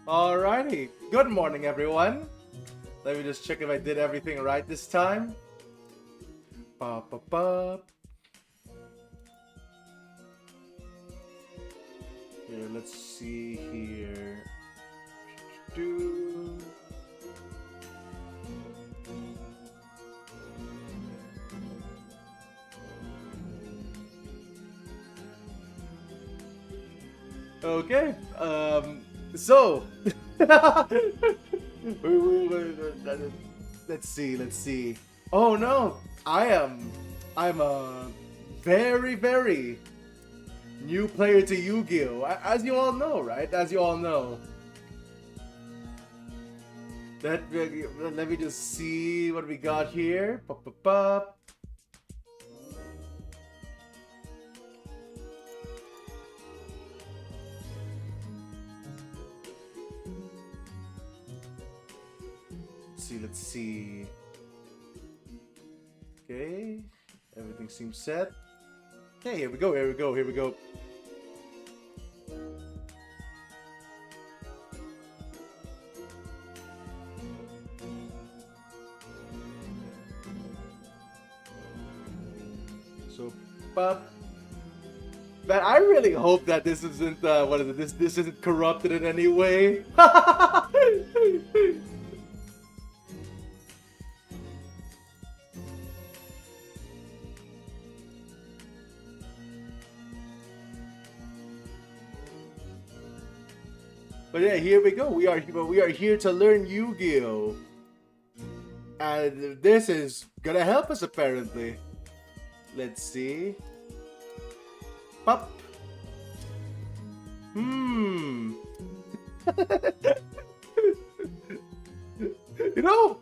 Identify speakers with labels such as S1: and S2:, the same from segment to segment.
S1: Alrighty, good morning everyone. Let me just check if I did everything right this time. Ba, ba, ba. Here, let's see here. Do. Okay, so let's see. Oh no, I'm a very new player to Yu-Gi-Oh! As you all know, right? As you all know. Let me just see what we got here. Ba, ba, ba. Let's see. Okay, everything seems set. Okay, here we go. So, but I really hope that this isn't what is it? This isn't corrupted in any way. But yeah, here we go. We are here to learn Yu-Gi-Oh! And this is gonna help us apparently. Let's see. Pop. You know.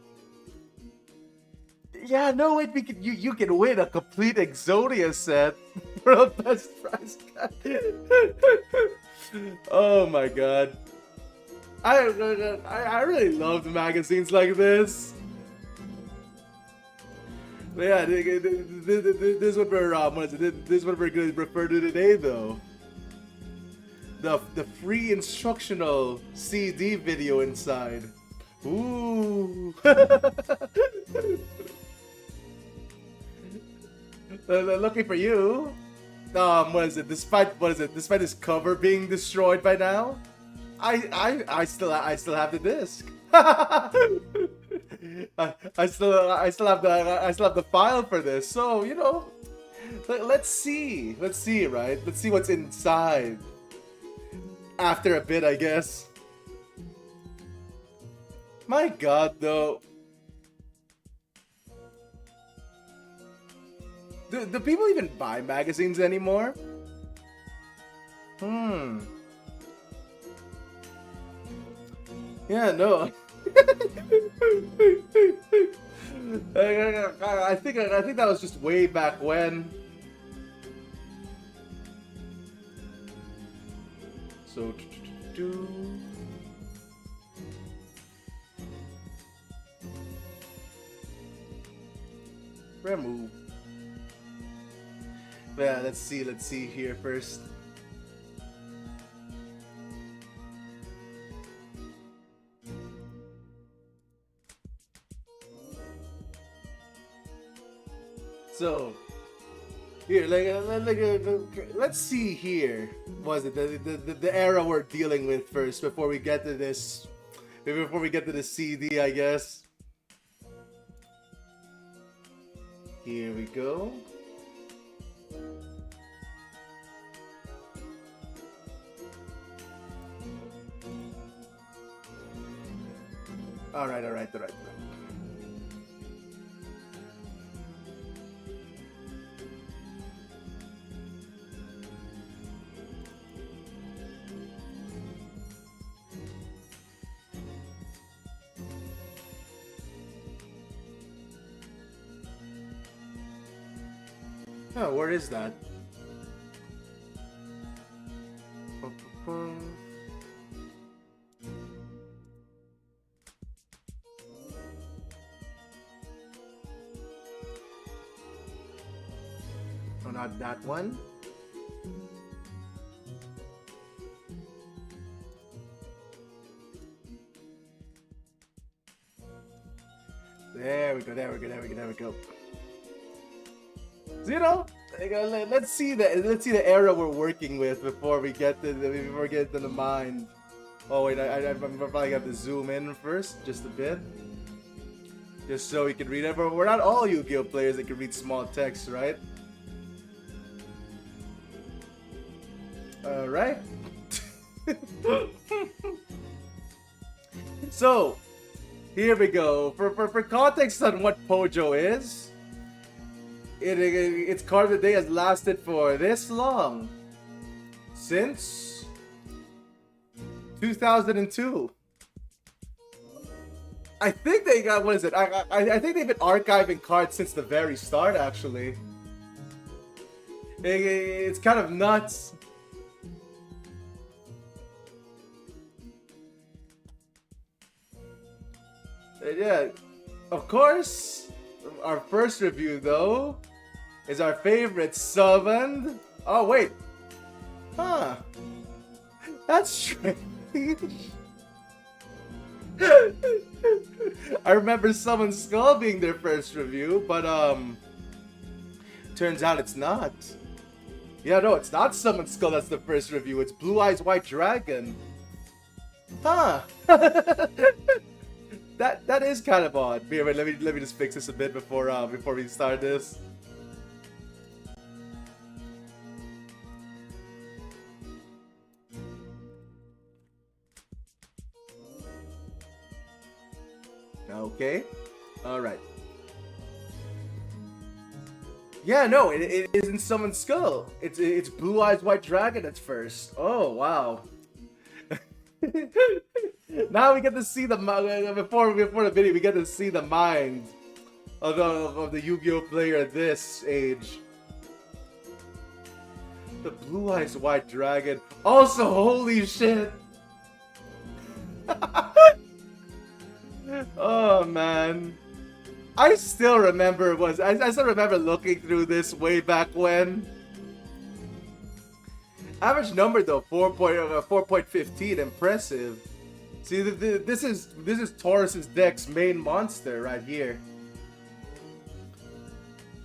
S1: Yeah, no wait, you can win a complete Exodia set for a best price cut. Oh my god. I really love magazines like this. But yeah, this is what we're this is what we're going to refer to today, though. The free instructional CD video inside. Ooh. Looking for you. What is it? Despite this cover being destroyed by now, I still have the disc. I still have the file for this. So you know, let's see, right? Let's see what's inside. After a bit, I guess. My God, though. Do people even buy magazines anymore? Yeah, no. I think that was just way back when. So remove. Yeah, let's see here first. So here, let's see here. Was it the era we're dealing with first before we get to this? Before we get to the CD, I guess. Here we go. All right. Oh, where is that? Oh, not that one. go. So, you know, let's see the era we're working with before we get to the mind. Oh wait, I'm probably have to zoom in first, just a bit, just so we can read it. But we're not all Yu-Gi-Oh players that can read small text, right? All right. So, here we go. For context on what Pojo is, its card of the day has lasted for this long. Since 2002. I think they got, what is it? I think they've been archiving cards since the very start, actually. It's kind of nuts. Yeah, of course, our first review, though, is our favorite summoned. Oh, wait. Huh. That's strange. I remember Summoned Skull being their first review, but, turns out it's not. Yeah, no, it's not Summoned Skull that's the first review. It's Blue Eyes White Dragon. Huh. That is kind of odd. Here, wait, let me just fix this a bit before we start this. Okay. All right. Yeah, no, it isn't Summoned Skull. It's Blue Eyes White Dragon at first. Oh wow. Now we get to see the before the video. We get to see the mind of the Yu-Gi-Oh player at this age. The Blue Eyes White Dragon. Also, holy shit. Oh man, I still remember I still remember looking through this way back when. Average number though, 4.15, impressive. See, this is Taurus's deck's main monster right here.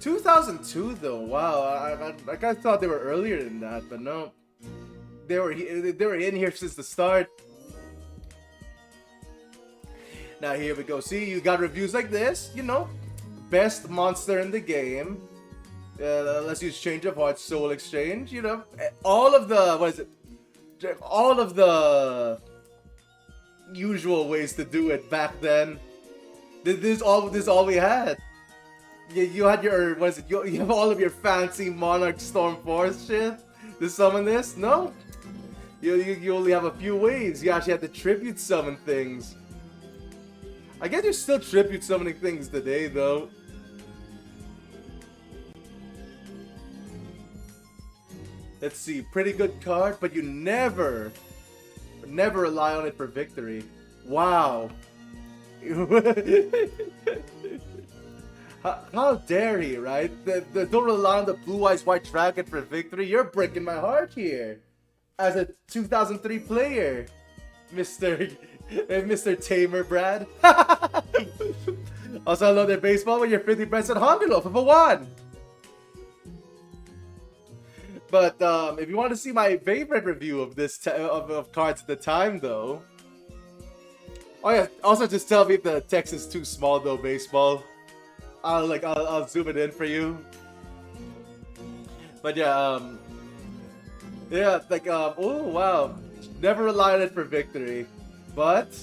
S1: 2002 though, wow. I kind of thought they were earlier than that, but no, they were in here since the start. Now here we go. See, you got reviews like this, you know, best monster in the game. Let's use Change of Hearts, Soul Exchange. You know, all of the all of the usual ways to do it back then. This is all we had. You had your you have all of your fancy Monarch Storm Force shit to summon this. No, you only have a few ways. You actually have to tribute summon things. I guess you're still tribute summoning things today, though. Let's see, pretty good card, but you never rely on it for victory. Wow. How dare he, right? Don't rely on the Blue Eyes White Dragon for victory. You're breaking my heart here. As a 2003 player, Mr. Tamer Brad. Also, I love their baseball with your 50 Benson Hongulo for 1. But if you want to see my favorite review of this of cards at the time, though. Oh yeah. Also, just tell me if the text is too small, though. Baseball. I'll zoom it in for you. But yeah. Yeah. Oh wow. Never rely on it for victory. But,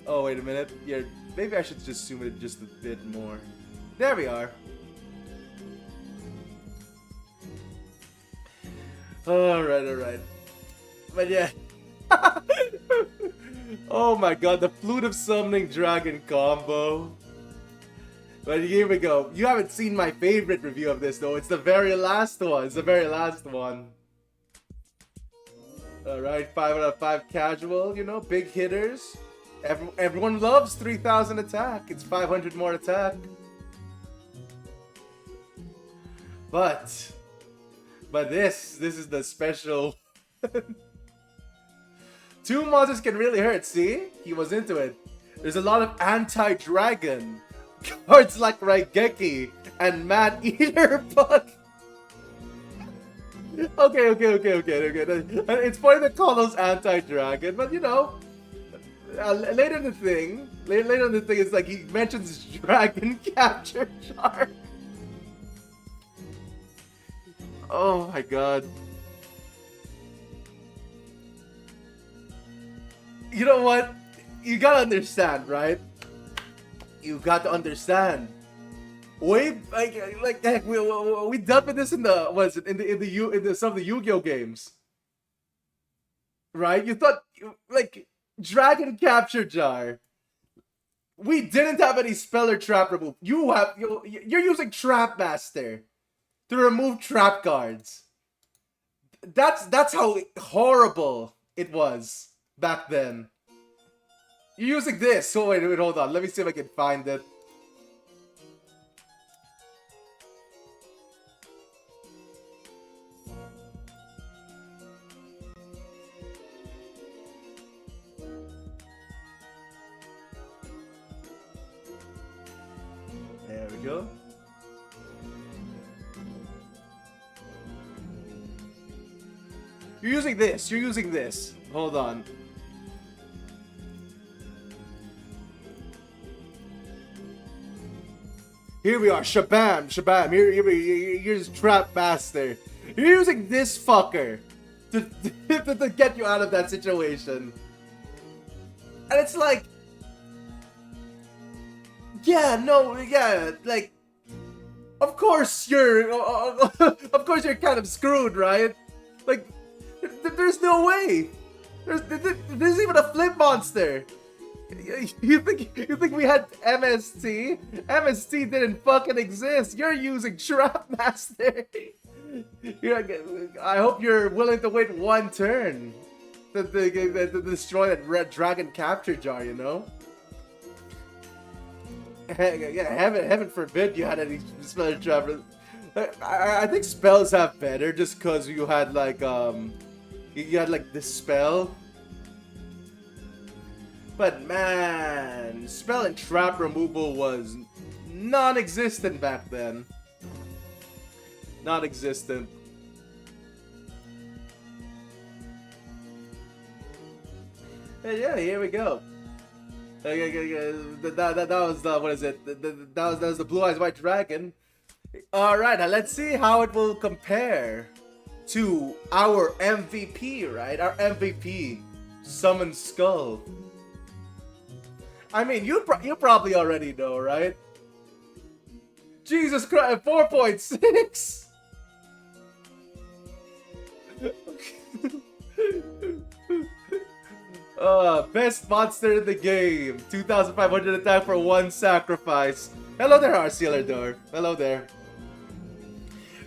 S1: oh wait a minute, yeah, maybe I should just zoom it just a bit more. There we are. Alright. But yeah. Oh my god, the Flute of Summoning Dragon combo. But here we go. You haven't seen my favorite review of this though. It's the very last one. Alright, 5 out of 5 casual, you know, big hitters. Everyone loves 3000 attack. It's 500 more attack. But this is the special. 2 monsters can really hurt, see? He was into it. There's a lot of anti-dragon. cards like Raigeki and Man Eater Bug. Okay. It's funny to call those anti-dragon, but you know, later in the thing, it's like he mentions Dragon Capture Jar. Oh my god. You know what? You gotta understand, right? You got to understand. Way like heck, we dealt with this in the some of the Yu-Gi-Oh games, right? You thought like Dragon Capture Jar. We didn't have any spell or trap remove. You're using Trap Master to remove trap cards. That's how horrible it was back then. You're using this. So wait, hold on. Let me see if I can find it. There we go. You're using this. You're using this. Hold on. Here we are. Shabam. Here's Trap Master. You're using this fucker to get you out of that situation. And it's like, like, of course you're kind of screwed, right? Like, there's no way. There's even a flip monster. You think we had MST? MST didn't fucking exist. You're using Trap Master. I hope you're willing to wait one turn to destroy that red Dragon Capture Jar, you know? Yeah, heaven forbid you had any spell trap. I think spells have better just because you had like this spell. But man, spell and trap removal was non-existent back then. Non-existent. Yeah, here we go. That was the, what is it? That was the Blue Eyes White Dragon. Alright, now let's see how it will compare to our MVP, right? Our MVP, Summon Skull. I mean, you probably already know, right? Jesus Christ, 4.6! Best monster in the game. 2,500 attack for 1 sacrifice. Hello there, Arsealador. Hello there.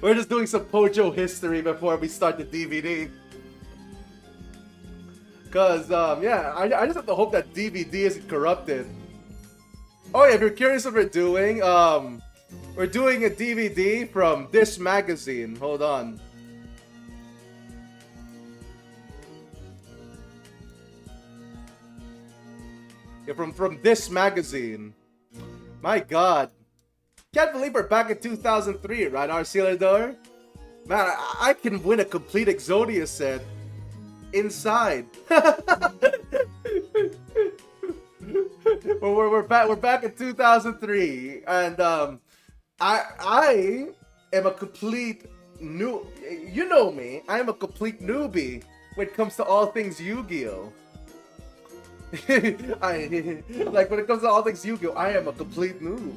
S1: We're just doing some Pojo history before we start the DVD. Cause, yeah, I just have to hope that DVD isn't corrupted. Oh yeah, if you're curious what we're doing a DVD from this magazine. Hold on. Yeah, from this magazine. My god. Can't believe we're back in 2003, right, Arsealador? Man, I can win a complete Exodia set. Inside. we're back in 2003, and I am a complete new. You know me. I am a complete newbie when it comes to all things Yu-Gi-Oh. Like when it comes to all things Yu-Gi-Oh, I am a complete noob.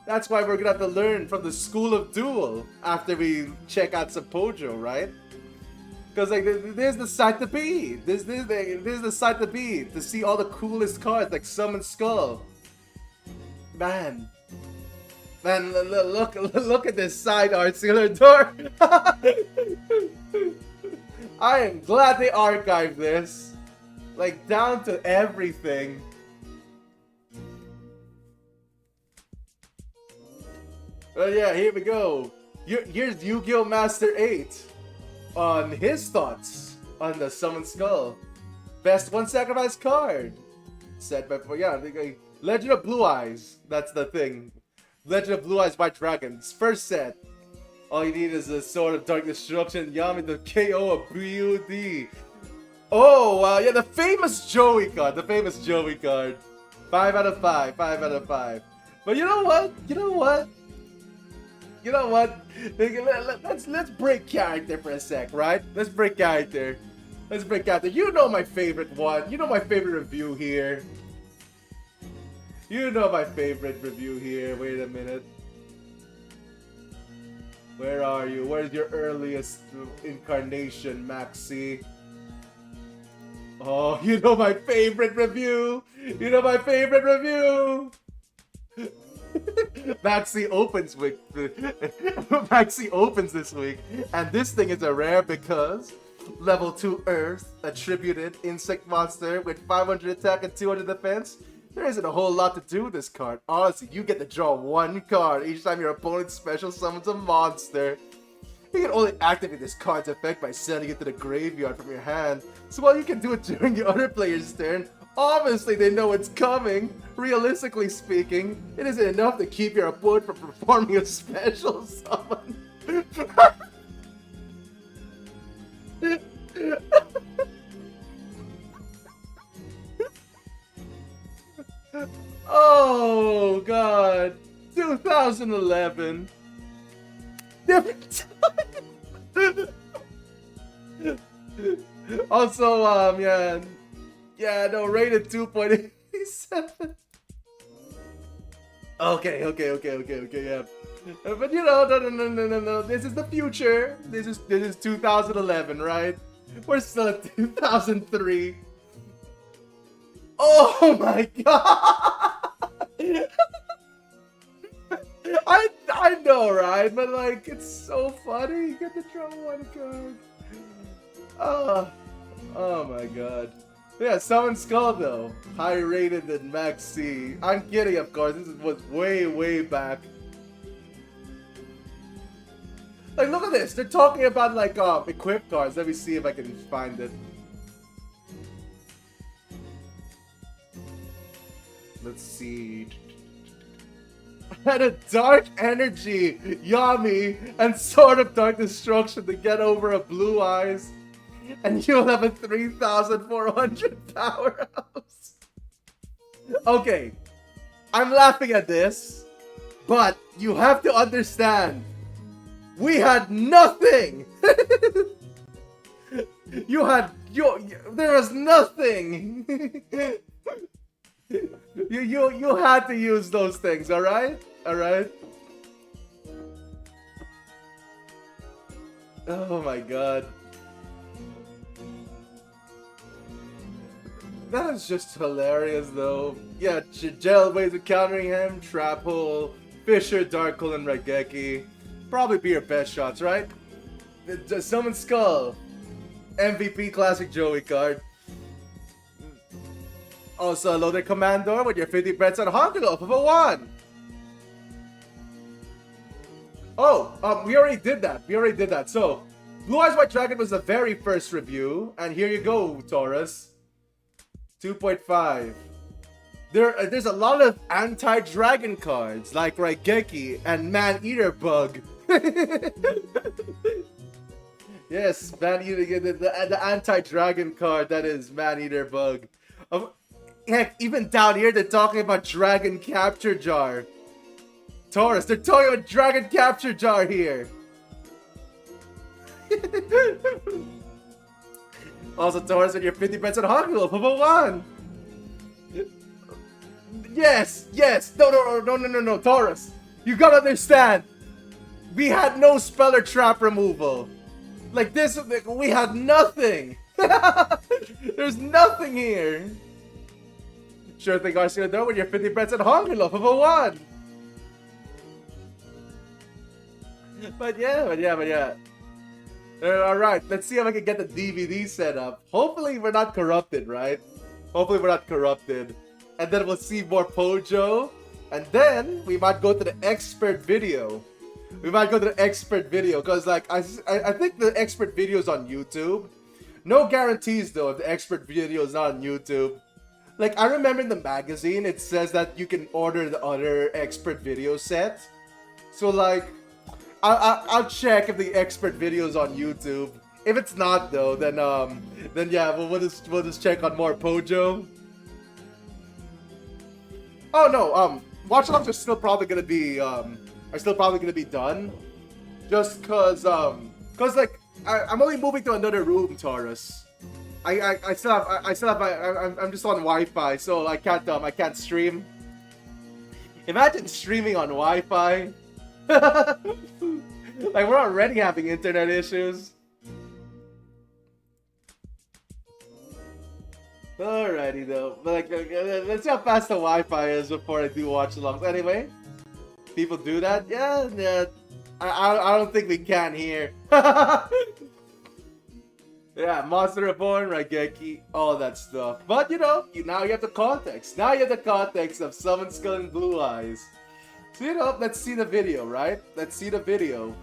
S1: That's why we're gonna have to learn from the School of Duel after we check out some Pojo, right? Because like there's the site to be. There's the site to be to see all the coolest cards like Summon Skull. Man, look at this side, Arsealador. I am glad they archived this, like down to everything. Oh yeah, here we go. Here's Yu-Gi-Oh! Master 8. On his thoughts on the Summon Skull. Best 1 sacrifice card. Said by, yeah, Legend of Blue Eyes. That's the thing. Legend of Blue Eyes White Dragons. First set. All you need is a Sword of Dark Destruction. Yami the KO of BUD. Oh, yeah, the famous Joey card. The famous Joey card. 5 out of 5. 5 out of 5. But you know what? You know what? You know what? Let's break character for a sec, right? Let's break character. Let's break character. You know my favorite one. You know my favorite review here. You know my favorite review here. Wait a minute. Where are you? Where's your earliest incarnation, Maxi? Oh, you know my favorite review. You know my favorite review. Maxi opens with Maxi opens this week, and this thing is a rare because level 2 Earth attributed insect monster with 500 attack and 200 defense. There isn't a whole lot to do with this card. Honestly, you get to draw one card each time your opponent special summons a monster. You can only activate this card's effect by sending it to the graveyard from your hand. So while you can do it during the other player's turn, obviously they know it's coming. Realistically speaking, it isn't enough to keep your opponent from performing a special summon. Oh god, 2011. Different time. Also, yeah, no, rated 2.87. Okay, yeah. But you know, no. This is the future. This is 2011, right? We're still at 2003. Oh my god! I know, right? But like, it's so funny. You get to draw one card. Oh my god. Yeah, Summon Skull though. Higher rated than Max C. I'm kidding, of course. This was way back. Like, look at this. They're talking about like equip cards. Let me see if I can find it. Let's see. And a Dark Energy, Yami, and Sword of Dark Destruction to get over a Blue Eyes. And you'll have a 3,400 powerhouse. Okay, I'm laughing at this, but you have to understand, we had nothing. There was nothing. You had to use those things, alright? Alright? Oh my god. That is just hilarious though. Yeah, Gel ways of countering him, Trap Hole, Fisher, Dark Hole, and Raigeki. Probably be your best shots, right? Summon Skull. MVP Classic Joey card. Also, Loaded Commander with your 50 bets on Honkulo for 1. Oh, we already did that. So, Blue Eyes White Dragon was the very first review, and here you go, Taurus. 2.5. There's a lot of anti-dragon cards like Raigeki and Man-Eater Bug. Yes, Man-Eater, the anti-dragon card that is Man-Eater Bug. Heck, even down here they're talking about Dragon Capture Jar. Taurus, they're talking about Dragon Capture Jar here. Also, Taurus, with your 50 bets on Honkulo for 1. Yes. No, Taurus. You gotta understand. We had no Speller Trap removal. Like this, we had nothing. There's nothing here. Sure thing, Garcia, though, with your 50 bets on Honkulo for 1. But yeah. Alright, let's see if I can get the DVD set up. Hopefully we're not corrupted, right? Hopefully we're not corrupted. And then we'll see more Pojo. And then we might go to the expert video. Because like I think the expert video is on YouTube. No guarantees though if the expert video is not on YouTube. Like, I remember in the magazine, it says that you can order the other expert video set. So, like, I'll check if the expert video is on YouTube. If it's not, though, then yeah, we'll just check on more Pojo. Oh no, watch-alongs are still probably gonna be done, just cause like I'm only moving to another room, Taurus. I'm just on Wi-Fi, so I can't stream. Imagine streaming on Wi-Fi. Like, we're already having internet issues. Alrighty though, but like, let's see how fast the Wi-Fi is before I do watch-alongs. Anyway, people do that. Yeah. I don't think we can here. Yeah, Monster Reborn, Raigeki, all that stuff. But now you have the context. Now you have the context of Summon Skull and Blue Eyes. So let's see the video, right? Let's see the video.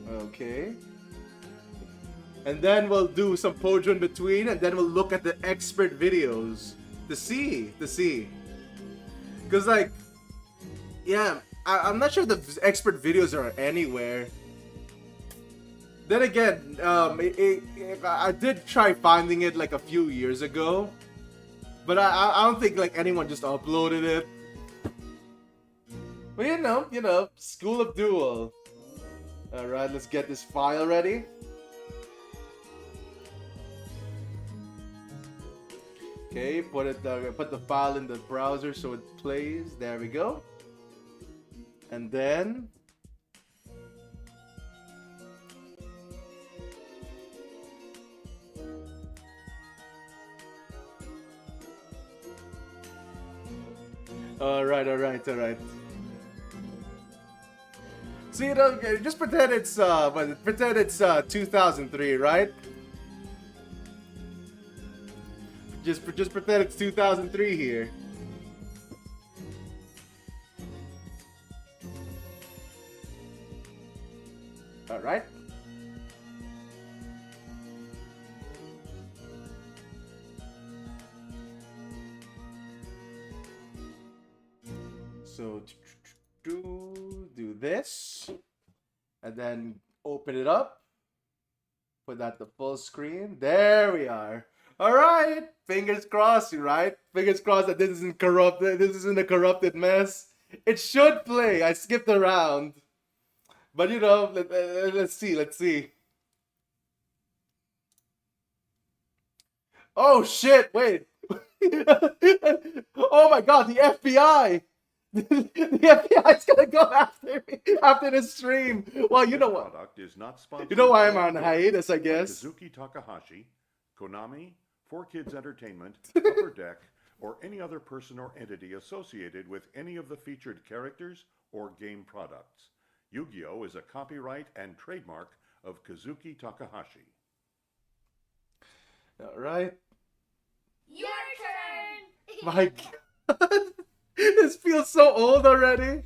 S1: Okay. And then we'll do some Pojo in between, and then we'll look at the expert videos to see. Because, like, yeah, I'm not sure the expert videos are anywhere. Then again, I did try finding it like a few years ago, but I don't think like anyone just uploaded it. But you know, School of Duel. All right, let's get this file ready. Okay, put the file in the browser so it plays. There we go. And then all right. So just pretend it's 2003, right? Just pretend it's 2003 here. All right. So do this, and then open it up. Put that to full screen. There we are. All right. Fingers crossed, right? Fingers crossed that this isn't corrupted. This isn't a corrupted mess. It should play. I skipped around. But let's see. Oh shit! Wait. Oh my god! The FBI. The FBI is gonna go after me after the stream. Well, you know what?
S2: Product is not sponsored.
S1: You know why I'm on hiatus, I guess.
S2: Kazuki Takahashi, Konami, 4Kids Entertainment, Upper Deck, or any other person or entity associated with any of the featured characters or game products. Yu-Gi-Oh! Is a copyright and trademark of Kazuki Takahashi.
S1: All right.
S3: Your turn!
S1: My god. This feels so old already.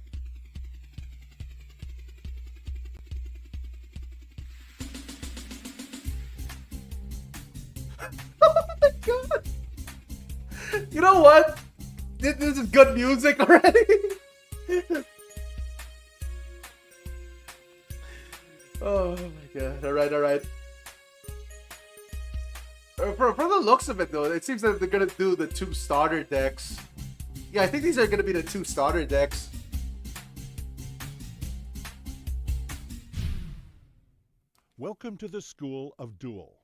S1: Oh my god. You know what? This is good music already. Oh my god. Alright. For the looks of it though, it seems that they're gonna do the 2 starter decks. Yeah, I think these are gonna be the 2 starter decks.
S4: Welcome to the School of Duel.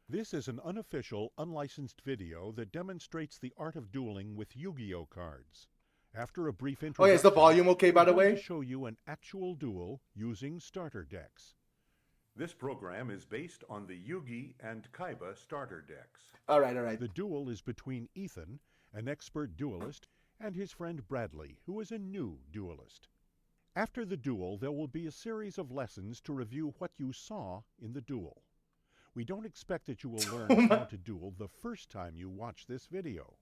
S4: This is an unofficial, unlicensed video that demonstrates the art of dueling with Yu-Gi-Oh cards. After a brief introduction,
S1: Oh yeah, is the volume okay by the
S4: I'm going
S1: way?
S4: to show you an actual duel using starter decks.
S2: This program is based on the Yugi and Kaiba starter decks.
S1: Alright.
S4: The duel is between Ethan, an expert duelist, and his friend Bradley, who is a new duelist. After the duel, there will be a series of lessons to review what you saw in the duel. We don't expect that you will learn how to duel the first time you watch this video.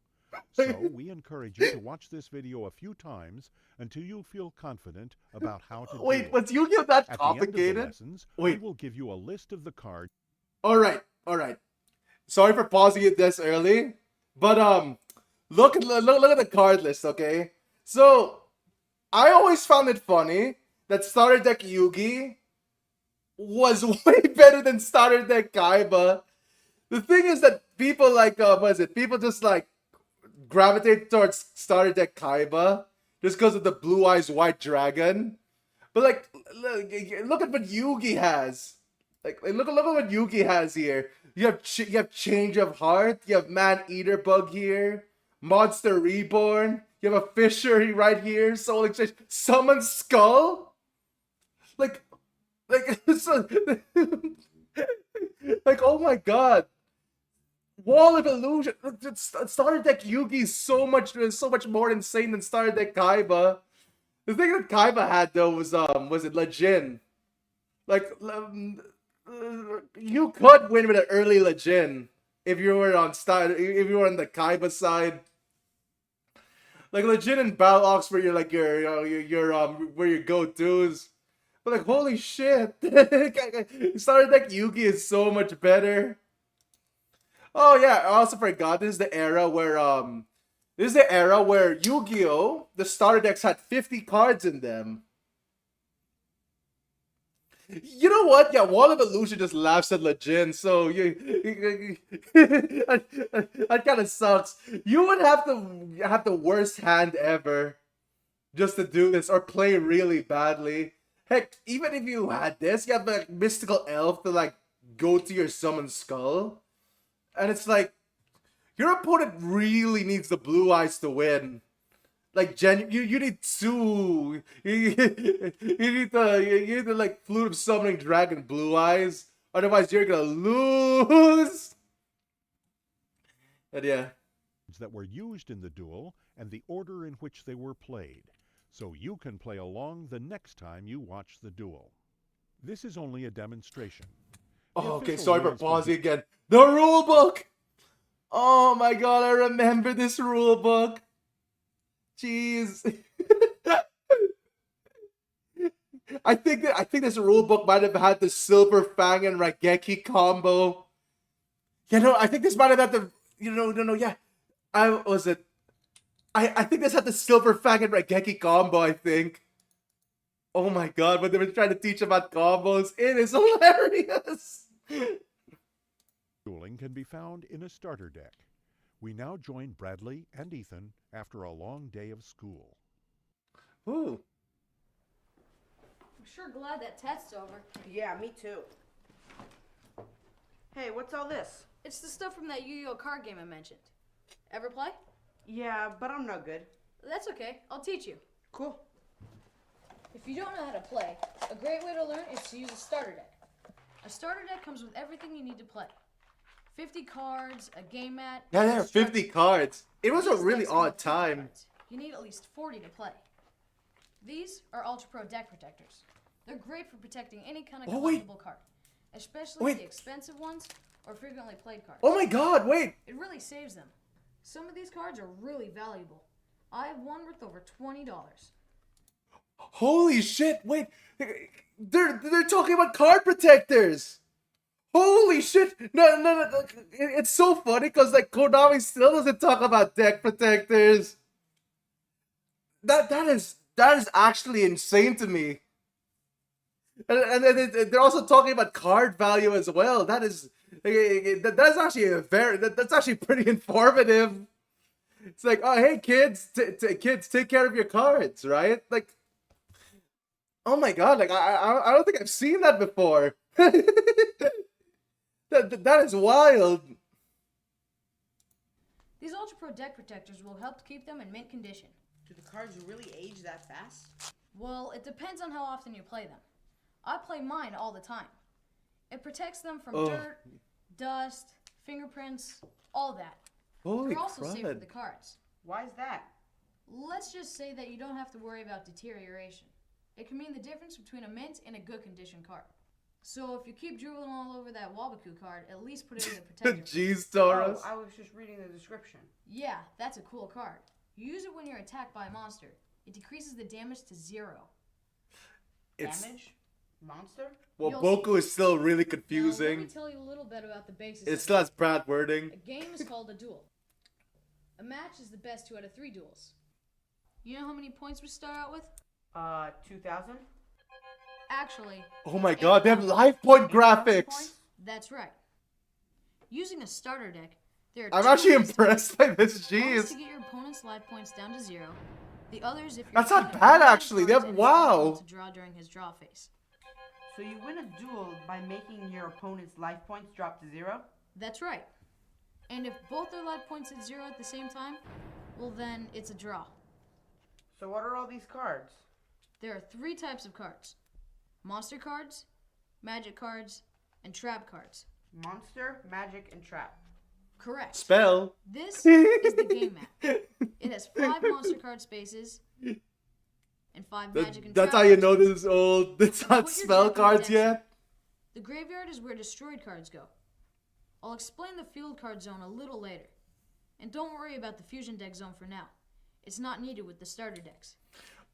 S4: So we encourage you to watch this video a few times until you feel confident about how to duel.
S1: Wait, was Yu-Gi-Oh that
S4: At the end of the
S1: complicated?
S4: lessons,
S1: Wait.
S4: we will give you a list of the cards.
S1: All right, all right. Sorry for pausing it this early, but look at the card list, okay? So I always found it funny that Starter Deck Yugi was way better than Starter Deck Kaiba. The thing is that people like what is it? People just like gravitate towards Starter Deck Kaiba just because of the Blue Eyes White Dragon. But like, look at what Yugi has. Look at what Yugi has here. You have Change of Heart. You have Man Eater Bug here. Monster Reborn. You have a Fisher right here. Soul Exchange. Summon Skull. Like, so, like, oh my god. Wall of Illusion. Starter Deck Yugi is so much more insane than Starter Deck Kaiba. The thing that Kaiba had though was it Lejin? Like you could win with an early Lejin if you were on the Kaiba side. Like Lejin and Battle Ox were where your go-tos. But like holy shit. Starter Deck Yugi is so much better. Oh yeah, I also forgot this is the era where Yu-Gi-Oh! The starter decks had 50 cards in them. You know what? Yeah, Wall of Illusion just laughs at Lejin, so that kind of sucks. You would have to have the worst hand ever just to do this, or play really badly. Heck, even if you had this, you have like Mystical Elf to like go to your Summon Skull, and it's like your opponent really needs the Blue Eyes to win. Like you need two. You need the like Flute of Summoning Dragon Blue Eyes. Otherwise, you're gonna lose. And yeah,
S4: that were used in the duel and the order in which they were played, so you can play along the next time you watch the duel. This is only a demonstration.
S1: oh, okay. Sorry for pausing again. The rule book. Oh my god, I remember this rule book. Jeez. I think this rule book might have had the Silver Fang and Raigeki combo. Yeah, no, I think this might have had the yeah. I think this had the Silver Fang and Raigeki combo, I think. Oh my god, when they were trying to teach about combos, it is hilarious.
S4: Dueling can be found in a starter deck. We now join Bradley and Ethan after a long day of school.
S1: Ooh.
S3: I'm sure glad that test's over.
S5: Yeah, me too. Hey, what's all this?
S3: It's the stuff from that Yu-Gi-Oh card game I mentioned. Ever play?
S5: Yeah, but I'm no good.
S3: That's okay. I'll teach you.
S5: Cool.
S3: If you don't know how to play, a great way to learn is to use a starter deck. A starter deck comes with everything you need to play. 50 cards, a game mat.
S1: Yeah, there are 50 cards. It was a
S3: These
S1: really
S3: decks come with
S1: odd
S3: 50
S1: time.
S3: cards. You need at least 40 to play. These are Ultra Pro deck protectors. They're great for protecting any kind of
S1: Oh, wait.
S3: collectible card, especially
S1: Wait.
S3: the expensive ones or frequently played cards.
S1: Oh my god, wait.
S3: It really saves them. Some of these cards are really valuable. I have one worth over $20.
S1: Holy shit, wait. They're talking about card protectors. Holy shit. No. It's so funny because like Konami still doesn't talk about deck protectors. That is actually insane to me. And they're also talking about card value as well. That's actually pretty informative. It's like, oh hey kids, kids, take care of your cards, right? Like, oh my god, like I don't think I've seen that before. that is wild.
S3: These Ultra Pro deck protectors will help to keep them in mint condition.
S5: Do the cards really age that fast?
S3: Well, it depends on how often you play them. I play mine all the time. It protects them from dirt, dust, fingerprints, all that.
S1: Holy
S3: They're also safe for
S1: crud.
S3: the cards.
S5: Why is that?
S3: Let's just say that you don't have to worry about deterioration. It can mean the difference between a mint and a good condition card. So if you keep drooling all over that Wabaku card, at least put it in the protector.
S1: Jeez, Taurus.
S5: Oh, I was just reading the description.
S3: Yeah, that's a cool card. You use it when you're attacked by a monster. It decreases the damage to 0.
S1: It's
S5: Damage? Monster?
S1: Well,
S3: You'll
S1: Boku is still really
S3: Now, let me
S1: confusing.
S3: tell you a little bit about the basics.
S1: It
S3: of
S1: still
S3: it.
S1: has bad wording.
S3: A game is called a duel. A match is the best 2 out of 3 duels. You know how many points we start out with?
S5: 2,000?
S3: Actually,
S1: Oh my god, they have life point
S5: 8,000
S1: graphics.
S5: points?
S3: that's right. Using a starter deck, there are
S1: I'm
S3: 2
S1: actually
S3: ways to
S1: impressed by this.
S3: play. One is
S1: Jeez.
S3: to get your opponent's life points down to 0. The other is if your
S1: That's not
S3: opponent
S1: bad,
S3: runs out of
S1: actually. They
S3: cards
S1: have-
S3: and is unable
S1: wow.
S3: to draw during his draw phase.
S5: So you win a duel by making your opponent's life points drop to 0?
S3: That's right. And if both their life points hit 0 at the same time, well then it's a draw.
S5: So what are all these cards?
S3: There are 3 types of cards. Monster cards, magic cards, and trap cards.
S5: Monster, magic, and trap.
S3: Correct.
S1: Spell.
S3: This is the game map. It has 5 monster card spaces and 5 magic and
S1: That's
S3: trap
S1: how you
S3: cards
S1: know this is old. It's not
S3: Put your
S1: spell
S3: deck on
S1: cards
S3: deck
S1: yet.
S3: The graveyard is where destroyed cards go. I'll explain the field card zone a little later. And don't worry about the fusion deck zone for now. It's not needed with the starter decks.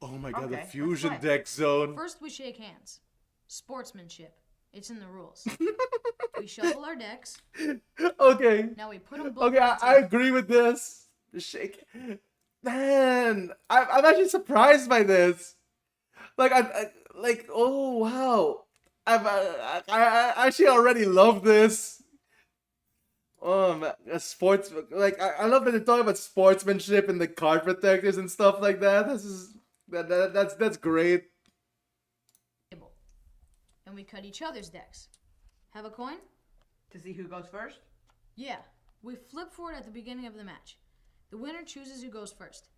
S1: Oh my god, the
S5: Okay,
S1: fusion
S5: that's
S1: deck zone.
S3: First, we shake hands. Sportsmanship. It's in the rules. We shuffle our decks.
S1: Okay.
S3: Now we put them both
S1: Okay,
S3: on the
S1: I
S3: table.
S1: agree with this. The shake. Man, I'm actually surprised by this. Like, like, oh wow. I actually already love this. Man, a sports like I love that they're talking about sportsmanship and the card protectors and stuff like that. This is that's great.
S3: Table. And we cut each other's decks. Have a coin?
S5: To see who goes first?
S3: Yeah. We flip for it at the beginning of the match. The winner chooses who goes first.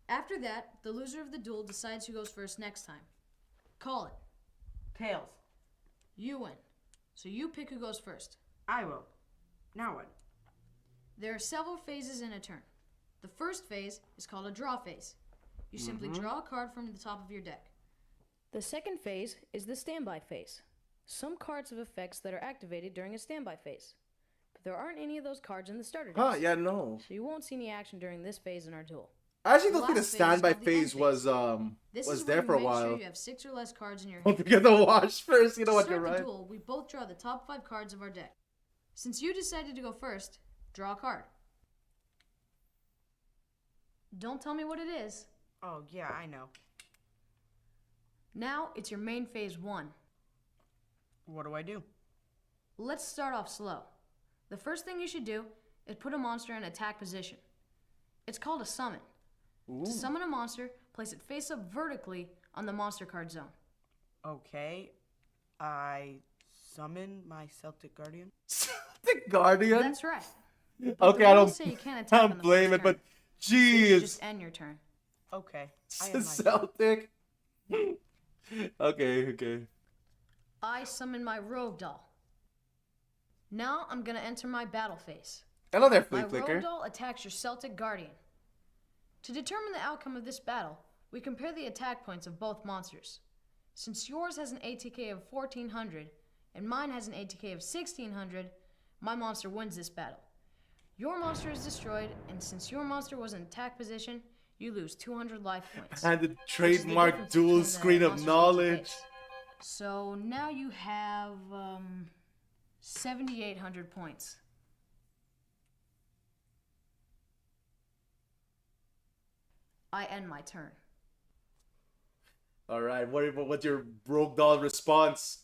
S3: After that, the loser of the duel decides who goes first next time. Call it.
S5: Tails.
S3: You win. So you pick who goes first.
S5: I will. Now what?
S3: There are several phases in a turn. The first phase is called a draw phase. You simply draw a card from the top of your deck. The second phase is the standby phase. Some cards have effects that are activated during a standby phase. But there aren't any of those cards in the starter decks.
S1: Huh? Yeah, no.
S3: So you won't see any action during this phase in our duel.
S1: I actually
S3: The
S1: don't think the
S3: last phase
S1: standby
S3: called the end
S1: phase
S3: phase. This
S1: was
S3: is where
S1: there
S3: you
S1: for a
S3: make
S1: while.
S3: sure you have 6 or less cards in your
S1: Don't
S3: hand.
S1: forget to watch first. You know
S3: To
S1: what?
S3: start
S1: You're
S3: the
S1: right.
S3: duel, we both draw the top 5 cards of our deck. Since you decided to go first, draw a card. Don't tell me what it is.
S5: Oh, yeah, I know.
S3: Now it's your main phase 1.
S5: What do I do?
S3: Let's start off slow. The first thing you should do is put a monster in attack position. It's called a summon. To summon a monster, place it face up vertically on the monster card zone.
S5: Okay. I summon my Celtic Guardian.
S1: The Guardian.
S3: That's right.
S1: Okay,
S3: the
S1: I
S3: rules
S1: don't.
S3: say you can't
S1: I
S3: attack on
S1: don't
S3: the
S1: blame
S3: first
S1: it, but
S3: turn. You
S1: jeez,
S3: just end your turn.
S5: Okay. I am my
S1: Celtic. Okay.
S3: I summon my rogue doll. Now I'm gonna enter my battle phase.
S1: I know they're
S3: My
S1: flea flicker.
S3: rogue doll attacks your Celtic Guardian. To determine the outcome of this battle, we compare the attack points of both monsters. Since yours has an ATK of 1400 and mine has an ATK of 1600, my monster wins this battle. Your monster is destroyed, and since your monster was in attack position, you lose 200 life points.
S1: And the
S3: which is the
S1: trademark
S3: difference
S1: dual
S3: between the
S1: screen of
S3: monsters
S1: knowledge.
S3: face. So now you have 7,800 points. I end my turn.
S1: All right, what's your rogue doll response,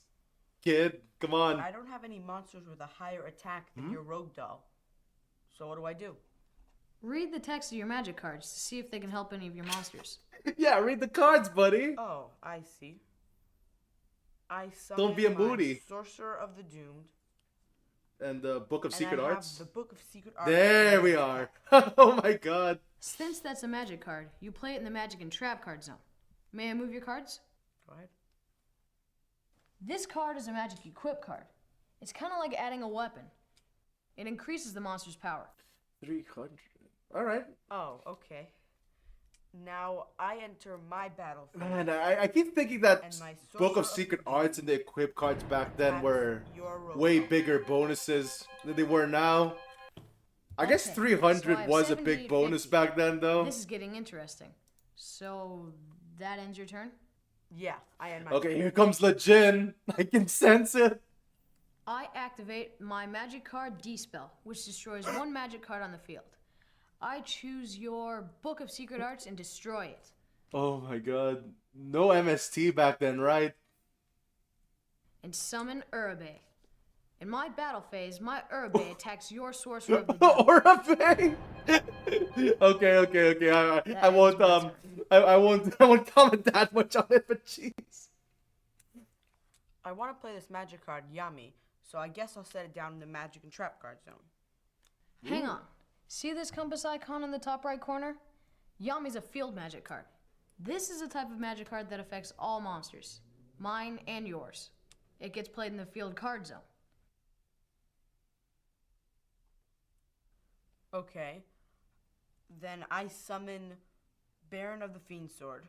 S1: kid? Come on.
S5: I don't have any monsters with a higher attack than your rogue doll. So what do I do?
S3: Read the text of your magic cards to see if they can help any of your monsters.
S1: Yeah, read the cards, buddy.
S5: Oh, I see. I summon
S1: Don't be a
S5: my
S1: booty.
S5: Sorcerer of the Doomed.
S1: And the Book of
S5: And
S1: Secret
S5: I have
S1: Arts.
S5: the Book of Secret Arts.
S1: There we are. Oh my god.
S3: Since that's a magic card, you play it in the magic and trap card zone. May I move your cards?
S5: Go ahead.
S3: This card is a magic equip card. It's kind of like adding a weapon. It increases the monster's power.
S1: 300. All right.
S5: Oh, okay. Now I enter my battlefield.
S1: Man, I keep thinking that
S5: And my
S1: Book of
S5: Sorcerer of
S1: Secret
S5: the
S1: Arts and the equip cards back then
S5: That's
S1: were
S5: your rogue
S1: way
S5: doll.
S1: bigger bonuses than they were now. I guess
S3: Okay,
S1: 300
S3: so I have
S1: was a big
S3: 78.50.
S1: bonus back then, though.
S3: This is getting interesting. So that ends your turn?
S5: Yeah, I end my
S1: Okay, here comes the Jin. I can sense it.
S3: I activate my magic card D-Spell, which destroys one magic card on the field. I choose your Book of Secret Arts and destroy it.
S1: Oh my god. No MST back then, right?
S3: And summon Urabe. In my battle phase, my Urabe attacks your Sorcerer of the Devil.
S1: Or a thing. Okay. I won't I won't comment that much on it, but jeez.
S5: I want to play this magic card, Yami, so I guess I'll set it down in the magic and trap card zone.
S3: Hang on. See this compass icon in the top right corner? Yami's a field magic card. This is a type of magic card that affects all monsters, mine and yours. It gets played in the field card zone.
S5: Okay. Then I summon Baron of the Fiend Sword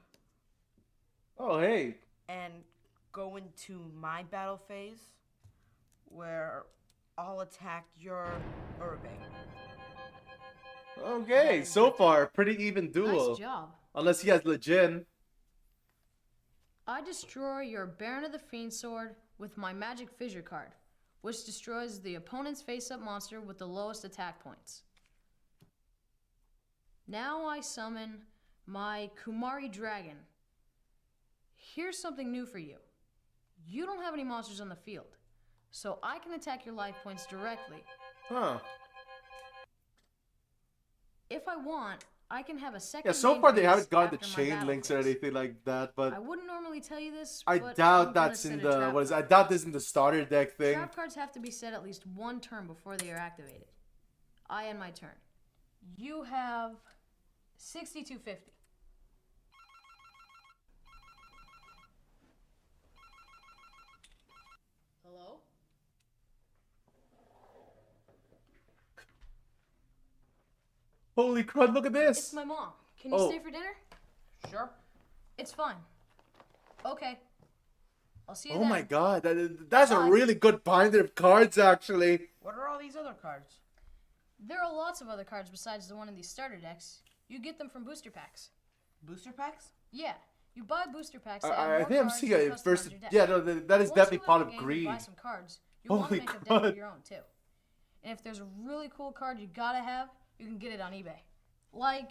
S1: Oh hey.
S5: and go into my battle phase where I'll attack your Urabe.
S1: Okay, so far pretty even duel.
S3: Nice job.
S1: Unless he has Jin.
S3: I destroy your Baron of the Fiend Sword with my Magic Fissure card, which destroys the opponent's face-up monster with the lowest attack points. Now I summon my Kumari Dragon. Here's something new for you. You don't have any monsters on the field, so I can attack your life points directly.
S1: Huh.
S3: If I want, I can have a second.
S1: Yeah, so
S3: main
S1: far they
S3: phase
S1: haven't gotten the
S3: after my
S1: chain
S3: battle
S1: links or
S3: phase.
S1: anything like that, but
S3: I wouldn't normally tell you this.
S1: I
S3: but I'm
S1: doubt
S3: gonna
S1: that's
S3: set
S1: in
S3: a
S1: the
S3: trap
S1: what is it? I
S3: card.
S1: doubt this is in the starter deck thing.
S3: Trap cards have to be set at least one turn before they are activated. I end my turn. You have 6250. Hello?
S1: Holy crud, look at
S3: It's
S1: this!
S3: my mom. Can you
S1: Oh.
S3: stay for dinner?
S5: Sure.
S3: It's fine. Okay. I'll see you
S1: Oh
S3: then.
S1: my god, that's a
S3: Bye.
S1: really good binder of cards actually.
S5: What are all these other cards?
S3: There are lots of other cards besides the one in these starter decks. You get them from booster packs.
S5: Booster packs?
S3: Yeah, you buy booster packs. That add
S1: I
S3: more
S1: think I'm
S3: cards
S1: seeing
S3: and
S1: a
S3: customize
S1: versus.
S3: your deck.
S1: Yeah, no, that is
S3: Once
S1: definitely
S3: you
S1: part
S3: learn
S1: of
S3: the game,
S1: greed.
S3: you buy some cards. You'll want to
S1: Holy
S3: make a deck
S1: crud.
S3: of your own too. And if there's a really cool card you gotta have, you can get it on eBay. Like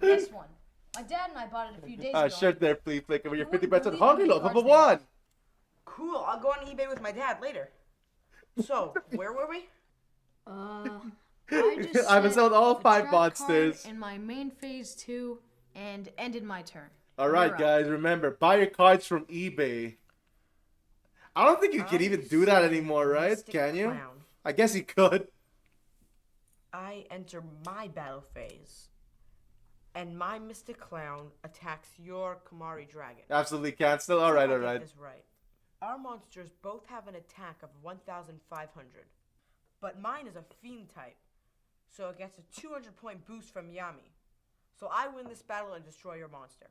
S3: this one. My dad and I bought it a few days ago.
S1: Shirt there, please, flick over your
S3: You wouldn't
S1: 50%
S3: believe
S1: hungry
S3: how
S1: low,
S3: many
S1: number
S3: cards they
S1: one.
S5: Cool, I'll go on eBay with my dad later. So, where were we?
S3: I just
S1: I've
S3: set
S1: sold all
S3: the
S1: 5
S3: trap
S1: monsters.
S3: card in my main phase 2 and ended my turn.
S1: Alright,
S3: You're up.
S1: guys, remember, buy your cards from eBay. I don't think you can even do that anymore, right?
S5: Mystic
S1: Can you?
S5: Clown.
S1: I guess you could.
S5: I enter my battle phase, and my Mystic Clown attacks your Kumari Dragon.
S1: Absolutely can still.
S5: See if
S1: Alright,
S5: I get
S1: alright.
S5: this right. Our monsters both have an attack of 1,500, but mine is a fiend type, so it gets a 200-point boost from Yami. So I win this battle and destroy your monster.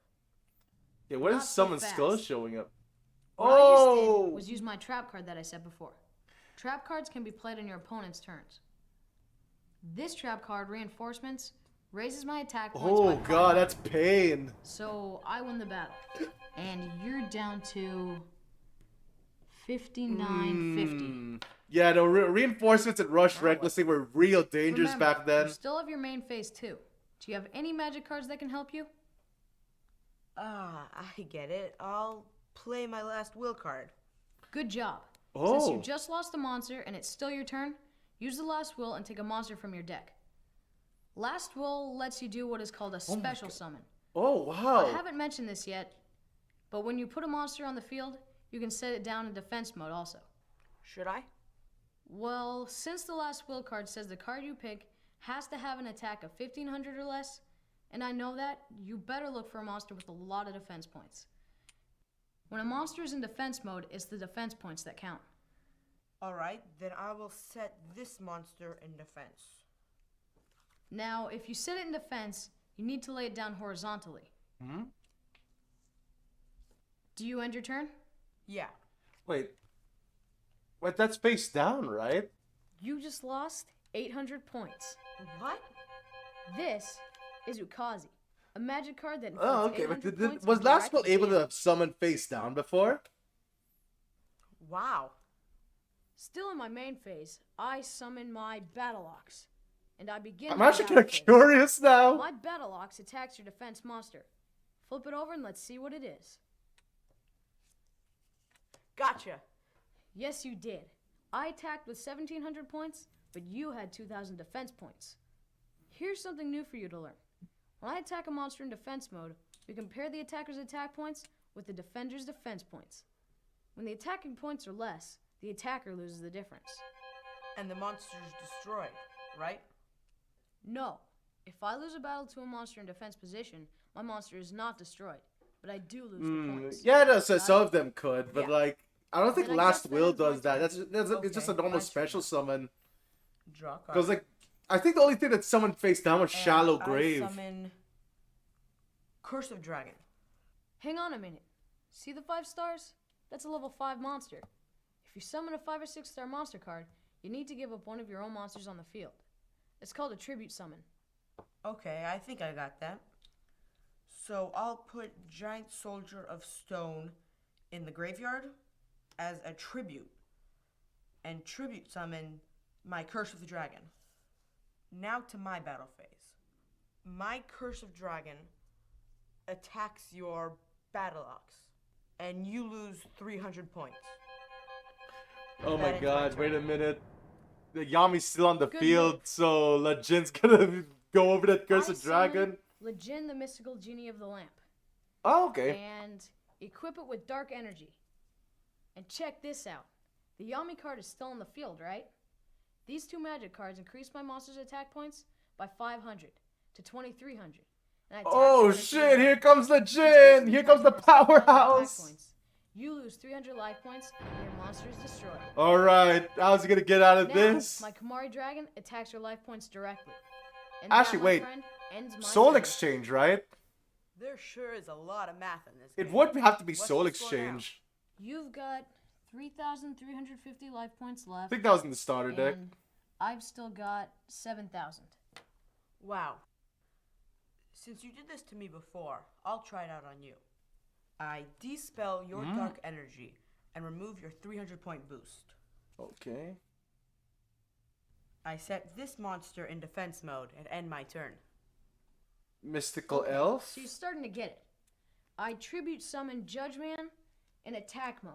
S1: Yeah, what
S3: Not
S1: is
S3: so
S1: someone's
S3: fast.
S1: skull showing up?
S3: What I just
S1: Oh!
S3: did was use my trap card that I said before. Trap cards can be played on your opponent's turns. This trap card, Reinforcements, raises my attack points
S1: Oh
S3: by
S1: god,
S3: 5.
S1: that's pain.
S3: So I win the battle. And you're down to 5950.
S1: Yeah, the reinforcements and rush recklessly were real dangers
S3: Remember,
S1: back then.
S3: You still have your main phase 2. Do you have any magic cards that can help you?
S5: I get it. I'll play my last will card.
S3: Good job.
S1: Oh.
S3: Since you just lost a monster and it's still your turn, use the last will and take a monster from your deck. Last will lets you do what is called a special summon.
S1: Oh,
S3: I
S1: wow.
S3: haven't mentioned this yet, but when you put a monster on the field, you can set it down in defense mode also.
S5: Should I?
S3: Well, since the last will card says the card you pick has to have an attack of 1500 or less, and I know that, you better look for a monster with a lot of defense points. When a monster is in defense mode, it's the defense points that count.
S5: Alright, then I will set this monster in defense.
S3: Now, if you set it in defense, you need to lay it down horizontally. Do you end your turn?
S5: Yeah.
S1: Wait, that's face down, right?
S3: You just lost 800 points.
S5: What?
S3: This is Ukazi, A magic card that
S1: Oh,
S3: inflicts
S1: okay. But
S3: 800 points
S1: was
S3: of
S1: Last Will
S3: direct
S1: able
S3: damage.
S1: to summon face down before?
S5: Wow.
S3: Still in my main phase, I summon my Battle Ox. And I begin
S1: I'm
S3: my
S1: actually
S3: battle
S1: kind of
S3: phase.
S1: curious now.
S3: My Battle Ox attacks your defense monster. Flip it over and let's see what it is.
S5: Gotcha.
S3: Yes, you did. I attacked with 1,700 points, but you had 2,000 defense points. Here's something new for you to learn. When I attack a monster in defense mode, we compare the attacker's attack points with the defender's defense points. When the attacking points are less, the attacker loses the difference.
S5: And the monster's destroyed, right?
S3: No. If I lose a battle to a monster in defense position, my monster is not destroyed, but I do lose the points.
S1: Yeah, no, so
S3: Got
S1: some
S3: it?
S1: of them could, but
S5: Yeah.
S1: like, I don't think
S3: Then I
S1: Last
S3: guess that
S1: Will
S3: ends my
S1: does that.
S3: turn.
S1: It's just a
S5: Okay,
S1: normal
S5: my
S1: special
S5: turn.
S1: summon.
S5: Draw a card.
S1: Because like, I think the only thing that summoned face down was
S5: And
S1: Shallow
S5: I
S1: Grave.
S5: summon Curse of Dragon.
S3: Hang on a minute. See the 5 stars? That's a level 5 monster. If you summon a 5 or 6 star monster card, you need to give up one of your own monsters on the field. It's called a tribute summon.
S5: Okay, I think I got that. So I'll put Giant Soldier of Stone in the graveyard as a tribute. And tribute summon my Curse of the Dragon. Now to my battle phase. My Curse of Dragon attacks your Battle Ox. And you lose 300 points.
S1: Oh
S5: That
S1: my
S5: ends my
S1: god,
S5: turn.
S1: wait a minute. The Yami's still on the
S3: Good
S1: field,
S3: move.
S1: so Legion's gonna go over that Curse
S3: I
S1: of Dragon.
S3: summon Legion, the mystical genie of the lamp.
S1: Oh, okay.
S3: And equip it with dark energy. And check this out. The Yami card is still on the field, right? These 2 magic cards increase my monster's attack points by 500 to 2,300. And I attack
S1: Oh
S3: you with a
S1: shit,
S3: tribute.
S1: here comes
S3: Since both
S1: Legion!
S3: of
S1: Here
S3: these
S1: comes the
S3: monsters have 1,000 attack
S1: powerhouse!
S3: points, you lose 300 life points and your monster is destroyed.
S1: Alright, how's he gonna get out of
S3: Now,
S1: this?
S3: my Kamari Dragon attacks your life points directly. And that,
S1: Actually,
S3: my
S1: wait.
S3: friend, ends my
S1: Soul
S3: turn.
S1: Exchange, right?
S5: There sure is a lot of math in this
S1: It
S5: game.
S1: would have to be
S5: What's
S1: Soul
S5: the score now?
S1: Exchange.
S3: You've got 3,350 life points
S1: I
S3: left.
S1: think that was in the starter deck.
S3: And I've still got 7,000.
S5: Wow. Since you did this to me before, I'll try it out on you. I dispel your dark energy and remove your 300-point boost.
S1: Okay.
S5: I set this monster in defense mode and end my turn.
S1: Mystical
S3: Okay,
S1: Elf?
S3: So you're starting to get it. I tribute summon Judgman in attack mode.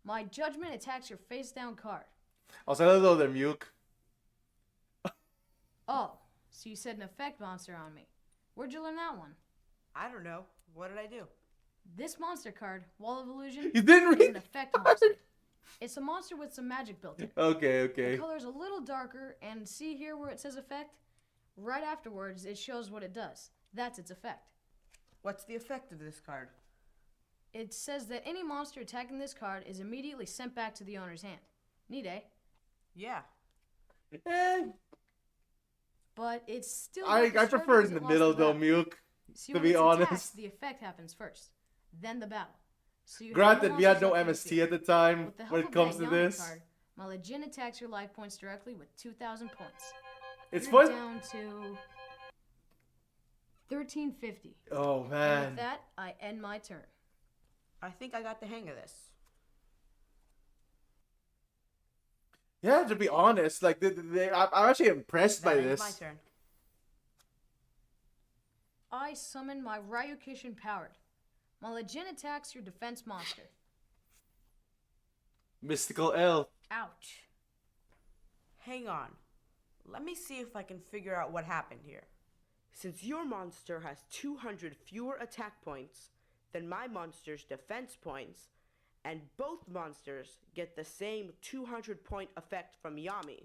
S3: My Judgment attacks your face down card.
S1: Also, hello there, Muke.
S3: Oh, so you said an effect monster on me. Where'd you learn that one?
S5: I don't know. What did I do?
S3: This monster card, Wall of Illusion,
S1: You didn't
S3: is
S1: read
S3: an effect monster. It's a monster with some magic built in.
S1: Okay,
S3: The
S1: okay.
S3: color's a little darker, and see here where it says effect? Right afterwards, it shows what it does. That's its effect.
S5: What's the effect of this card?
S3: It says that any monster attacking this card is immediately sent back to the owner's hand. Neat, eh?
S5: Yeah.
S1: Eh,
S3: But it's still.
S1: I
S3: not as
S1: prefer it
S3: strong
S1: in
S3: as
S1: the
S3: was
S1: middle
S3: the
S1: though,
S3: battle.
S1: Muke.
S3: See,
S1: to
S3: when
S1: be
S3: it's
S1: honest.
S3: attacked, the effect happens first, then the battle. So you have
S1: Granted,
S3: your
S1: we had no
S3: monsters up in the
S1: MST at the time
S3: With the help
S1: when it
S3: of
S1: comes
S3: that
S1: to
S3: Yami
S1: this.
S3: card, my Legion attacks your life points directly with 2,000 points.
S1: It's
S3: You're
S1: fun.
S3: down to 1,350.
S1: Oh
S3: And
S1: man.
S3: with that, I end my turn.
S5: I think I got the hang of this.
S1: Yeah, to be honest, like I'm actually impressed by
S5: That ends
S1: this.
S5: my turn.
S3: I summon my Ryukishin Powered. My Legion attacks your defense monster.
S1: Mystical Elf.
S3: Ouch.
S5: Hang on. Let me see if I can figure out what happened here. Since your monster has 200 fewer attack points than my monster's defense points, and both monsters get the same 200-point effect from Yami,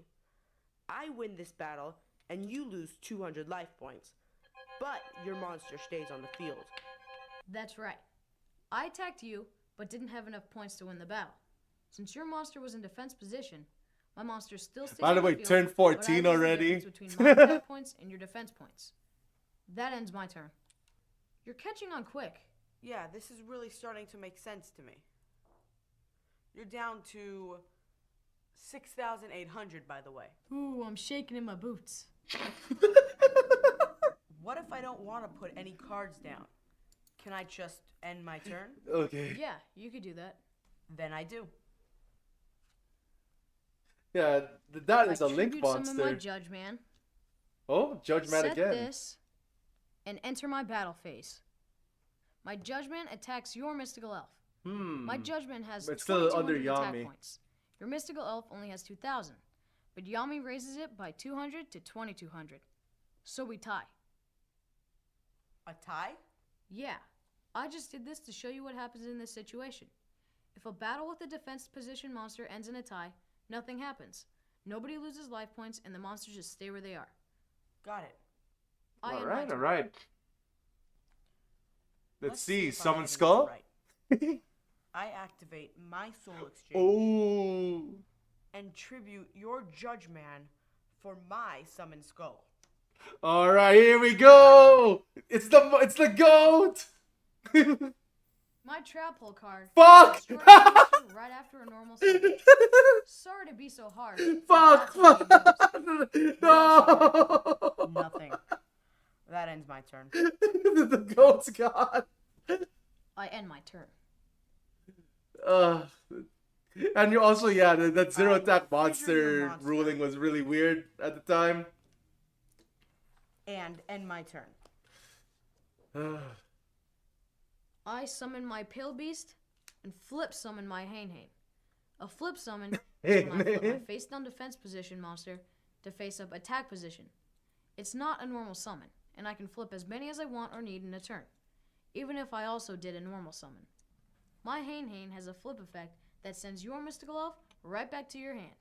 S5: I win this battle and you lose 200 life points, but your monster stays on the field.
S3: That's right. I attacked you, but didn't have enough points to win the battle. Since your monster was in defense position, my monster still stays
S1: By the
S3: on
S1: way,
S3: field,
S1: turned
S3: but I lose
S1: 14
S3: the
S1: already.
S3: difference between my attack points and your defense points. That ends my turn. You're catching on quick.
S5: Yeah, this is really starting to make sense to me. You're down to 6,800, by the way.
S3: Ooh, I'm shaking in my boots.
S5: What if I don't want to put any cards down? Can I just end my turn?
S1: Okay.
S3: Yeah, you could do that.
S5: Then I do.
S1: Yeah, that is
S3: I
S1: a link
S3: tribute summon my
S1: monster.
S3: Judge Man.
S1: Oh, Judge Man
S3: Set
S1: again.
S3: this and enter my battle phase. My Judgment attacks your mystical elf. My Judgment has
S1: But still
S3: 2200
S1: under
S3: attack
S1: Yami.
S3: points. Your mystical elf only has 2000, but Yami raises it by 200 to 2200. So we tie.
S5: A tie?
S3: Yeah, I just did this to show you what happens in this situation. If a battle with a defense position monster ends in a tie, nothing happens. Nobody loses life points and the monsters just stay where they are.
S5: Got it.
S3: I end my
S1: Alright,
S3: turn.
S1: alright. Let's see,
S5: if I'm
S1: Summon
S5: getting this
S1: Skull?
S5: right. I activate my soul exchange
S1: Oh.
S5: and tribute your Judge Man for my Summon Skull.
S1: Alright, here we go! It's the goat!
S3: My trap hole card.
S1: Fuck!
S3: Destroy a monster right after a normal summon. Sorry to be so harsh. but
S1: Fuck!
S3: that's what you use.
S1: No!
S5: Nothing. That ends my turn.
S1: The goat's gone.
S3: I end my turn.
S1: And you also, yeah, that zero attack
S5: Figure
S1: monster
S5: your monster.
S1: ruling was really weird at the time.
S5: And end my turn.
S3: I summon my Pale Beast and flip summon my Hain Hain. A flip summon
S1: Hey,
S3: is when I flip my
S1: man.
S3: face down defense position monster to face up attack position. It's not a normal summon, and I can flip as many as I want or need in a turn, even if I also did a normal summon. My Hain Hain has a flip effect that sends your mystical elf right back to your hand.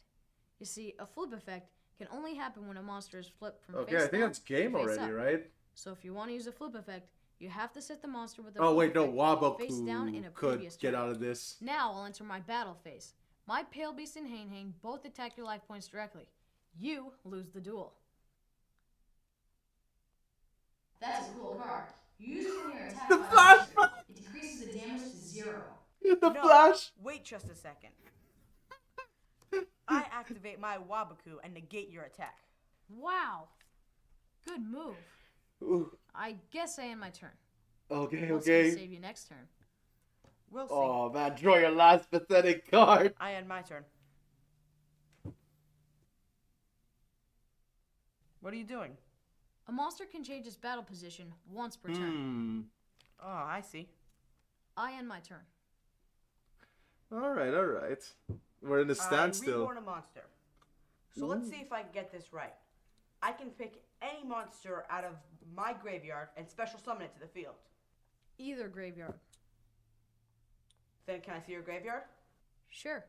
S3: You see, a flip effect can only happen when a monster is flipped from
S1: Okay,
S3: face
S1: I think
S3: down
S1: that's game
S3: to face
S1: already,
S3: up.
S1: right?
S3: So if you want to use a flip effect, you have to set the monster with the
S1: Oh
S3: flip
S1: wait, no,
S3: effect face down in a
S1: Waboku could
S3: previous
S1: get
S3: turn.
S1: out of this.
S3: Now I'll enter my battle phase. My Pale Beast and Hain Hain both attack your life points directly. You lose the duel. That's a cool card. You use it when you're attacked
S1: The
S3: by a
S1: Flash!
S3: monster. It decreases the damage to 0.
S1: The
S5: No,
S1: Flash!
S5: wait just a second. I activate my Waboku and negate your attack.
S3: Wow. Good move.
S1: Ooh,
S3: I guess I end my turn.
S1: okay,
S3: What's gonna
S1: okay.
S3: save you next turn?
S5: We'll see.
S1: Oh man, draw your last pathetic card.
S5: I end my turn. What are you doing?
S3: A monster can change its battle position once per turn.
S5: Oh, I see.
S3: I end my turn.
S1: Alright, alright. We're in a
S5: I
S1: standstill.
S5: reborn a monster. So let's see if I can get this right. I can pick any monster out of my graveyard and special summon it to the field.
S3: Either graveyard.
S5: Then can I see your graveyard?
S3: Sure.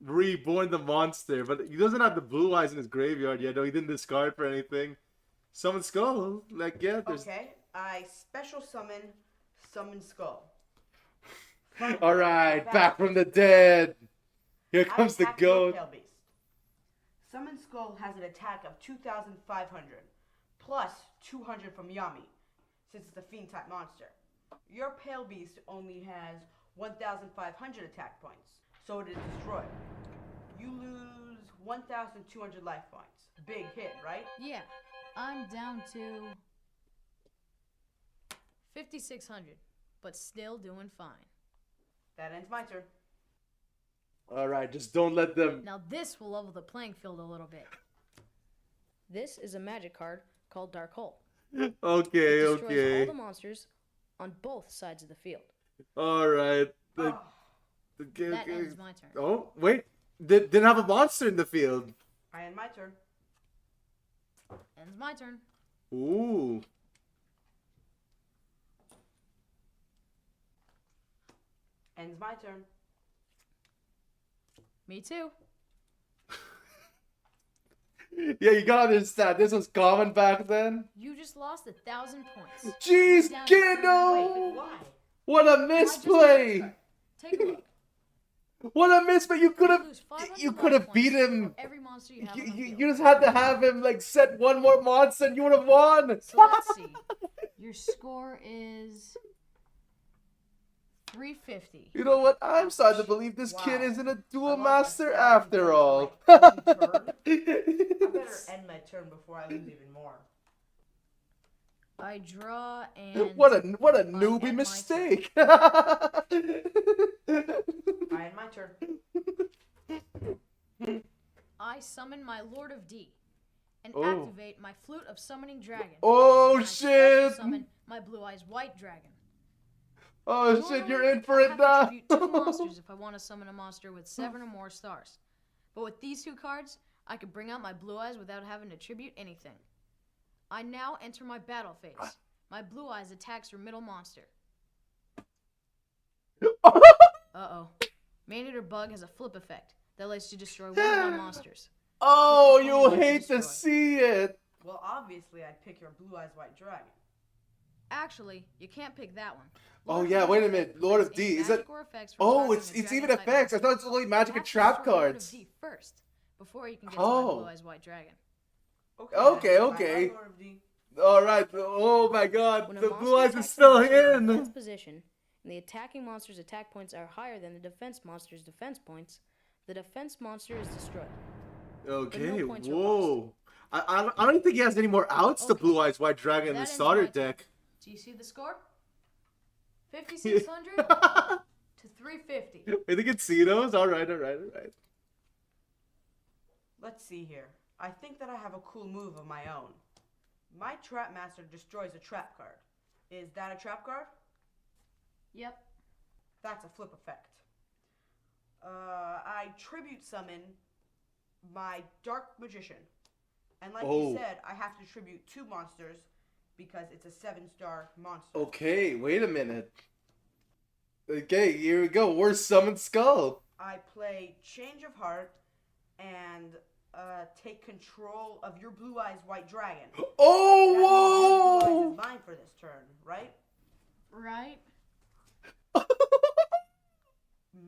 S1: Reborn the monster, but he doesn't have the blue eyes in his graveyard yet. No, he didn't discard for anything. Summon Skull, like yeah, there's.
S5: Okay, I special summon Skull.
S1: All right, back from the dead. Here
S5: I
S1: comes the
S5: attack your
S1: goat.
S5: Pale Beast. Summon Skull has an attack of 2,500 plus 200 from Yami, since it's a fiend type monster. Your Pale Beast only has 1,500 attack points, so it is destroyed. You lose 1,200 life points. Big hit, right?
S3: Yeah, I'm down to 5,600, but still doing fine.
S5: That ends my turn.
S1: All right, just don't let them.
S3: Now this will level the playing field a little bit. This is a magic card called Dark Hole.
S1: Okay,
S3: It destroys all
S1: okay.
S3: the monsters on both sides of the field.
S1: All right.
S5: Oh,
S1: Okay,
S3: That
S1: okay.
S3: ends my turn.
S1: Oh wait, didn't have a monster in the field.
S5: I end my turn.
S3: Ends my turn.
S1: Ooh.
S5: Ends my turn.
S3: Me too.
S1: Yeah, you gotta understand. This was common back then.
S3: You just lost 1,000 points.
S1: Jeez,
S3: Down to
S1: kiddo!
S5: Why?
S1: What a
S3: I just
S1: misplay!
S3: noticed that. Take a look.
S1: What a misplay! You could have,
S3: Lose 500
S1: you
S3: life
S1: could have
S3: points
S1: beat
S3: for
S1: him.
S3: Every monster you have
S1: You,
S3: on the
S1: you,
S3: field.
S1: you just had to have him like set one more monster, and you would have won.
S3: So let's see. Your score is 350.
S1: You know what? I'm starting to believe this kid
S5: Wow.
S1: isn't a dual
S5: I lost
S1: master
S5: a
S1: after
S5: 7
S1: all.
S5: point turn. I better end my turn before I lose even more.
S3: I draw and
S1: what a
S3: I end
S1: newbie
S3: my
S1: mistake.
S5: I end my turn.
S3: I summon my Lord of D and
S1: Oh.
S3: activate my Flute of Summoning Dragon.
S1: Oh
S3: And I special
S1: shit!
S3: summon my Blue Eyes White Dragon.
S1: Oh shit! You're in for
S3: I
S1: it
S3: have
S1: now.
S3: to tribute 2 monsters if I want to summon a monster with 7 or more stars. But with these 2 cards, I could bring out my Blue Eyes without having to tribute anything. I now enter my battle phase. My Blue Eyes attacks your middle monster. Uh-oh. Maneater Bug has a flip effect that lets you destroy one of my monsters.
S1: Oh,
S3: Pick which one
S1: you'll
S3: you'd like to
S1: hate to
S3: destroy.
S1: see it.
S5: Well, obviously, I'd pick your Blue Eyes White Dragon.
S3: Actually, you can't pick that one.
S1: Oh,
S3: Lord of
S1: yeah,
S3: D
S1: wait a
S3: effect
S1: minute. Lord of
S3: prevents any
S1: D, is
S3: magic
S1: it-
S3: or effects
S1: Oh,
S3: from
S1: it's
S3: targeting a
S1: even
S3: dragon-type
S1: effects. I
S3: monster.
S1: thought it's only magic
S3: You
S1: and
S3: have to
S1: trap
S3: destroy Lord of
S1: cards.
S3: D first, before you can get to
S1: Oh.
S3: my Blue Eyes White Dragon.
S1: Okay,
S5: then,
S1: okay.
S5: bye-bye, Lord of D.
S1: All right. Oh my God,
S3: When a
S1: the
S3: monster
S1: blue eyes is
S3: attacks a
S1: still
S3: monster in defense
S1: in.
S3: position, and the attacking monster's attack points are higher than the defense monster's defense points, the defense monster is destroyed.
S1: Okay.
S3: points were
S1: Whoa. I don't think he has any more outs to
S3: Okay.
S1: Blue Eyes White Dragon in
S3: That
S1: the
S3: ends
S1: starter
S3: my turn.
S1: deck.
S3: Do you see the score? 5,600 to 350.
S1: I think it's Casinos. All right.
S5: Let's see here. I think that I have a cool move of my own. My Trap Master destroys a trap card. Is that a trap card?
S3: Yep.
S5: That's a flip effect. I tribute summon my Dark Magician. And like
S1: Oh.
S5: you said, I have to tribute 2 monsters because it's a 7-star monster.
S1: Okay, wait a minute. Okay, here we go. Where's Summon Skull?
S5: I play Change of Heart and take control of your Blue Eyes White Dragon. That means your Blue
S1: Oh,
S5: Eyes
S1: whoa!
S5: is mine for this turn, right?
S3: Right?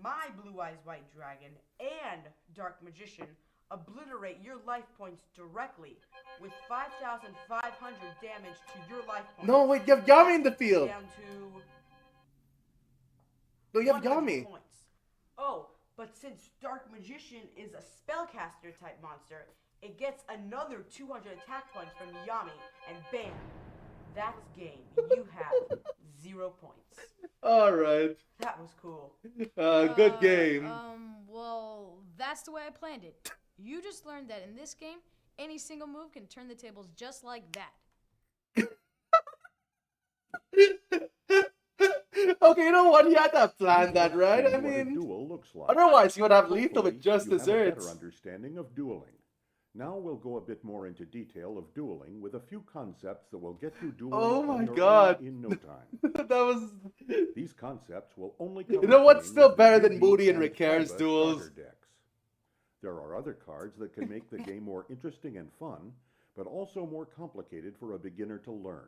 S5: My Blue Eyes White Dragon and Dark Magician obliterate your life points directly with 5,500 damage to your life points.
S1: No, wait, you have Yami in the field.
S5: Down to
S1: No, you have
S5: 100
S1: Yami.
S5: points. Oh, but since Dark Magician is a spellcaster type monster, it gets another 200 attack points from Yami, and bam, that's game. You have 0 points.
S1: All right.
S5: That was cool.
S1: Good game.
S3: Well, that's the way I planned it. You just learned that in this game, any single move can turn the tables just like that.
S1: Okay, you know what? He had to plan that, right? I
S2: What a
S1: mean,
S2: duel looks like.
S1: otherwise he would have lethal
S2: Hopefully,
S1: with just
S2: you have a
S1: desserts.
S2: better understanding of dueling. Now we'll go a bit more into detail of dueling with a few concepts that will get you dueling
S1: Oh
S2: on
S1: my
S2: your own
S1: God.
S2: in no time.
S1: That was.
S2: These concepts will only
S1: You
S2: come
S1: know
S2: into
S1: what's
S2: play
S1: still
S2: with
S1: better
S2: the
S1: than
S2: Yugi
S1: Moody and
S2: and
S1: Ricard's
S2: Kaiba
S1: duels?
S2: starter decks. There are other cards that can make the game more interesting and fun, but also more complicated for a beginner to learn.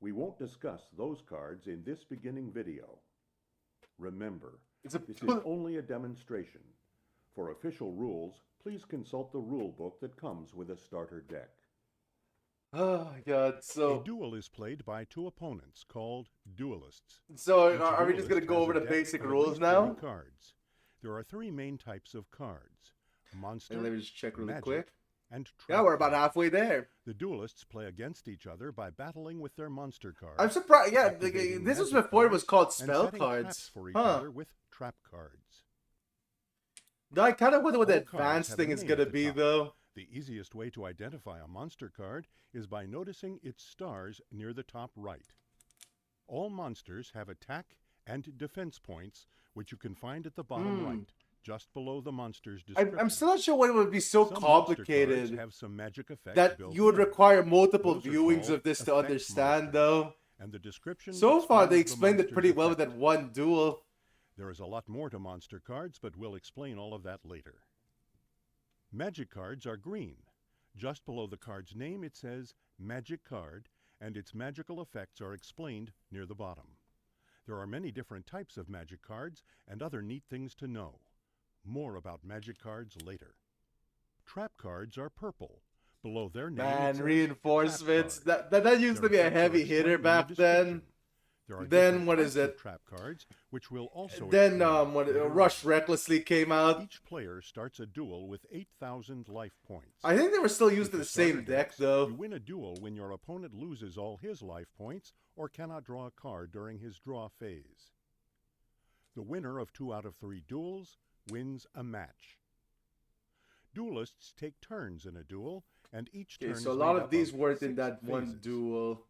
S2: We won't discuss those cards in this beginning video. Remember,
S1: It's a.
S2: this is only a demonstration. For official rules, please consult the rule book that comes with a starter deck.
S1: Oh my God.
S4: A
S1: So,
S4: duel is played by 2 opponents called duelists.
S1: so
S4: Each
S1: are we just gonna
S4: duelist
S1: go
S4: has
S1: over
S4: a
S1: the
S4: deck
S1: basic
S4: of at
S1: rules
S4: least
S1: now?
S4: 30 cards. There are 3 main types of cards: monster,
S1: And let me just check really
S4: magic,
S1: quick.
S4: and
S1: Yeah,
S4: trap
S1: we're about
S4: cards.
S1: halfway there.
S4: The duelists play against each other by battling with their monster cards.
S1: I'm surprised. Yeah,
S4: activating
S1: this was
S4: magic
S1: before it was
S4: cards,
S1: called
S4: and
S1: spell
S4: setting
S1: cards.
S4: traps for each
S1: Huh.
S4: other with trap cards.
S1: I kind of wonder what the
S4: All cards
S1: advanced
S4: have a
S1: thing is
S4: name
S1: gonna
S4: at the
S1: be,
S4: top.
S1: though.
S4: The easiest way to identify a monster card is by noticing its stars near the top right. All monsters have attack and defense points, which you can find at the bottom right, just below the monster's description.
S1: I'm still not sure why it would be so
S4: Some monster
S1: complicated
S4: cards have some magic effects
S1: that
S4: built
S1: you would
S4: in.
S1: require multiple
S4: Those are
S1: viewings
S4: called
S1: of this to
S4: effect
S1: understand,
S4: markers.
S1: though.
S4: And the description
S1: So far, they
S4: explains the
S1: explained it pretty
S4: monster's
S1: well with
S4: effect.
S1: that one duel.
S4: There is a lot more to monster cards, but we'll explain all of that later. Magic cards are green. Just below the card's name it says Magic Card, and its magical effects are explained near the bottom. There are many different types of magic cards and other neat things to know. More about magic cards later. Trap cards are purple. Below their name it
S1: Man,
S4: says
S1: reinforcements.
S4: Trap Card.
S1: That used to
S4: Their
S1: be a
S4: effects are
S1: heavy hitter
S4: explained in the
S1: back then.
S4: description. There are
S1: Then
S4: different
S1: what
S4: types
S1: is
S4: of
S1: it?
S4: trap cards, which will also
S1: Then
S4: explain
S1: when
S4: later
S1: Rush
S4: on.
S1: Recklessly came out,
S4: Each player starts a duel with 8,000 life points.
S1: I think they were still
S4: With
S1: using the
S4: starter
S1: same deck
S4: decks,
S1: though.
S4: You win a duel when your opponent loses all his life points or cannot draw a card during his draw phase. The winner of 2 out of 3 duels wins a match. Duelists take turns in a duel, and each turn
S1: Okay, so a
S4: is
S1: lot
S4: made
S1: of
S4: up
S1: these weren't in
S4: 6
S1: that one
S4: phases.
S1: duel.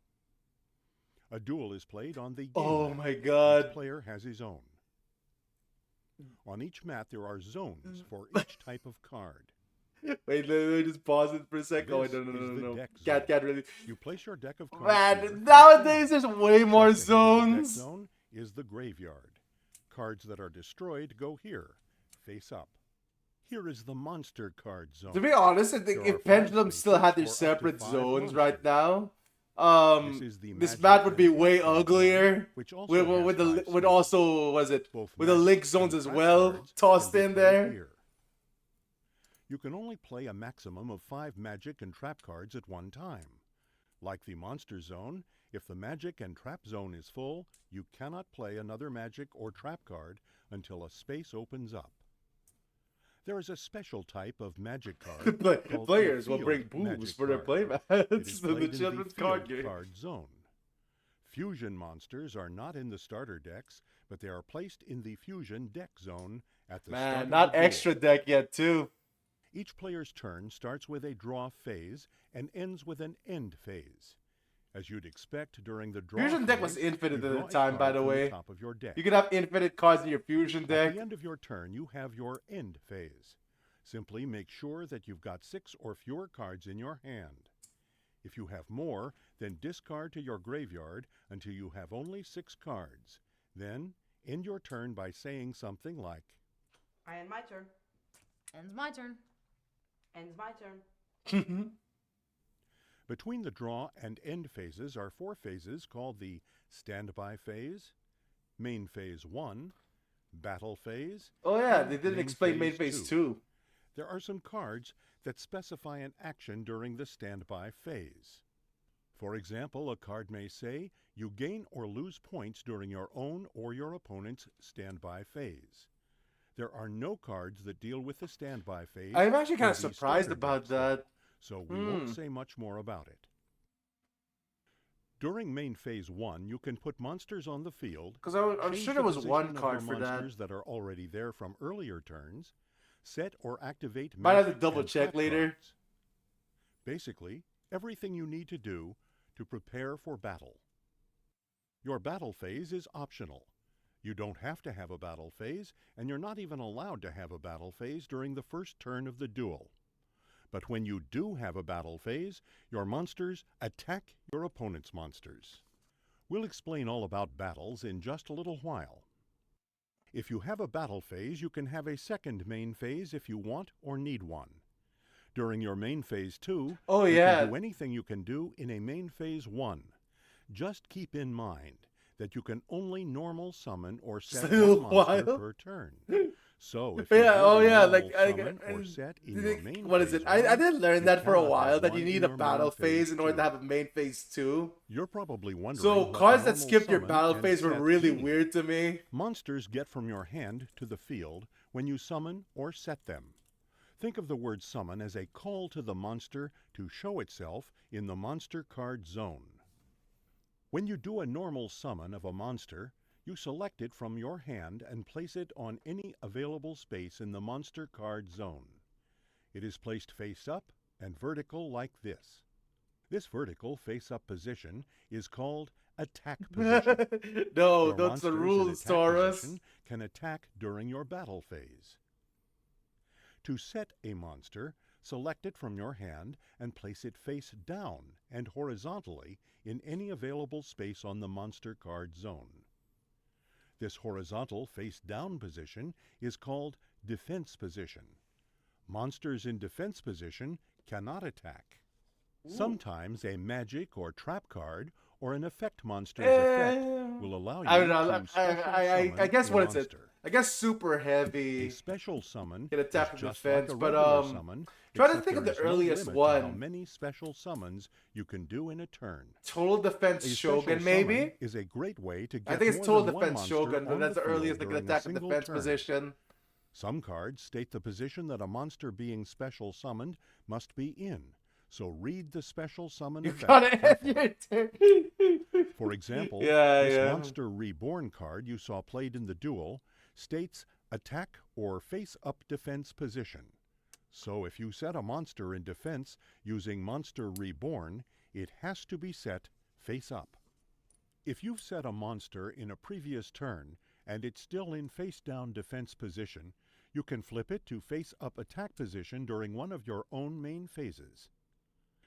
S4: A duel is played on the game
S1: Oh
S4: mat.
S1: my
S4: Each
S1: god.
S4: player has his own. On each mat there are zones for each type of card.
S1: Wait, let me just pause it for a second. Oh, wait,
S4: This
S1: no,
S4: is the
S1: no.
S4: deck
S1: Can't
S4: zone.
S1: really.
S4: You place your deck of cards here.
S1: Man, nowadays there's way more
S4: Just ahead of the deck
S1: zones.
S4: zone is the graveyard. Cards that are destroyed go here, face up. Here is the monster card zone.
S1: To be honest, I think
S4: There are
S1: if
S4: 5
S1: Pendulum still had their
S4: spaces for up to
S1: separate
S4: 5
S1: zones right
S4: monsters.
S1: now,
S4: This is the
S1: this
S4: magic
S1: mat would be
S4: and
S1: way
S4: trap card
S1: uglier.
S4: zone, which also
S1: With
S4: has
S1: the
S4: 5
S1: with
S4: spaces.
S1: also was it
S4: Both
S1: with the
S4: magic
S1: link zones
S4: and
S1: as
S4: trap
S1: well
S4: cards
S1: tossed
S4: can be
S1: in
S4: played
S1: there.
S4: here. You can only play a maximum of 5 magic and trap cards at one time. Like the monster zone, if the magic and trap zone is full, you cannot play another magic or trap card until a space opens up. There is a special type of magic card called
S1: Players
S4: a
S1: will bring
S4: field
S1: boobs
S4: magic
S1: for their
S4: card.
S1: playmats.
S4: It is
S1: The
S4: played in the
S1: children's card
S4: field
S1: game.
S4: card zone. Fusion monsters are not in the starter decks, but they are placed in the fusion deck zone at the start
S1: Man,
S4: of
S1: not
S4: the duel.
S1: extra deck yet too.
S4: Each player's turn starts with a draw phase and ends with an end phase. As you'd expect during the draw
S1: Fusion deck
S4: phase,
S1: was infinite
S4: you
S1: at the
S4: draw a
S1: time, by
S4: card
S1: the
S4: from
S1: way.
S4: top of your deck.
S1: You could have infinite cards in your fusion
S4: At
S1: deck.
S4: the end of your turn, you have your end phase. Simply make sure that you've got 6 or fewer cards in your hand. If you have more, then discard to your graveyard until you have only 6 cards. Then, end your turn by saying something like,
S5: I end my turn.
S3: Ends my turn.
S5: Ends my turn.
S4: between the draw and end phases are 4 phases called the standby phase, main phase 1, battle phase.
S1: Oh yeah,
S4: and
S1: they didn't
S4: main
S1: explain main phase 2.
S4: There are some cards that specify an action during the standby phase. For example, a card may say, you gain or lose points during your own or your opponent's standby phase. There are no cards that deal with the standby phase.
S1: I'm actually kind
S4: or
S1: of
S4: the
S1: surprised
S4: starter
S1: about
S4: decks, though,
S1: that.
S4: so we won't say much more about it. During main phase 1, you can put monsters on the field.
S1: Because I'm
S4: change
S1: sure
S4: the
S1: there was
S4: position
S1: one
S4: of
S1: card
S4: your
S1: for that.
S4: monsters that are already there from earlier turns, set or activate
S1: Might have to
S4: magic
S1: double
S4: and
S1: check
S4: trap
S1: later.
S4: cards. Basically, everything you need to do to prepare for battle. Your battle phase is optional. You don't have to have a battle phase, and you're not even allowed to have a battle phase during the first turn of the duel. But when you do have a battle phase, your monsters attack your opponent's monsters. We'll explain all about battles in just a little while. If you have a battle phase, you can have a second main phase if you want or need one. During your main phase 2,
S1: Oh,
S4: you
S1: yeah.
S4: can do anything you can do in a main phase 1. Just keep in mind that you can only normal summon or set
S1: Still
S4: one monster
S1: wild.
S4: per turn. So if you
S1: Yeah,
S4: do
S1: oh
S4: a
S1: yeah,
S4: normal
S1: like
S4: summon or set in your main
S1: what is
S4: phase
S1: it? I
S4: 1,
S1: did learn
S4: you
S1: that for a
S4: cannot
S1: while
S4: have
S1: that
S4: one
S1: you
S4: in
S1: need a
S4: your
S1: battle
S4: main
S1: phase in order to
S4: 2.
S1: have a main phase 2.
S4: You're probably wondering
S1: So
S4: what
S1: cards that
S4: normal
S1: skipped your
S4: summon
S1: battle
S4: and
S1: phase were
S4: set
S1: really
S4: mean.
S1: weird to me.
S4: Monsters get from your hand to the field when you summon or set them. Think of the word summon as a call to the monster to show itself in the monster card zone. When you do a normal summon of a monster, you select it from your hand and place it on any available space in the monster card zone. It is placed face up and vertical like this. This vertical face-up position is called attack position.
S1: No,
S4: Your
S1: that's the
S4: monsters in
S1: rules,
S4: attack
S1: Taurus.
S4: position can attack during your battle phase. To set a monster, select it from your hand and place it face down and horizontally in any available space on the monster card zone. This horizontal face-down position is called defense position. Monsters in defense position cannot attack. Sometimes a magic or trap card or an effect monster's effect will allow you
S1: I don't know.
S4: to special
S1: I
S4: summon
S1: guess
S4: a
S1: what is it?
S4: monster.
S1: I guess super
S4: A
S1: heavy.
S4: special summon
S1: Get attack
S4: is
S1: and
S4: just
S1: defense,
S4: like a
S1: but,
S4: regular summon,
S1: trying to
S4: except
S1: think of
S4: there
S1: the
S4: is no
S1: earliest
S4: limit to how
S1: one.
S4: many special summons you can do in a turn.
S1: Total Defense
S4: A
S1: Shogun,
S4: special
S1: maybe?
S4: summon is a great way to get
S1: I think it's
S4: more
S1: Total
S4: than one
S1: Defense
S4: monster
S1: Shogun,
S4: on
S1: that's the
S4: field
S1: earliest they can
S4: during a
S1: attack and
S4: single
S1: defense
S4: turn.
S1: position.
S4: Some cards state the position that a monster being special summoned must be in, so read the special summon
S1: You
S4: effect
S1: gotta end
S4: carefully.
S1: your turn.
S4: For example,
S1: Yeah,
S4: this
S1: yeah.
S4: Monster Reborn card you saw played in the duel states attack or face-up defense position. So if you set a monster in defense using Monster Reborn, it has to be set face up. If you've set a monster in a previous turn and it's still in face-down defense position, you can flip it to face-up attack position during one of your own main phases.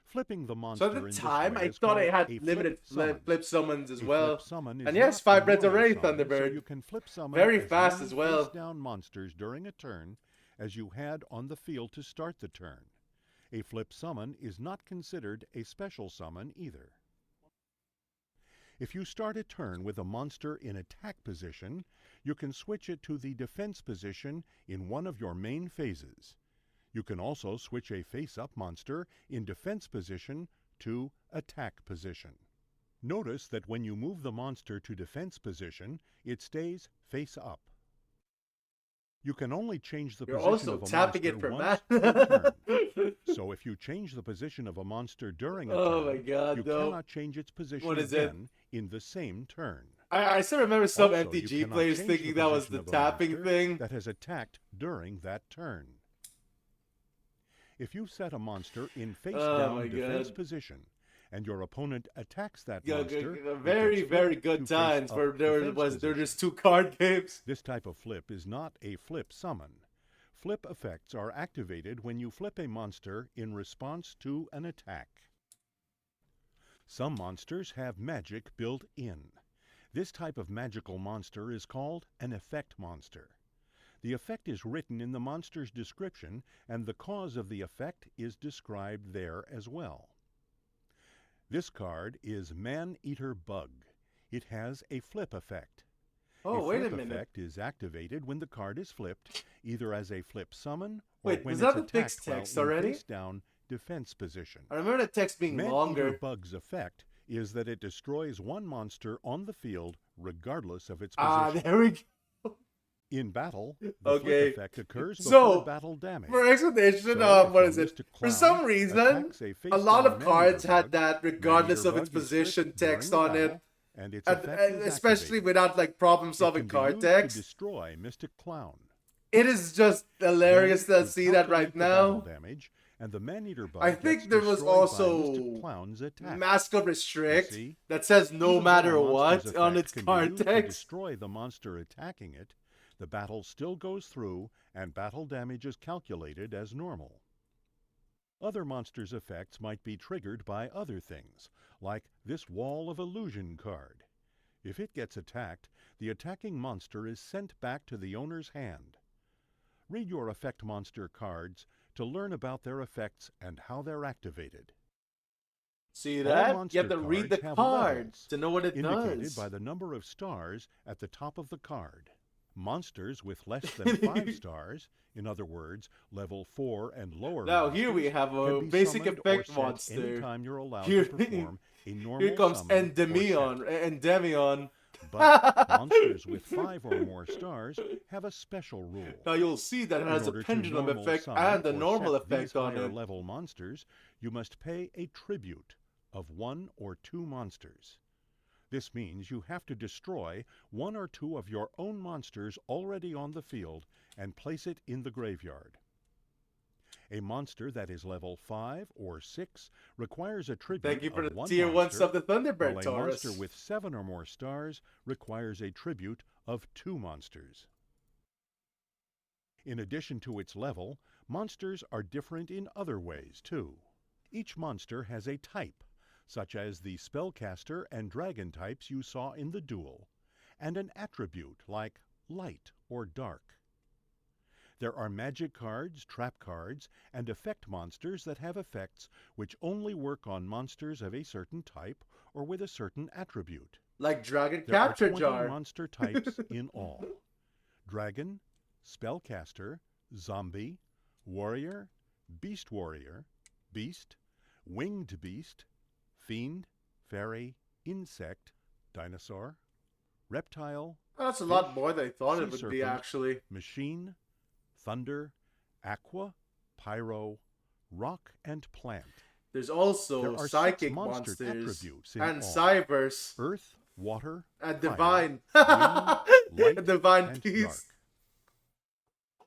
S4: Flipping the monster
S1: So at
S4: in
S1: the
S4: this
S1: time,
S4: way
S1: I
S4: is
S1: thought
S4: called
S1: I had
S4: a
S1: limited
S4: summon.
S1: flip summons as
S4: A
S1: well.
S4: flip summon is
S1: And yes,
S4: not
S1: 5
S4: a
S1: Reds
S4: normal
S1: already,
S4: summon,
S1: Thunderbird.
S4: So you can flip summon
S1: Very
S4: as
S1: fast
S4: many
S1: as well.
S4: face-down monsters during a turn as you had on the field to start the turn. A flip summon is not considered a special summon either. If you start a turn with a monster in attack position, you can switch it to the defense position in one of your main phases. You can also switch a face-up monster in defense position to attack position. Notice that when you move the monster to defense position, it stays face up. You can only change the
S1: You're
S4: position
S1: also
S4: of a
S1: tapping
S4: monster
S1: it for
S4: once
S1: math.
S4: per turn. So if you change the position of a monster during a
S1: Oh
S4: turn,
S1: my god,
S4: you
S1: no.
S4: cannot change its position
S1: What is it?
S4: again in the same turn.
S1: I still remember some
S4: Also, you
S1: MTG
S4: cannot
S1: players
S4: change
S1: thinking
S4: the
S1: that was
S4: position
S1: the
S4: of a
S1: tapping
S4: monster
S1: thing.
S4: that has attacked during that turn. If you set a monster in
S1: Oh
S4: face-down
S1: my
S4: defense
S1: God.
S4: position, and your opponent attacks that
S1: Yeah,
S4: monster, it
S1: very,
S4: gets
S1: very
S4: flipped
S1: good
S4: to
S1: times
S4: face-up
S1: where there
S4: defense
S1: was
S4: position.
S1: just 2 card games.
S4: This type of flip is not a flip summon. Flip effects are activated when you flip a monster in response to an attack. Some monsters have magic built in. This type of magical monster is called an effect monster. The effect is written in the monster's description, and the cause of the effect is described there as well. This card is Man-Eater Bug. It has a flip effect.
S1: Oh,
S4: a
S1: wait a
S4: flip
S1: minute.
S4: effect is activated when the card is flipped, either as a flip summon or
S1: Wait,
S4: when
S1: was
S4: it's
S1: that the
S4: attacked
S1: fixed
S4: while
S1: text
S4: in
S1: already?
S4: face-down defense position.
S1: I remember the text being
S4: Man-Eater
S1: longer.
S4: Bug's effect is that it destroys one monster on the field regardless of its
S1: Ah,
S4: position.
S1: there we go.
S4: In battle, the
S1: Okay.
S4: flip effect occurs
S1: So,
S4: before battle damage.
S1: For explanation,
S4: So, if
S1: what
S4: a
S1: is it?
S4: Mystic
S1: For
S4: Clown
S1: some reason,
S4: attacks a
S1: a lot of
S4: face-down
S1: cards
S4: Man-Eater
S1: had
S4: Bug,
S1: that regardless of
S4: Man-Eater
S1: its
S4: Bug is
S1: position
S4: flipped during
S1: text
S4: the
S1: on it.
S4: battle, and its
S1: And,
S4: effect is
S1: especially
S4: activated.
S1: without like problem
S4: It
S1: solving
S4: can be
S1: card
S4: used
S1: text.
S4: to destroy Mystic Clown.
S1: It is just hilarious
S4: Then
S1: to
S4: you
S1: see that right
S4: calculate the battle
S1: now.
S4: damage, and the Man-Eater Bug
S1: I
S4: gets
S1: think there was
S4: destroyed by
S1: also
S4: Mystic Clown's attack.
S1: Mask of
S4: You
S1: Restrict
S4: see?
S1: that says no
S4: Even though
S1: matter
S4: a
S1: what
S4: monster's
S1: on
S4: effect
S1: its
S4: can be
S1: card
S4: used to
S1: text.
S4: destroy the monster attacking it, the battle still goes through, and battle damage is calculated as normal. Other monsters' effects might be triggered by other things, like this Wall of Illusion card. If it gets attacked, the attacking monster is sent back to the owner's hand. Read your effect monster cards to learn about their effects and how they're activated.
S1: See
S4: All
S1: that? You
S4: monster
S1: have to read the
S4: cards have
S1: card
S4: levels,
S1: to know what it
S4: indicated
S1: does.
S4: by the number of stars at the top of the card. Monsters with less than 5 stars, in other words, level 4 and lower
S1: Now here we
S4: monsters,
S1: have a
S4: can be
S1: basic
S4: summoned
S1: effect
S4: or set
S1: monster.
S4: anytime you're allowed
S1: Here-
S4: to perform a normal
S1: Here comes
S4: summon or set.
S1: Endymion.
S4: But monsters with 5 or more stars have a special rule.
S1: Now you'll see that it
S4: In
S1: has a
S4: order to
S1: pendulum
S4: normal
S1: effect
S4: summon
S1: and a
S4: or
S1: normal
S4: set
S1: effect
S4: these
S1: on
S4: higher
S1: it.
S4: level monsters, you must pay a tribute of 1 or 2 monsters. This means you have to destroy 1 or 2 of your own monsters already on the field and place it in the graveyard. A monster that is level 5 or 6 requires a tribute
S1: Thank you for
S4: of
S1: the
S4: 1
S1: tier 1
S4: monster,
S1: sub to Thunderbird
S4: while a
S1: Taurus.
S4: monster with 7 or more stars requires a tribute of 2 monsters. In addition to its level, monsters are different in other ways, too. Each monster has a type, such as the spellcaster and dragon types you saw in the duel, and an attribute like light or dark. There are magic cards, trap cards, and effect monsters that have effects which only work on monsters of a certain type or with a certain attribute.
S1: Like Dragon
S4: There are
S1: Capture
S4: 20
S1: Jar.
S4: monster types in all. Dragon, Spellcaster, Zombie, Warrior, Beast Warrior, Beast, Winged Beast, Fiend, Fairy, Insect, Dinosaur, Reptile,
S1: That's a
S4: Fish,
S1: lot more than I thought
S4: Sea
S1: it would be,
S4: Serpent,
S1: actually.
S4: Machine, Thunder, Aqua, Pyro, Rock, and Plant.
S1: There's
S4: There
S1: also
S4: are
S1: psychic
S4: 6 monster
S1: monsters
S4: attributes in
S1: and
S4: all.
S1: cybers
S4: Earth, Water,
S1: and
S4: Fire,
S1: divine.
S4: Wind, Light,
S1: Divine
S4: and
S1: peace.
S4: Dark.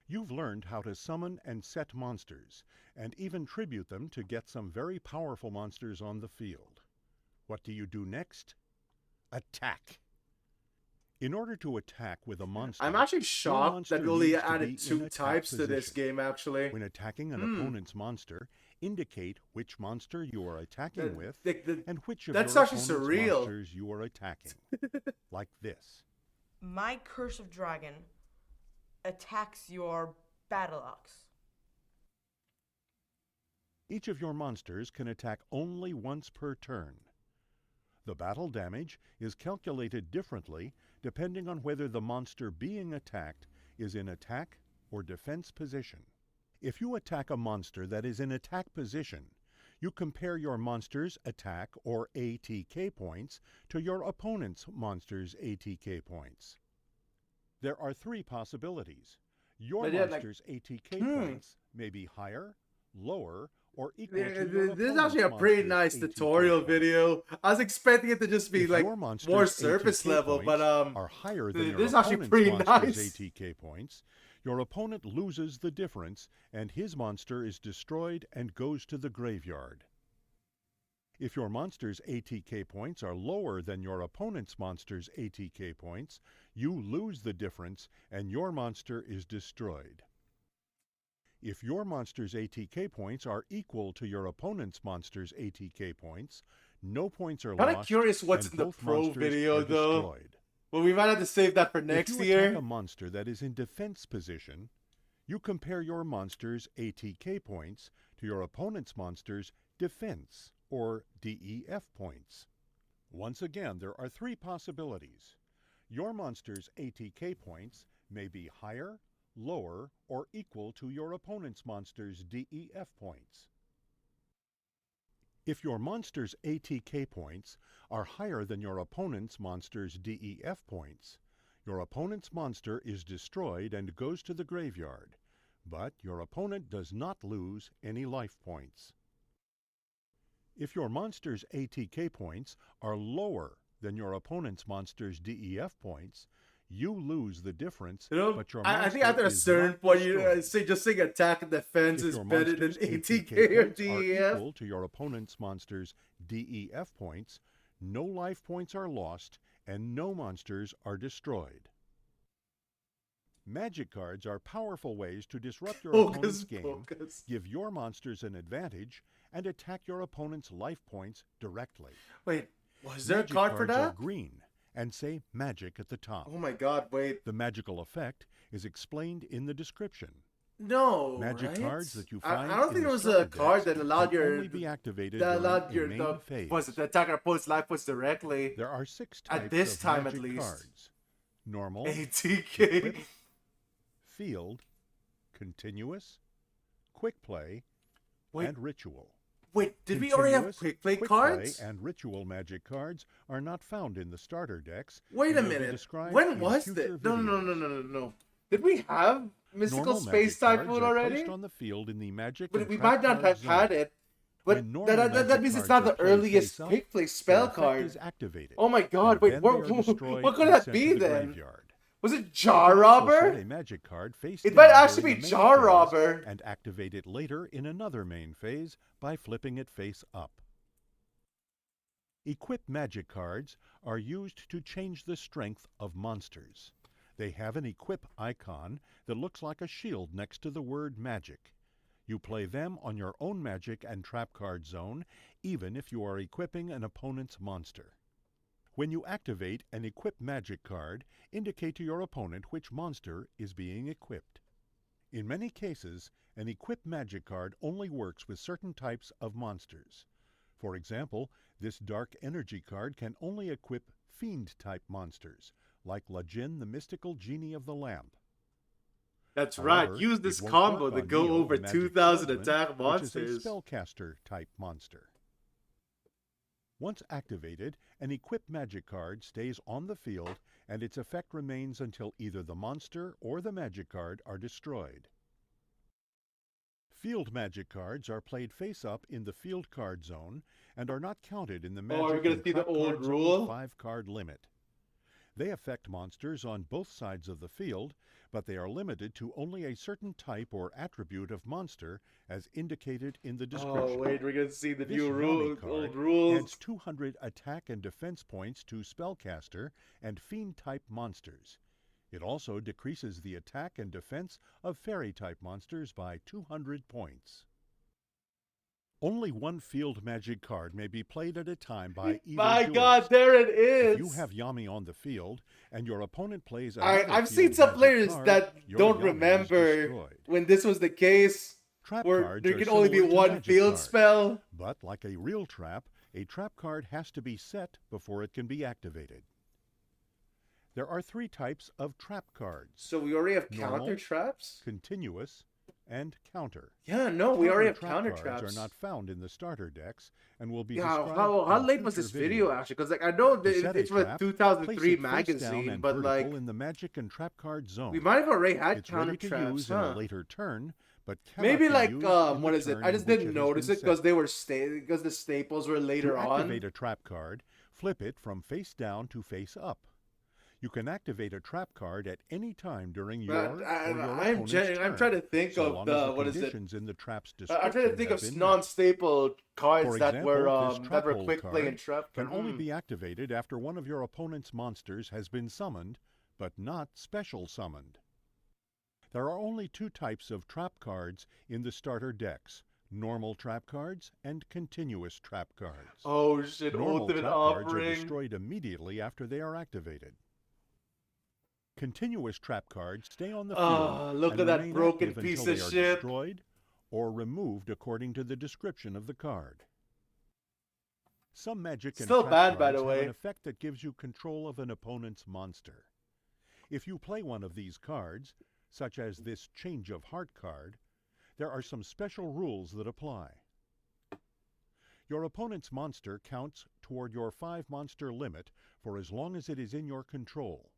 S4: You've learned how to summon and set monsters, and even tribute them to get some very powerful monsters on the field. What do you do next? Attack. In order to attack with a monster,
S1: I'm actually
S4: your
S1: shocked
S4: monster
S1: that we only
S4: needs to be
S1: added
S4: in
S1: 2
S4: attack
S1: types to this
S4: position.
S1: game, actually.
S4: When attacking an opponent's monster, indicate which monster you are attacking
S1: The-
S4: with
S1: the-
S4: and which of
S1: that's
S4: your
S1: actually
S4: opponent's
S1: surreal.
S4: monsters you are attacking. Like this.
S5: My Curse of Dragon attacks your Battle Ox.
S4: Each of your monsters can attack only once per turn. The battle damage is calculated differently depending on whether the monster being attacked is in attack or defense position. If you attack a monster that is in attack position, you compare your monster's attack or ATK points to your opponent's monster's ATK points. There are 3 possibilities. Your
S1: But yeah, like-
S4: monster's ATK points may be higher, lower, or equal to your
S1: This is
S4: opponent's
S1: actually a pretty nice
S4: monster's ATK
S1: tutorial
S4: points.
S1: video. I was expecting it to just be
S4: If
S1: like
S4: your monster's
S1: more surface
S4: ATK
S1: level,
S4: points
S1: but
S4: are higher than your
S1: this is actually
S4: opponent's
S1: pretty
S4: monster's
S1: nice.
S4: ATK points, your opponent loses the difference and his monster is destroyed and goes to the graveyard. If your monster's ATK points are lower than your opponent's monster's ATK points, you lose the difference and your monster is destroyed. If your monster's ATK points are equal to your opponent's monster's ATK points, no points are
S1: Kinda
S4: lost.
S1: curious what's
S4: and
S1: in the
S4: both
S1: pro
S4: monsters
S1: video,
S4: are
S1: though.
S4: destroyed.
S1: Well, we might have to save that for next
S4: If you
S1: year.
S4: attack a monster that is in defense position, you compare your monster's ATK points to your opponent's monster's defense or DEF points. Once again, there are 3 possibilities. Your monster's ATK points may be higher, lower, or equal to your opponent's monster's DEF points. If your monster's ATK points are higher than your opponent's monster's DEF points, your opponent's monster is destroyed and goes to the graveyard, but your opponent does not lose any life points. If your monster's ATK points are lower than your opponent's monster's DEF points, you lose the difference,
S1: You know,
S4: but your
S1: I think after a
S4: monster is
S1: certain
S4: not
S1: point, you
S4: destroyed.
S1: say just saying attack and defense
S4: If
S1: is
S4: your
S1: better than
S4: monster's
S1: ATK
S4: ATK
S1: or
S4: points are
S1: DEF.
S4: equal to your opponent's monster's DEF points, no life points are lost and no monsters are destroyed. Magic cards are powerful ways to disrupt your opponent's
S1: Focus,
S4: game,
S1: focus.
S4: give your monsters an advantage, and attack your opponent's life points directly.
S1: Wait, was there a
S4: Magic
S1: card for
S4: cards are
S1: that?
S4: green and say magic at the top.
S1: Oh my god, wait.
S4: The magical effect is explained in the description.
S1: No,
S4: Magic
S1: right?
S4: cards that you find
S1: I don't
S4: in
S1: think
S4: the
S1: there was
S4: starter
S1: a card
S4: decks
S1: that allowed
S4: can
S1: your
S4: only be activated
S1: that
S4: during
S1: allowed
S4: a
S1: your
S4: main phase.
S1: was it to attack our opponent's life points directly.
S4: There are 6 types
S1: At this
S4: of
S1: time, at
S4: magic
S1: least.
S4: cards. Normal,
S1: ATK.
S4: Equip, Field, Continuous, Quick Play,
S1: Wait.
S4: and Ritual.
S1: Wait, did we already have
S4: Continuous,
S1: quick play
S4: Quick
S1: cards?
S4: Play and Ritual magic cards are not found in the starter decks.
S1: Wait
S4: and
S1: a
S4: will be
S1: minute.
S4: described
S1: When
S4: in
S1: was
S4: future
S1: this? No,
S4: videos.
S1: no. Did we have Mystical
S4: Normal
S1: Space
S4: magic
S1: Typhoon
S4: cards are
S1: already?
S4: placed on the field in the magic
S1: But
S4: and
S1: we
S4: trap
S1: might not
S4: card
S1: have
S4: zone.
S1: had it. But
S4: When normal
S1: that
S4: magic
S1: means it's
S4: cards
S1: not
S4: are
S1: the
S4: played
S1: earliest
S4: face-up,
S1: quick play
S4: their
S1: spell
S4: effect
S1: card.
S4: is activated,
S1: Oh my god,
S4: and
S1: wait,
S4: then
S1: what,
S4: they are destroyed
S1: what could
S4: and
S1: that
S4: sent
S1: be
S4: to the
S1: then?
S4: graveyard.
S1: Was it Jar
S4: You can also
S1: Robber?
S4: set a magic card face
S1: It
S4: down
S1: might
S4: during
S1: actually
S4: the
S1: be
S4: main
S1: Jar
S4: phase
S1: Robber.
S4: and activate it later in another main phase by flipping it face up. Equip magic cards are used to change the strength of monsters. They have an equip icon that looks like a shield next to the word magic. You play them on your own magic and trap card zone, even if you are equipping an opponent's monster. When you activate an equip magic card, indicate to your opponent which monster is being equipped. In many cases, an equip magic card only works with certain types of monsters. For example, this Dark Energy card can only equip Fiend-type monsters, like Lajin the Mystical Genie of the Lamp.
S1: That's
S4: However,
S1: right. Use
S4: it
S1: this
S4: won't
S1: combo
S4: work
S1: to
S4: on
S1: go
S4: Neo,
S1: over
S4: the Magic
S1: 2,000
S4: Swordsman,
S1: attack
S4: which is
S1: monsters.
S4: a spellcaster-type monster. Once activated, an equipped magic card stays on the field, and its effect remains until either the monster or the magic card are destroyed. Field magic cards are played face-up in the field card zone and are not counted in the
S1: Oh, are we
S4: magic
S1: gonna
S4: and
S1: see the
S4: trap
S1: old
S4: card zone's
S1: rule?
S4: 5-card limit. They affect monsters on both sides of the field, but they are limited to only a certain type or attribute of monster as indicated in the description.
S1: Oh wait, we're gonna see the
S4: This
S1: new
S4: Yami card
S1: old rules.
S4: adds 200 attack and defense points to spellcaster and fiend-type monsters. It also decreases the attack and defense of fairy-type monsters by 200 points. Only one field magic card may be played at a time by either
S1: My
S4: duelist.
S1: God, there it is.
S4: If you have Yami on the field and your opponent plays
S1: Alright,
S4: another
S1: I've seen
S4: field
S1: some
S4: magic
S1: players
S4: card,
S1: that
S4: your
S1: don't
S4: Yami is
S1: remember
S4: destroyed.
S1: when this was the case,
S4: Trap
S1: where
S4: cards
S1: there
S4: are
S1: can only be
S4: similar to
S1: one
S4: magic
S1: field
S4: cards,
S1: spell.
S4: but like a real trap, a trap card has to be set before it can be activated. There are 3 types of trap cards:
S1: So we already have
S4: Normal,
S1: counter traps?
S4: continuous, and counter.
S1: Yeah, no, we already have
S4: Trap
S1: counter
S4: cards
S1: traps.
S4: are not found in the starter decks and will be
S1: Yeah,
S4: described
S1: how
S4: in
S1: late was
S4: future
S1: this video
S4: videos.
S1: actually? Because like I know
S4: To
S1: that
S4: set
S1: it's
S4: a
S1: from a
S4: trap,
S1: 2003
S4: place it face down
S1: magazine,
S4: and
S1: but
S4: vertical
S1: like
S4: in the magic and trap card zone.
S1: we might have already had
S4: It's
S1: counter
S4: ready to
S1: traps,
S4: use in
S1: huh?
S4: a later turn, but cannot
S1: Maybe
S4: be
S1: like
S4: used in
S1: what
S4: the
S1: is it?
S4: turn
S1: I
S4: in
S1: just
S4: which
S1: didn't
S4: it has
S1: notice
S4: been
S1: it because
S4: set.
S1: they were because the staples were later
S4: To
S1: on.
S4: activate a trap card, flip it from face down to face up. You can activate a trap card at any time during your or your opponent's turn,
S1: I'm trying to think
S4: so
S1: of
S4: long
S1: the
S4: as the
S1: what is it?
S4: conditions in the trap's description
S1: I'm trying to think
S4: have
S1: of
S4: been met.
S1: non-staple cards
S4: For
S1: that were
S4: example, this
S1: that
S4: trap
S1: were
S4: hold
S1: quick play and
S4: card
S1: trap.
S4: can only be activated after one of your opponent's monsters has been summoned, but not special summoned. There are only 2 types of trap cards in the starter decks: normal trap cards and continuous trap cards.
S1: Oh shit!
S4: Normal
S1: Ultimate
S4: trap cards are
S1: offering.
S4: destroyed immediately after they are activated. Continuous trap cards stay on the field
S1: Oh, look
S4: and
S1: at that
S4: remain
S1: broken
S4: active
S1: piece
S4: until
S1: of
S4: they are
S1: shit.
S4: destroyed or removed according to the description of the card. Some magic and
S1: Still
S4: trap
S1: bad, by
S4: cards
S1: the
S4: have
S1: way.
S4: an effect that gives you control of an opponent's monster. If you play one of these cards, such as this Change of Heart card, there are some special rules that apply. Your opponent's monster counts toward your 5-monster limit for as long as it is in your control.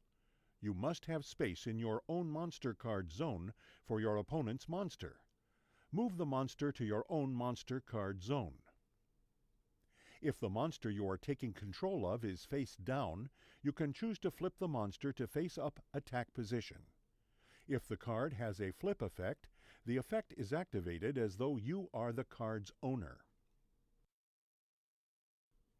S4: You must have space in your own monster card zone for your opponent's monster. Move the monster to your own monster card zone. If the monster you are taking control of is face down, you can choose to flip the monster to face up attack position. If the card has a flip effect, the effect is activated as though you are the card's owner.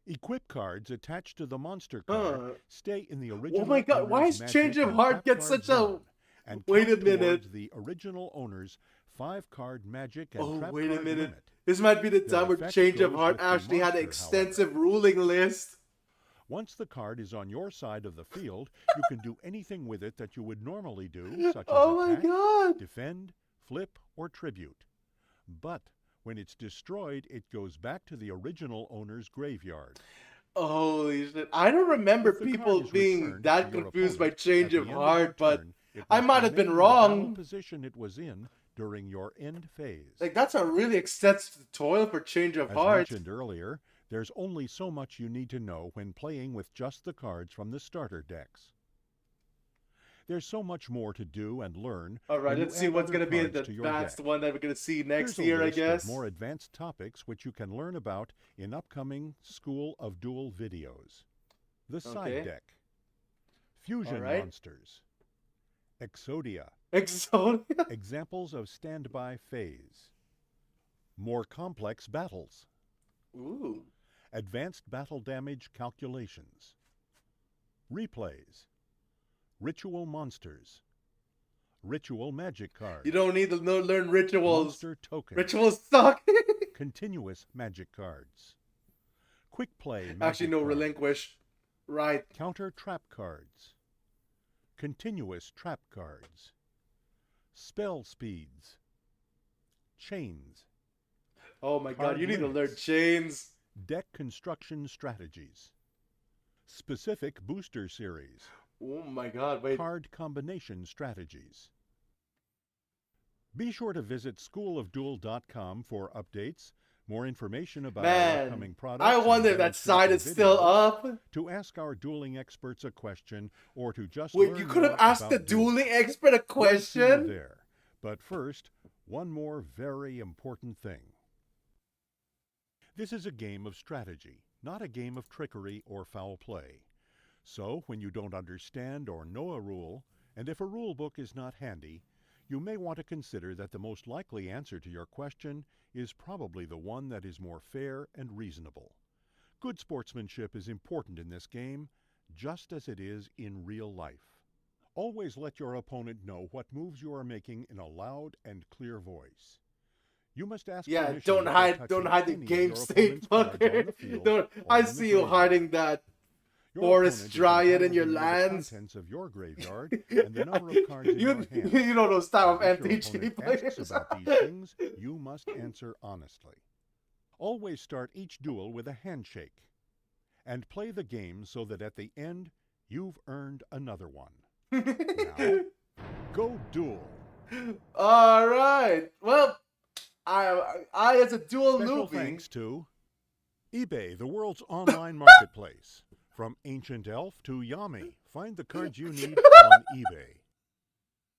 S4: Equip cards attached to the monster card stay in the original.
S1: Oh my God! Why
S4: owner's
S1: is
S4: magic
S1: Change of
S4: and
S1: Heart
S4: trap
S1: get
S4: card
S1: such a?
S4: zone and
S1: Wait a
S4: count
S1: minute.
S4: towards the original owner's 5-card magic and
S1: Oh
S4: trap
S1: wait a
S4: card
S1: minute!
S4: limit.
S1: This might be the
S4: Their
S1: time where
S4: effect
S1: Change of
S4: goes
S1: Heart
S4: with the
S1: actually had an
S4: monster,
S1: extensive ruling list.
S4: Once the card is on your side of the field, you can do anything with it that you would normally do, such as
S1: Oh my
S4: attack,
S1: God!
S4: defend, flip, or tribute. But when it's destroyed, it goes back to the original owner's graveyard.
S1: Holy shit! I don't remember
S4: If the
S1: people
S4: card is
S1: being
S4: returned
S1: that
S4: to your
S1: confused by
S4: opponent
S1: Change
S4: at
S1: of
S4: the end
S1: Heart,
S4: your
S1: but
S4: turn, it
S1: I
S4: must
S1: might have been
S4: remain in the battle
S1: wrong.
S4: position it was in during your end phase.
S1: Like that's a really extensive tutorial for Change of
S4: As
S1: Heart.
S4: mentioned earlier, there's only so much you need to know when playing with just the cards from the starter decks. There's so much more to do and learn.
S1: All right,
S4: when you
S1: let's see
S4: add
S1: what's
S4: other
S1: gonna be the
S4: cards to your
S1: advanced
S4: deck.
S1: one that we're gonna see next
S4: Here's a
S1: year, I
S4: list of
S1: guess.
S4: more advanced topics which you can learn about in upcoming School of Duel videos. The side
S1: Okay.
S4: deck, fusion
S1: Alright.
S4: monsters, Exodia,
S1: Exodia.
S4: examples of standby phase, more complex battles,
S1: Ooh.
S4: advanced battle damage calculations, replays, ritual monsters, ritual magic cards,
S1: You don't need to learn rituals.
S4: monster tokens,
S1: Rituals suck.
S4: continuous magic cards, quick play magic
S1: Actually, no,
S4: cards,
S1: relinquish. Right.
S4: counter trap cards, continuous trap cards, spell speeds, chains,
S1: Oh my God,
S4: Card
S1: you need to learn
S4: limits.
S1: chains.
S4: deck construction strategies, specific booster series,
S1: Oh my God, wait.
S4: card combination strategies, Be sure to visit schoolofduel.com for updates, more information about our
S1: Man,
S4: upcoming products.
S1: I
S4: and
S1: wonder if that site is
S4: demonstration
S1: still
S4: videos,
S1: up.
S4: to ask our dueling experts a question, or to just
S1: Wait,
S4: learn
S1: you could have
S4: more
S1: asked
S4: about
S1: the dueling expert a
S4: We'll see you
S1: question?
S4: there. But first, one more very important thing. This is a game of strategy, not a game of trickery or foul play. So, when you don't understand or know a rule, and if a rule book is not handy, you may want to consider that the most likely answer to your question is probably the one that is more fair and reasonable. Good sportsmanship is important in this game, just as it is in real life. Always let your opponent know what moves you are making in a loud and clear voice. You must ask
S1: Yeah,
S4: permission
S1: don't
S4: before
S1: hide
S4: touching
S1: the
S4: any of
S1: game
S4: your
S1: state,
S4: opponent's cards on the
S1: fucker.
S4: field
S1: Don't.
S4: or
S1: I
S4: in the
S1: see you
S4: graveyard.
S1: hiding that
S4: Your
S1: Forest
S4: opponent is
S1: Dryad in your
S4: entitled to know the
S1: lands.
S4: contents of your graveyard and the number of cards in your hand.
S1: You know those type of
S4: If your
S1: MTG
S4: opponent
S1: players.
S4: asks about these things, you must answer honestly. Always start each duel with a handshake, and play the game so that at the end, you've earned another one. Now, go duel.
S1: All right. Well, I as a dual
S4: Special
S1: newbie.
S4: thanks to eBay, the world's online marketplace. From Ancient Elf to Yami, find the cards you need on eBay.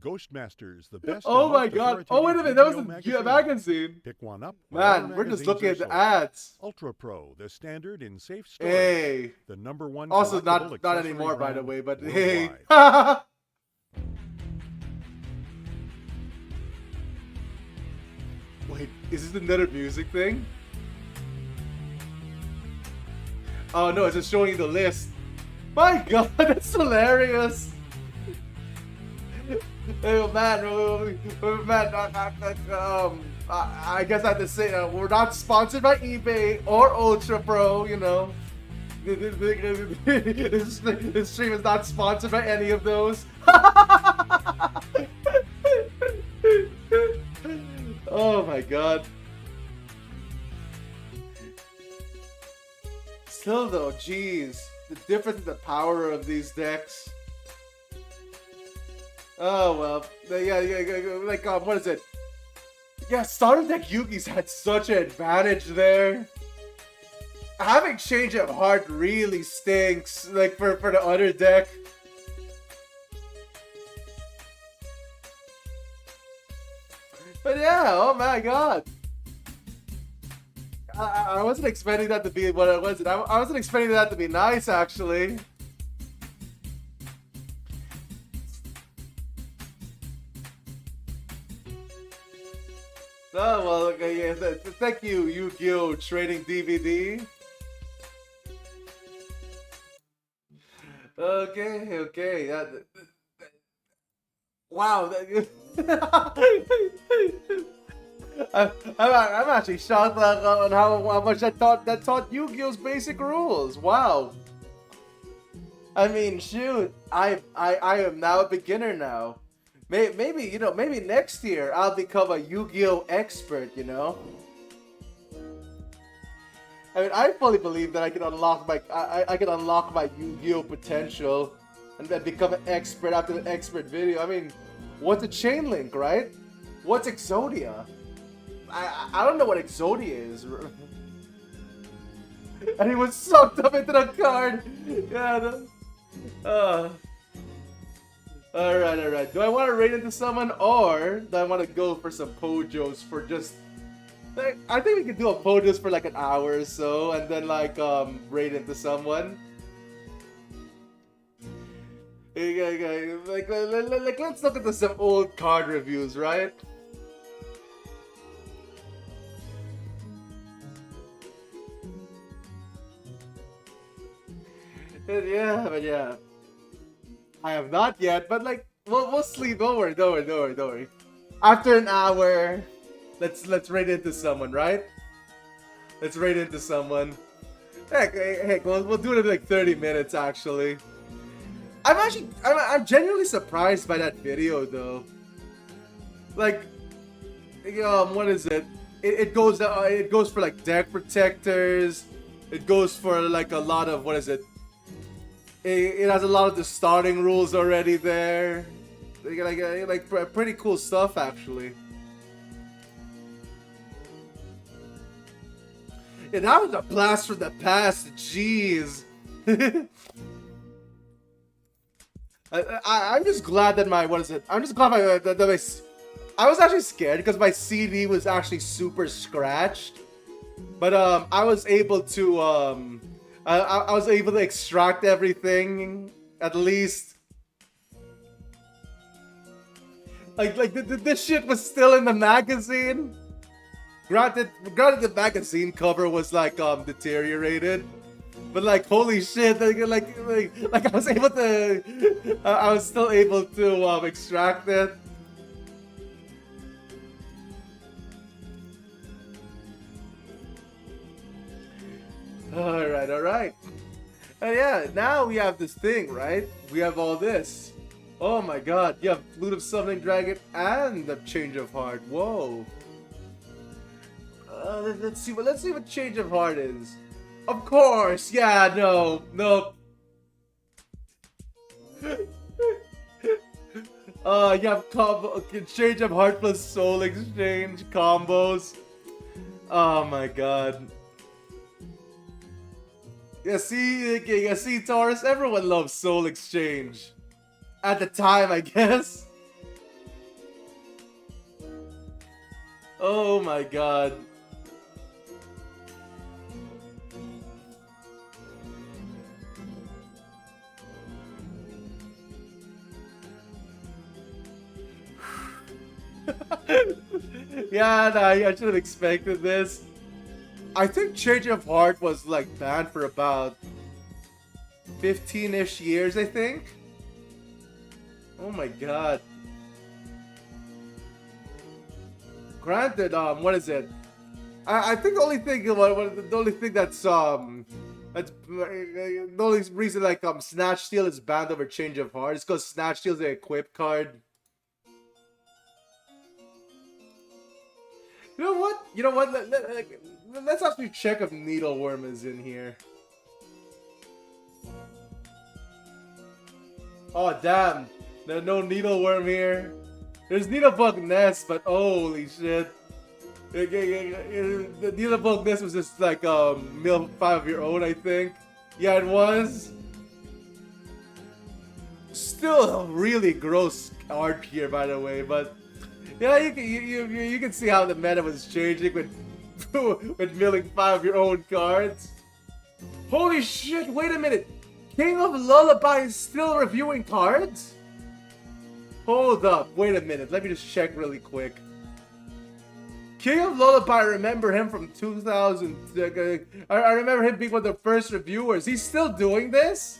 S4: Ghostmasters, the best.
S1: Oh
S4: and
S1: my
S4: most
S1: god. Oh wait a minute, that was
S4: authoritative
S1: a magazine.
S4: Pick one up.
S1: Man,
S4: wherever
S1: we're just
S4: magazines
S1: looking
S4: are
S1: at the
S4: sold.
S1: ads.
S4: Ultra Pro, the standard in safe storage.
S1: Hey.
S4: The #1
S1: Also
S4: collectible
S1: not
S4: accessory
S1: anymore by the
S4: brand
S1: way, but
S4: worldwide.
S1: hey. Wait, is this another music thing? Oh no, it's just showing you the list. My god, that's hilarious. Oh man, I guess I have to say we're not sponsored by eBay or Ultra Pro, you know. This stream is not sponsored by any of those. Oh my god. Still though, jeez, the difference in the power of these decks. Oh well, yeah, like what is it? Yeah, starter deck Yugi's had such an advantage there. Having Change of Heart really stinks, like for the other deck. But yeah, oh my god. I wasn't expecting that to be what it was. I wasn't expecting that to be nice, actually. Oh, well, okay, yeah, thank you, Yu-Gi-Oh! Trading DVD. Okay. Wow. I'm actually shocked on how much that taught Yu-Gi-Oh's basic rules. Wow. I mean, shoot, I am now a beginner now. Maybe maybe next year I'll become a Yu-Gi-Oh expert. You know. I mean, I fully believe that I can unlock my Yu-Gi-Oh potential, and then become an expert after the expert video. I mean, what's a chain link, right? What's Exodia? I don't know what Exodia is. And he was sucked up into the card. Yeah. Alright. Do I want to raid into someone, or do I want to go for some Pojos for just... I think we could do a Pojos for like an hour or so, and then like raid into someone. Like let's look into some old card reviews, right? Yeah. I have not yet, but like we'll sleep. Don't worry. After an hour, let's raid into someone, right? Let's raid into someone. Heck, we'll do it in like 30 minutes actually. I'm genuinely surprised by that video though. Like, what is it? It goes for like deck protectors. It goes for like a lot of, what is it? It has a lot of the starting rules already there. Like pretty cool stuff actually. Yeah, that was a blast from the past. Jeez. I'm just glad that my, what is it? I'm just glad I was actually scared because my CD was actually super scratched. But I was able to I was able to extract everything at least. Like this shit was still in the magazine. Granted the magazine cover was like deteriorated. But like, holy shit! Like I was able to, I was still able to extract it. All right. And yeah, now we have this thing, right? We have all this. Oh my God! You have Flute of Summoning Dragon and the Change of Heart. Whoa. Let's see what Change of Heart is. Of course, yeah, no. You have combo, Change of Heart plus Soul Exchange combos. Oh my God. You see, Taurus, everyone loves Soul Exchange. At the time, I guess. Oh my God. Yeah, no, I should have expected this. I think Change of Heart was like banned for about 15-ish years, I think. Oh my God. Granted, what is it? I think the only thing that's the only reason like Snatch Steal is banned over Change of Heart is because Snatch Steal is an equip card. You know what? Let's actually check if Needleworm is in here. Oh damn! There's no Needleworm here. There's Needlebug Nest, but holy shit! The Needlebug Nest was just like Mill 5 of your own, I think. Yeah, it was. Still a really gross art here, by the way, but. Yeah, you can see how the meta was changing with milling 5 of your own cards. Holy shit! Wait a minute, King of Lullaby is still reviewing cards. Hold up, wait a minute. Let me just check really quick. King of Lullaby, I remember him from 2000. I remember him being one of the first reviewers. He's still doing this?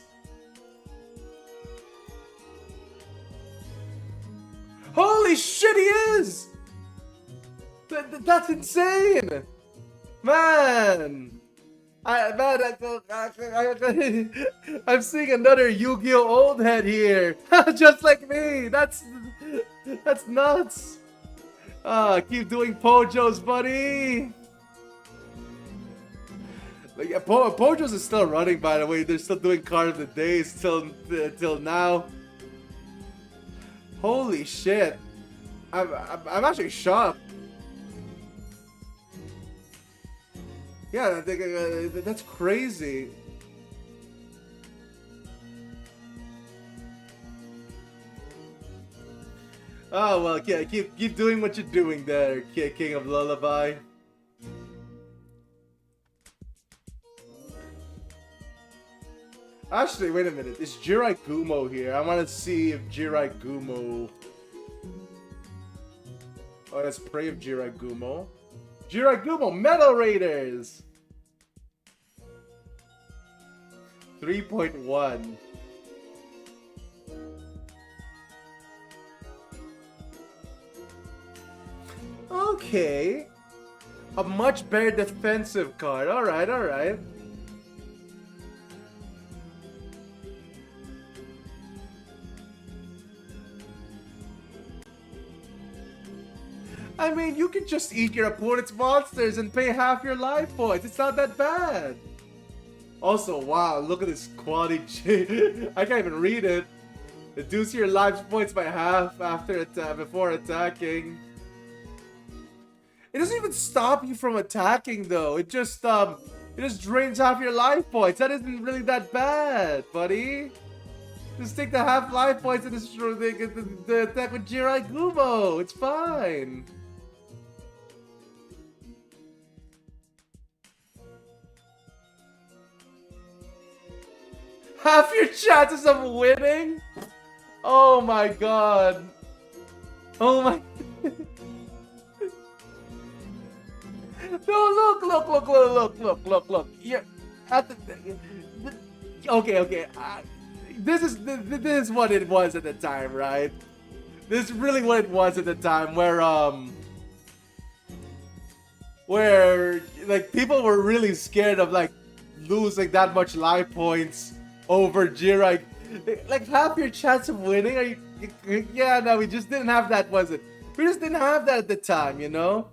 S1: Holy shit, he is! That's insane! Man! I'm seeing another Yu-Gi-Oh! Old head here! Just like me! That's nuts! Keep doing Pojos, buddy! Like, yeah, Pojos is still running, by the way. They're still doing Card of the Day till now. Holy shit! I'm actually shocked. Yeah, that's crazy. Oh well, yeah, keep doing what you're doing there, King of Lullaby. Actually, wait a minute. Is Jirai Gumo here? I want to see if Jirai Gumo... Oh, let's pray of Jirai Gumo. Jirai Gumo, Metal Raiders! 3.1. Okay. A much better defensive card. Alright. I mean, you can just eat your opponent's monsters and pay half your life points. It's not that bad. Also, wow, look at this quality. I can't even read it. Reduce your life points by half after before attacking. It doesn't even stop you from attacking though. It just drains half your life points. That isn't really that bad, buddy. Just take the half life points and destroy the attack with Jirai Gumo. It's fine. Half your chances of winning? Oh my god. Oh my. No, look. Yeah. Okay. This is what it was at the time, right? This is really what it was at the time, where like people were really scared of like losing that much life points over Jirai. Like half your chance of winning. Are you? Yeah, no, we just didn't have that, was it? We just didn't have that at the time, you know?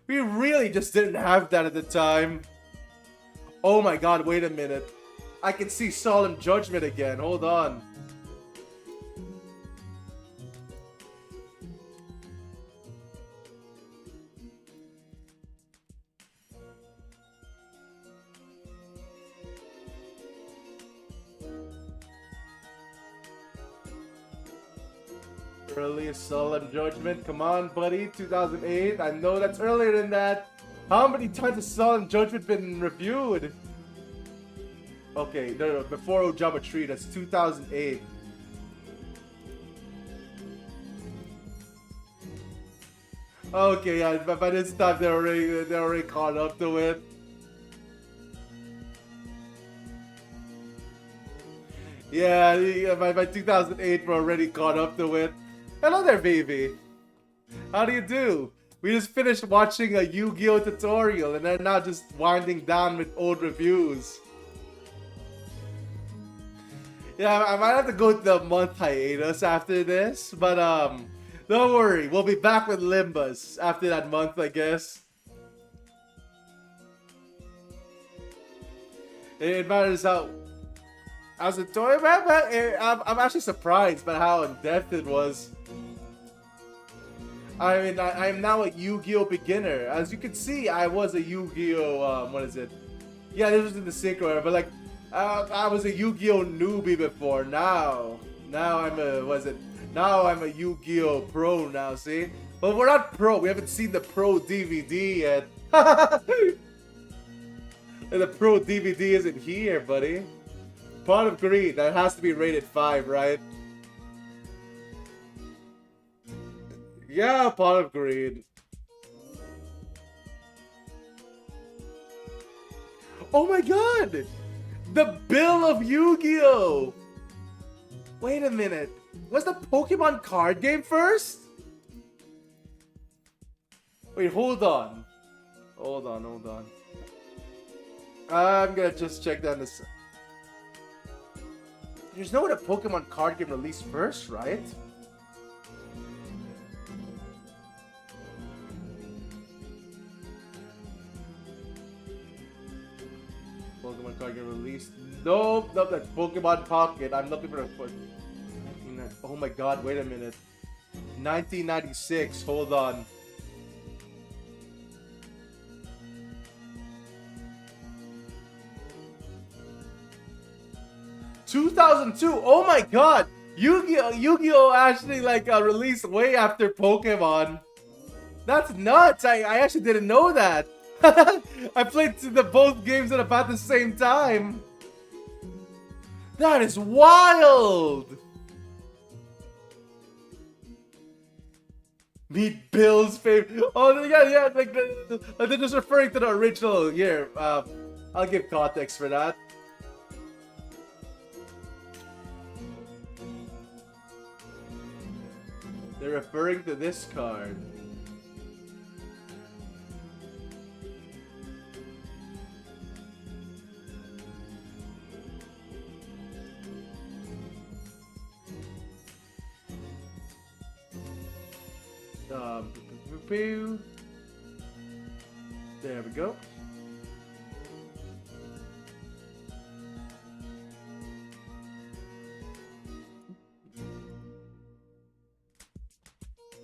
S1: We really just didn't have that at the time. Oh my god, wait a minute. I can see Solemn Judgment again. Hold on. Earliest Solemn Judgment. Come on, buddy. 2008. I know that's earlier than that. How many times has Solemn Judgment been reviewed? Okay, no, before Ojama Tree, that's 2008. Okay, yeah, but by this time they're already caught up to it. Yeah, by 2008 we're already caught up to it. Hello there, baby. How do you do? We just finished watching a Yu-Gi-Oh tutorial and they're now just winding down with old reviews. Yeah, I might have to go to the month hiatus after this, but don't worry, we'll be back with Limbus after that month, I guess. It matters how. As a toy, I'm actually surprised by how in depth it was. I mean, I'm now a Yu-Gi-Oh beginner. As you can see, I was a Yu-Gi-Oh. What is it? Yeah, this was in the Synchro era, but like. I was a Yu-Gi-Oh newbie before. Now I'm a Now I'm a Yu-Gi-Oh pro now. See, but we're not pro. We haven't seen the pro DVD yet. And the pro DVD isn't here, buddy. Pot of Greed. That has to be rated 5, right? Yeah, Pot of Greed. Oh my god! The Bill of Yu-Gi-Oh! Wait a minute. Was the Pokemon card game first? Wait, hold on. Hold on. I'm gonna just check down this. There's no way the Pokemon card game released first, right? Pokemon card game released. Nope, that's Pokemon Pocket. I'm looking for a foot. Oh my god, wait a minute. 1996, hold on. ...2002, oh my god! Yu-Gi-Oh actually like released way after Pokemon. That's nuts, I actually didn't know that. I played both games at about the same time. That is wild! Meet Bill's favorite. Oh yeah, like they're just referring to the original. Here, I'll give context for that. They're referring to this card. There we go.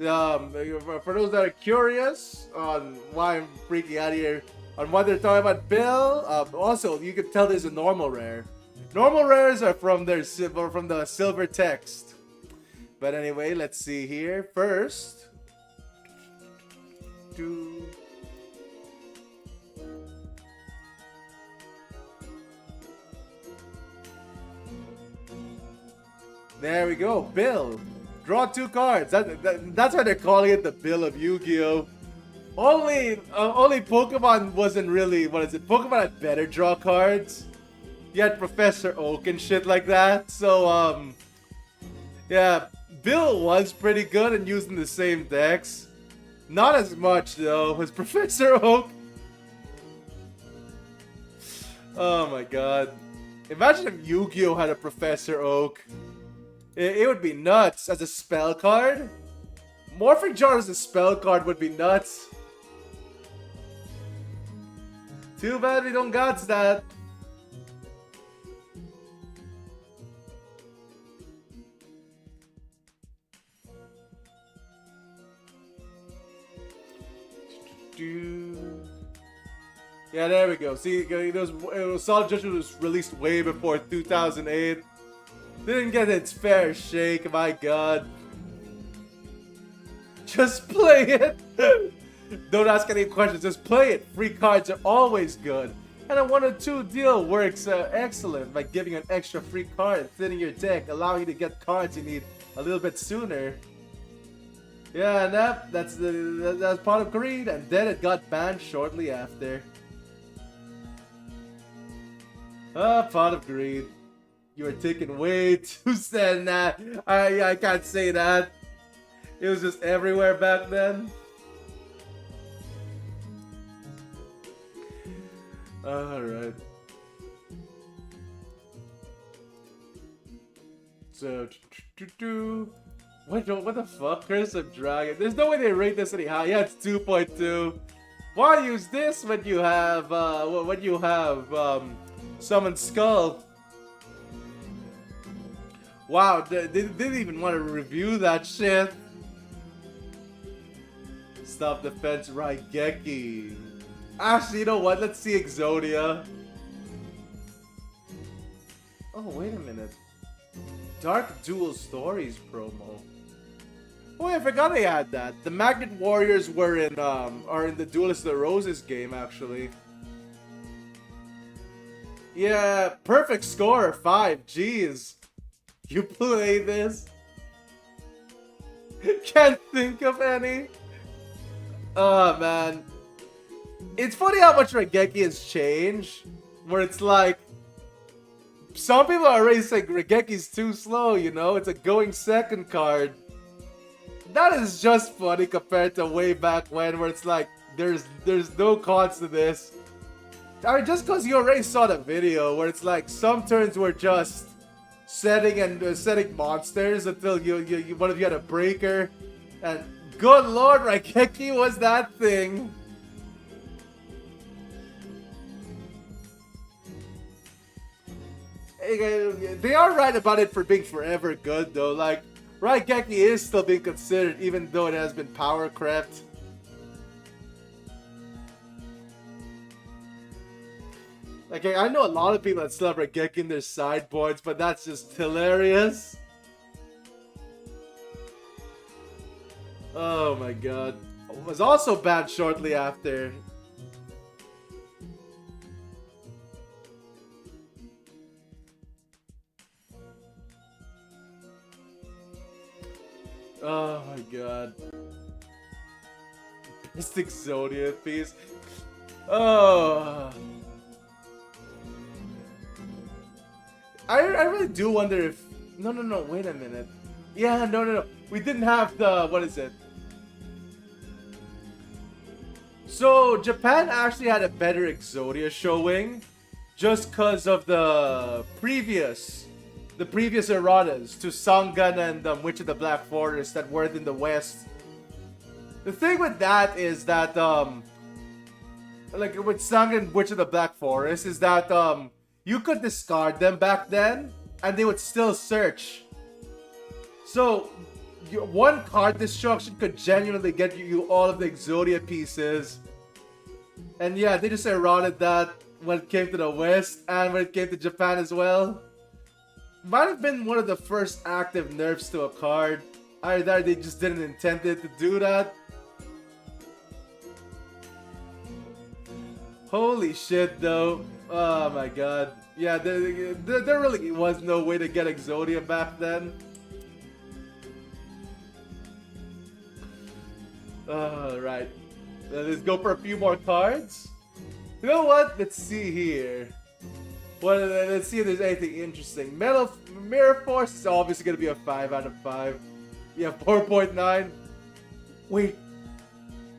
S1: For those that are curious on why I'm freaking out here, on what they're talking about, Bill. Also, you can tell there's a normal rare. Normal rares are from the silver text. But anyway, let's see here. First, there we go, Bill. Draw 2 cards. That's why they're calling it the Bill of Yu-Gi-Oh! Only Pokemon wasn't really, what is it? Pokemon had better draw cards. You had Professor Oak and shit like that. So, yeah, Bill was pretty good and using the same decks. Not as much, though, as Professor Oak. Oh my god. Imagine if Yu-Gi-Oh! Had a Professor Oak. It would be nuts as a spell card. Morphic Jar as a spell card would be nuts. Too bad we don't got that. Yeah, there we go. See, Solid Judgment was released way before 2008. Didn't get its fair shake, my god. Just play it. Don't ask any questions, just play it. Free cards are always good. And a 1-2 deal works excellent by giving an extra free card, thinning your deck, allowing you to get cards you need a little bit sooner. Yeah, and that's Pot of Greed, and then it got banned shortly after. Pot of Greed. You were taking way too sad. Nah, I can't say that. It was just everywhere back then. Alright. So, what the fuck? Curse of Dragon. There's no way they rate this any high. Yeah, it's 2.2. Why use this when you have Summon Skull? Wow, they didn't even want to review that shit. Stop Defense Raigeki. Actually, you know what? Let's see Exodia. Oh, wait a minute. Dark Duel Stories promo. Oh, I forgot I had that. The Magnet Warriors are in the Duelist of the Roses game, actually. Yeah, perfect score, 5. Jeez. You play this? Can't think of any. Oh, man. It's funny how much Raigeki has changed. Where it's like, some people are already saying Raigeki's too slow, you know? It's a going second card. That is just funny compared to way back when, where it's like, there's no cons to this. I mean, just because you already saw the video, where it's like, some turns were just setting monsters until one of you had a breaker, and good lord, Raigeki was that thing. They are right about it for being forever good though. Like, Raigeki is still being considered even though it has been power crept. Like, I know a lot of people that still have Raigeki in their sideboards, but that's just hilarious. Oh my god. It was also banned shortly after. Oh my god. Best Exodia piece. Oh. I really do wonder if... No, wait a minute. Yeah, no. We didn't have the... What is it? So, Japan actually had a better Exodia showing just because of the previous erratas to Sangan and Witch of the Black Forest that weren't in the West. The thing with that is that, like with Sangan and Witch of the Black Forest, is that, you could discard them back then, and they would still search. So, one card destruction could genuinely get you all of the Exodia pieces. And yeah, they just eroded that when it came to the West and when it came to Japan as well. Might have been one of the first active nerfs to a card. Either they just didn't intend it to do that. Holy shit though. Oh my god. Yeah, there really was no way to get Exodia back then. Right. Let's go for a few more cards. You know what? Let's see here. Well, let's see if there's anything interesting. Mirror Force is obviously going to be a 5 out of 5. Yeah, 4.9. Wait.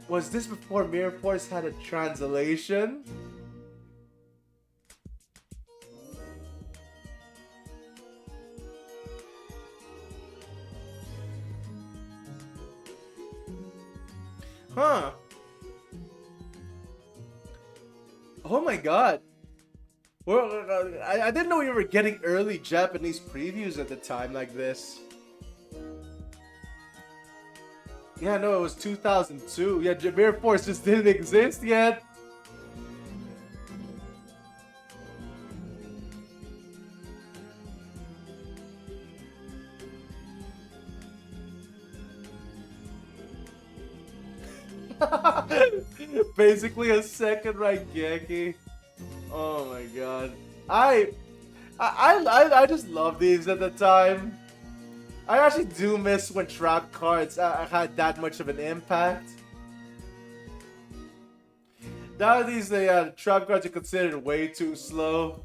S1: Was this before Mirror Force had a translation? Huh. Oh my god. Well, I didn't know we were getting early Japanese previews at the time like this. Yeah, no, it was 2002. Yeah, Mirror Force just didn't exist yet. Basically a second Raigeki. Oh my god. I just love these at the time. I actually do miss when trap cards had that much of an impact. Nowadays, the trap cards are considered way too slow.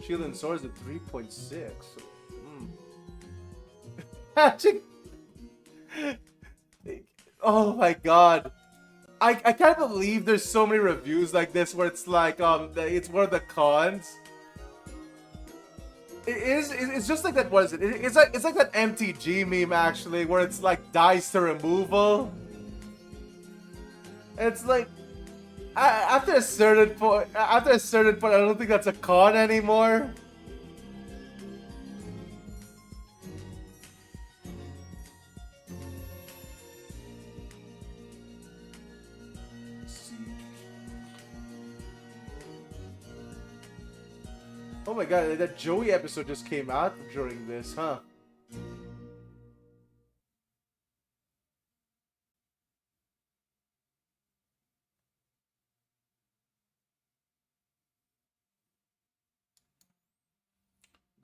S1: Shield and Sword is at 3.6. Magic. Oh my god. I can't believe there's so many reviews like this where it's like it's one of the cons. It's just like that. What is it? It's like that MTG meme actually, where it's like dice to removal. And it's like after a certain point, I don't think that's a con anymore. Oh my god, that Joey episode just came out during this, huh?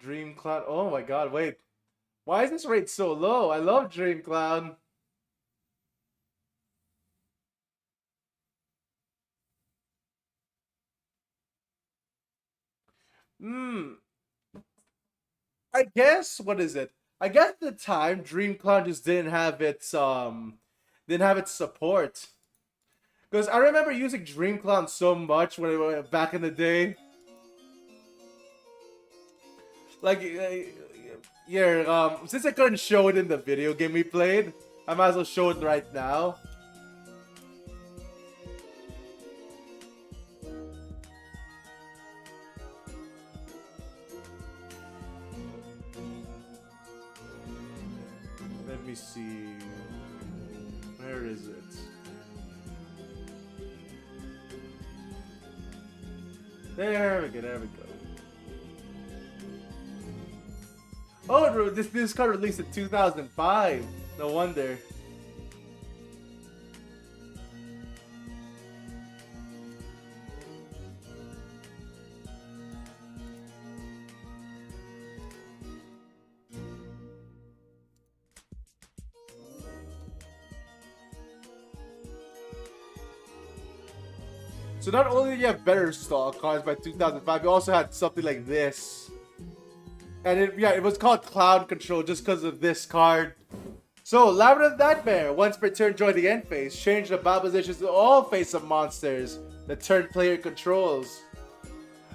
S1: Dream Cloud. Oh my god, wait. Why is this rate so low? I love Dream Cloud. I guess what is it? I guess at the time Dream Cloud just didn't have its support. Because I remember using Dream Cloud so much when it was back in the day. Like since I couldn't show it in the video game we played, I might as well show it right now. Let me see. Where is it? There we go, there we go. Oh, this card released in 2005. No wonder. So not only did you have better stall cards by 2005, you also had something like this. And it was called Cloud Control just because of this card. So, Labyrinth Nightmare, once per turn join the end phase, change the battle positions to all face-up monsters the turn player controls.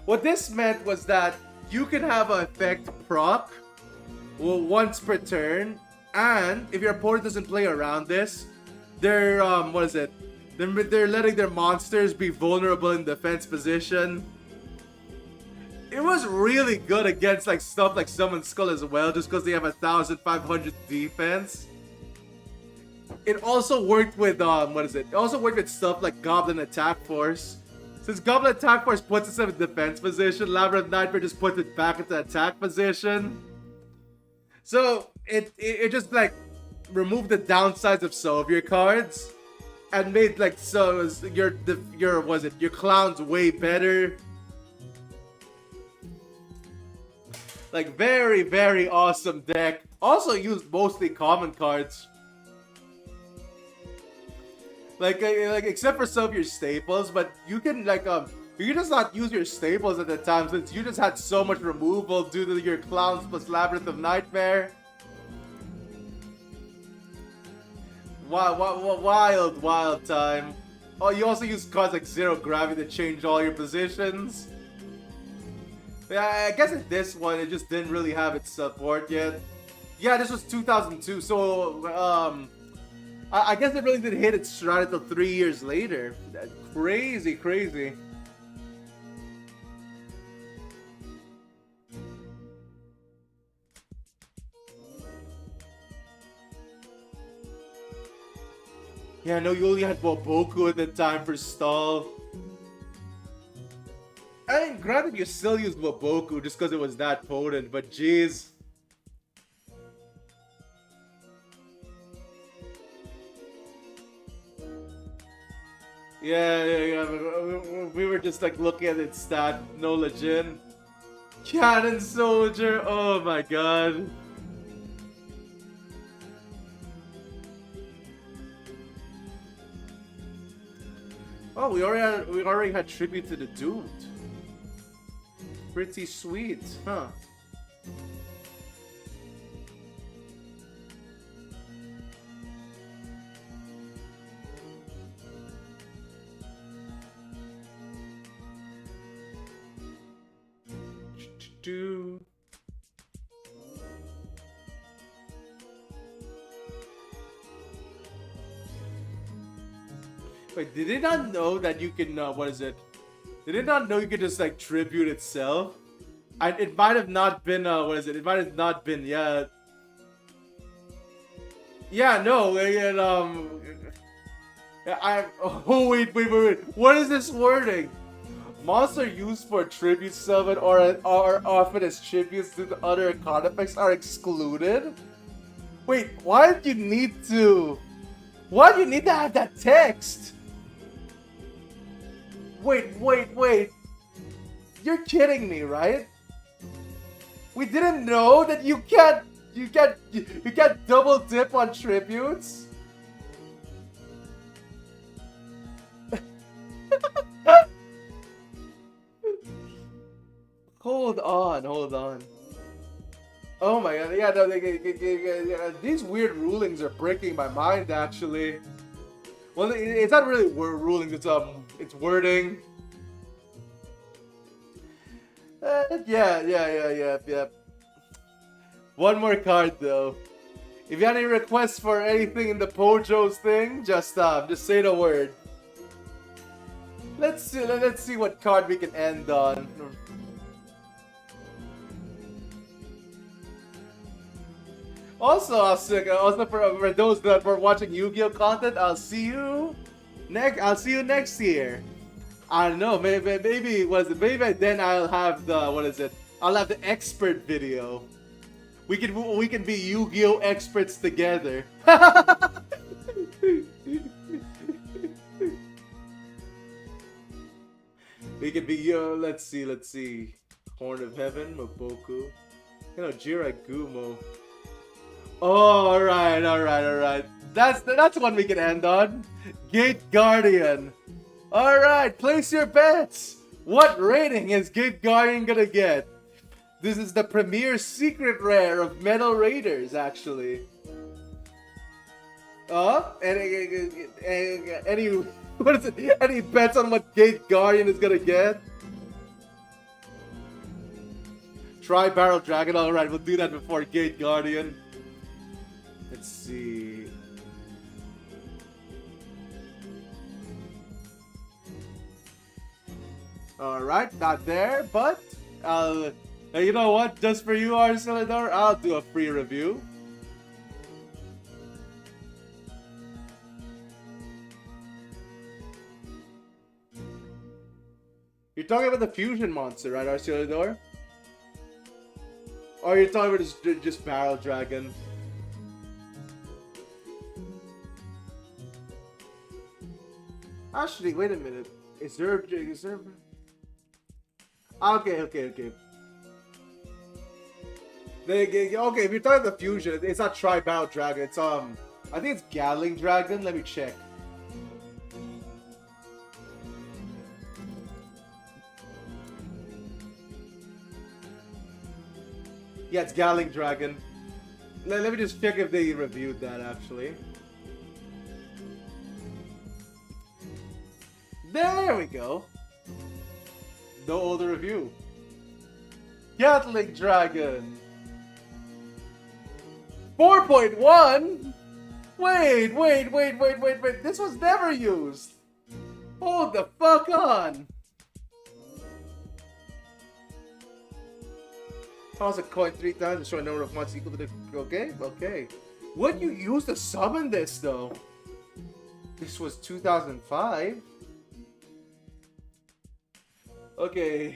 S1: What this meant was that you can have an effect proc once per turn, and if your opponent doesn't play around this, they're they're letting their monsters be vulnerable in defense position. it was really good against like stuff like Summon Skull as well, just because they have 1,500 defense. It also worked with what is it? It also worked with stuff like Goblin Attack Force. Since Goblin Attack Force puts itself in defense position, Labyrinth Nightmare just puts it back into attack position. So it just like removed the downsides of some of your cards and made like your clowns way better. Like very, very awesome deck. Also used mostly common cards. Like except for some of your staples, but you can like you can just not use your staples at the time since you just had so much removal due to your clowns plus Labyrinth of Nightmare. Wild time. Oh, you also use cards like Zero Gravity to change all your positions. Yeah, I guess in this one it just didn't really have its support yet. Yeah, this was 2002, so I guess it really didn't hit its stride until 3 years later. Crazy. Yeah, no, you only had Woboku at the time for stall. I mean, granted, you still used Woboku just because it was that potent, but jeez. Yeah. We were just like looking at its stat, Nola Jin. Cannon Soldier, oh my god. Oh, we already had tribute to the Doomed. Pretty sweet, huh? Wait, did it not know that you can, what is it? Did it not know you could just, like, tribute itself? It might have not been, what is it? It might have not been yet. Yeah, no, oh, wait. What is this wording? Monster used for tribute summon or offered as tributes to the other card effects are excluded? Wait, why do you need to have that text? Wait. You're kidding me, right? We didn't know that you can't double dip on tributes? Hold on. Oh my god, yeah, no, these weird rulings are breaking my mind, actually. Well, it's not really rulings, it's wording. Yeah. One more card, though. If you have any requests for anything in the Pojo's thing, just say the word. Let's see what card we can end on. Also for those that were watching Yu-Gi-Oh content, I'll see you next year. I don't know, maybe then I'll have the I'll have the expert video. We can be Yu-Gi-Oh experts together. We could be let's see. Horn of Heaven, Moboku. Jiragumo. Oh, alright. That's one we can end on. Gate Guardian. Alright, place your bets. What rating is Gate Guardian gonna get? This is the premier secret rare of Metal Raiders, actually. Any bets on what Gate Guardian is gonna get? Try Barrel Dragon. Alright, we'll do that before Gate Guardian. Let's see. Alright, not there, but You know what? Just for you, Arcelador, I'll do a free review. You're talking about the fusion monster, right, Arcelador? Or you're talking about just Barrel Dragon? Actually, wait a minute. Is there? Okay. Okay, if you're talking the fusion, it's not Tri-Battle Dragon. It's I think it's Gatling Dragon. Let me check. Yeah, it's Gatling Dragon. Let me just check if they reviewed that actually. There we go. No older review. Gatling Dragon. 4.1? Wait. This was never used. Hold the fuck on. Toss a coin 3 times to show a number of months equal to the... Okay. What you use to summon this, though? This was 2005. Okay.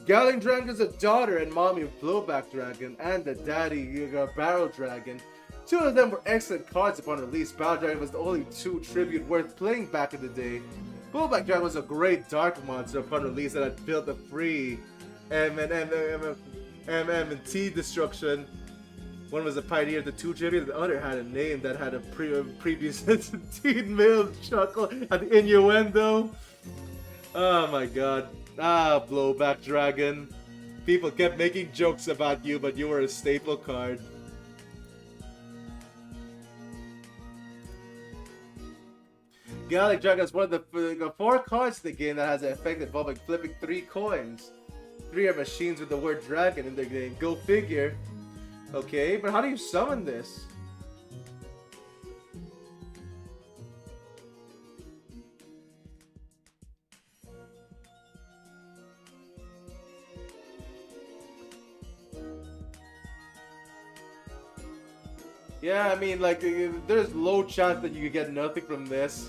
S1: Gatling Dragon is a daughter and mommy of Blowback Dragon and the daddy Barrel Dragon. Two of them were excellent cards upon release. Barrel Dragon was the only 2 tribute worth playing back in the day. Blowback Dragon was a great dark monster upon release that had built a free M&T destruction. One was a pioneer of the 2 tribute, the other had a name that had a previous teen male chuckle at the innuendo. Oh my god. Blowback Dragon. People kept making jokes about you, but you were a staple card. Gatling Dragon is one of the 4 cards in the game that has an effect involving flipping 3 coins. 3 are machines with the word dragon in their game. Go figure. Okay, but how do you summon this? Yeah, I mean, like, there's low chance that you could get nothing from this.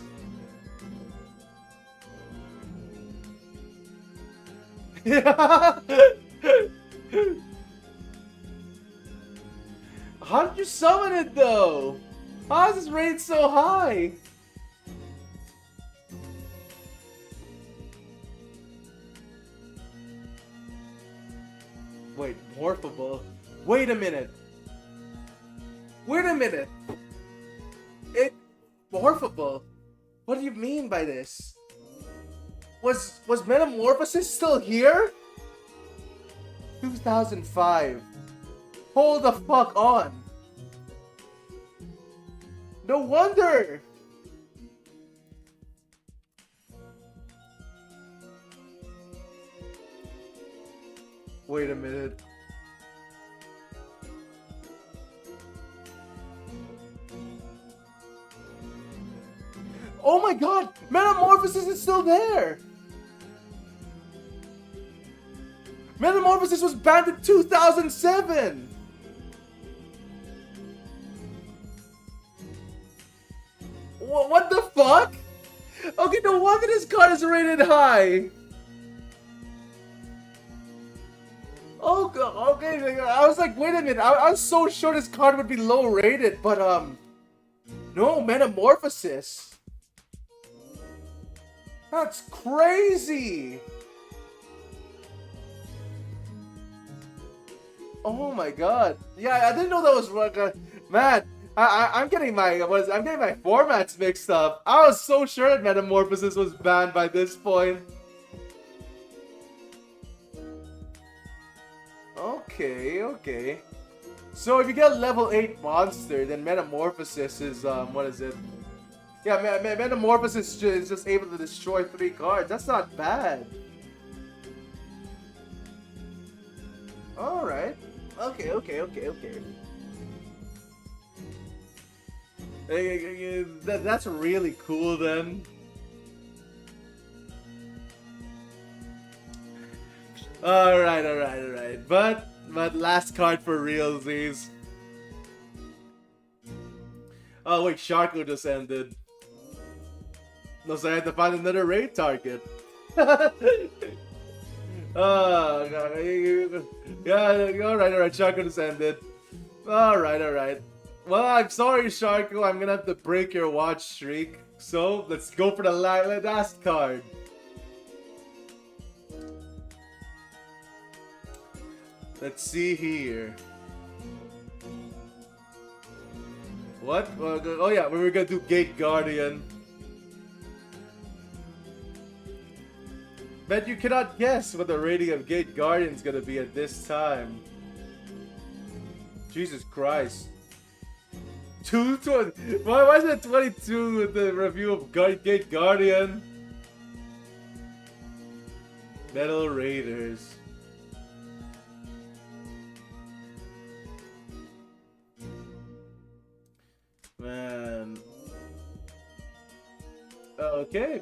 S1: How did you summon it, though? How is this rated so high? Wait, morphable? Wait a minute. It morphable? What do you mean by this? Was Metamorphosis still here? 2005. Hold the fuck on. No wonder. Wait a minute. Oh my god! Metamorphosis is still there! Metamorphosis was banned in 2007! What the fuck? Okay, no wonder this card is rated high! Oh god, okay, I was like, wait a minute, I was so sure this card would be low rated, but no, Metamorphosis! That's crazy! Oh my god! Yeah, I didn't know that was man. I'm getting my formats mixed up. I was so sure that Metamorphosis was banned by this point. Okay. So if you get a level 8 monster, then Metamorphosis is what is it? Yeah, Metamorphosis is just able to destroy 3 cards. That's not bad. Alright. Okay. That's really cool then. Alright. But last card for realsies. Oh wait, Sharko just ended. No, so I had to find another raid target. Oh, God. Yeah, alright, Sharko just ended. Alright. Well, I'm sorry, Sharko, I'm gonna have to break your watch streak. So, let's go for the last card. Let's see here. What? Oh yeah, we were gonna do Gate Guardian. Bet you cannot guess what the rating of Gate Guardian is gonna be at this time. Jesus Christ. 220. Why is it 22 with the review of Gate Guardian? Metal Raiders. Man. Okay.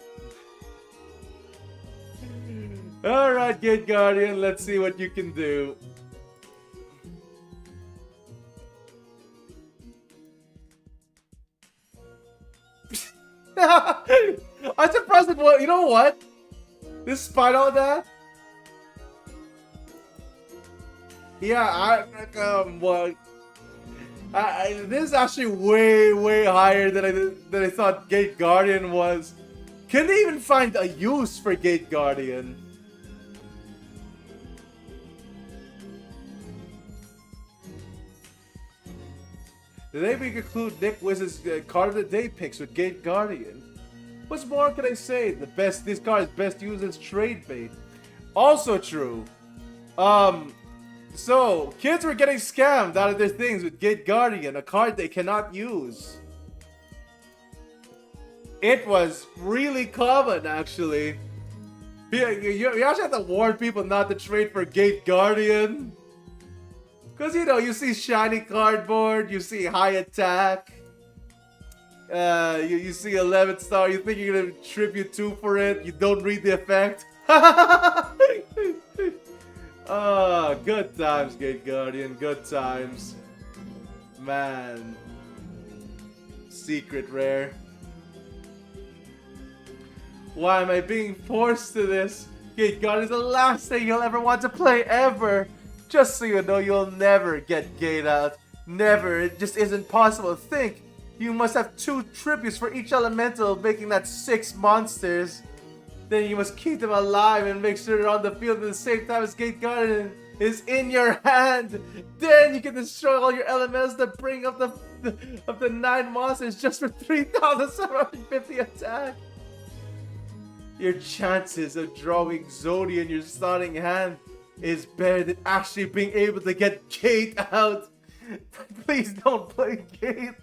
S1: Alright, Gate Guardian, let's see what you can do. I'm surprised at what, you know what? Despite all that? Yeah, this is actually way higher than I thought Gate Guardian was. Couldn't even find a use for Gate Guardian. Today we conclude Nick Wiz's card of the day picks with Gate Guardian. What's more can I say? This card is best used as trade bait. Also true. So kids were getting scammed out of their things with Gate Guardian, a card they cannot use. It was really common, actually. You actually have to warn people not to trade for Gate Guardian. Because, you know, you see shiny cardboard, you see high attack. You see 11 star, you think you're going to tribute 2 for it, you don't read the effect. Oh, good times, Gate Guardian, good times. Man. Secret rare. Why am I being forced to this? Gate Guardian is the last thing you'll ever want to play ever. Just so you know, you'll never get Gate out. Never. It just isn't possible. Think. You must have 2 tributes for each elemental, making that 6 monsters. Then you must keep them alive and make sure they're on the field at the same time as Gate Guardian is in your hand. Then you can destroy all your elementals to bring up the 9 monsters just for 3,750 attack. Your chances of drawing Zodi in your starting hand is better than actually being able to get Gate out. Please don't play Gate.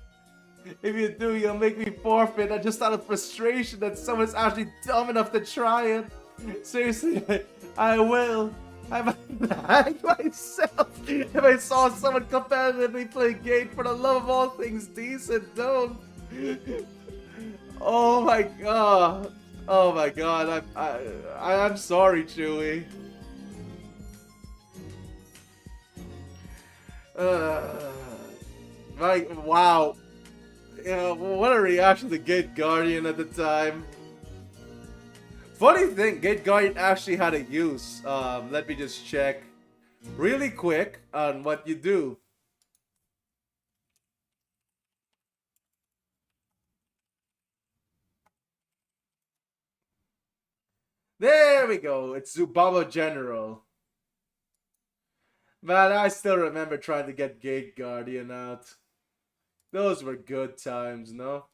S1: If you do, you'll make me forfeit. I just out of frustration that someone's actually dumb enough to try it. Seriously, I will. I might hang myself if I saw someone competitively play Gate. For the love of all things decent, don't. Oh my god. Oh my god. I'm sorry, Chewy. Wow. Yeah, what a reaction to Gate Guardian at the time. Funny thing, Gate Guardian actually had a use. Let me just check really quick on what you do. There we go. It's Zubaba General. Man, I still remember trying to get Gate Guardian out. Those were good times, no?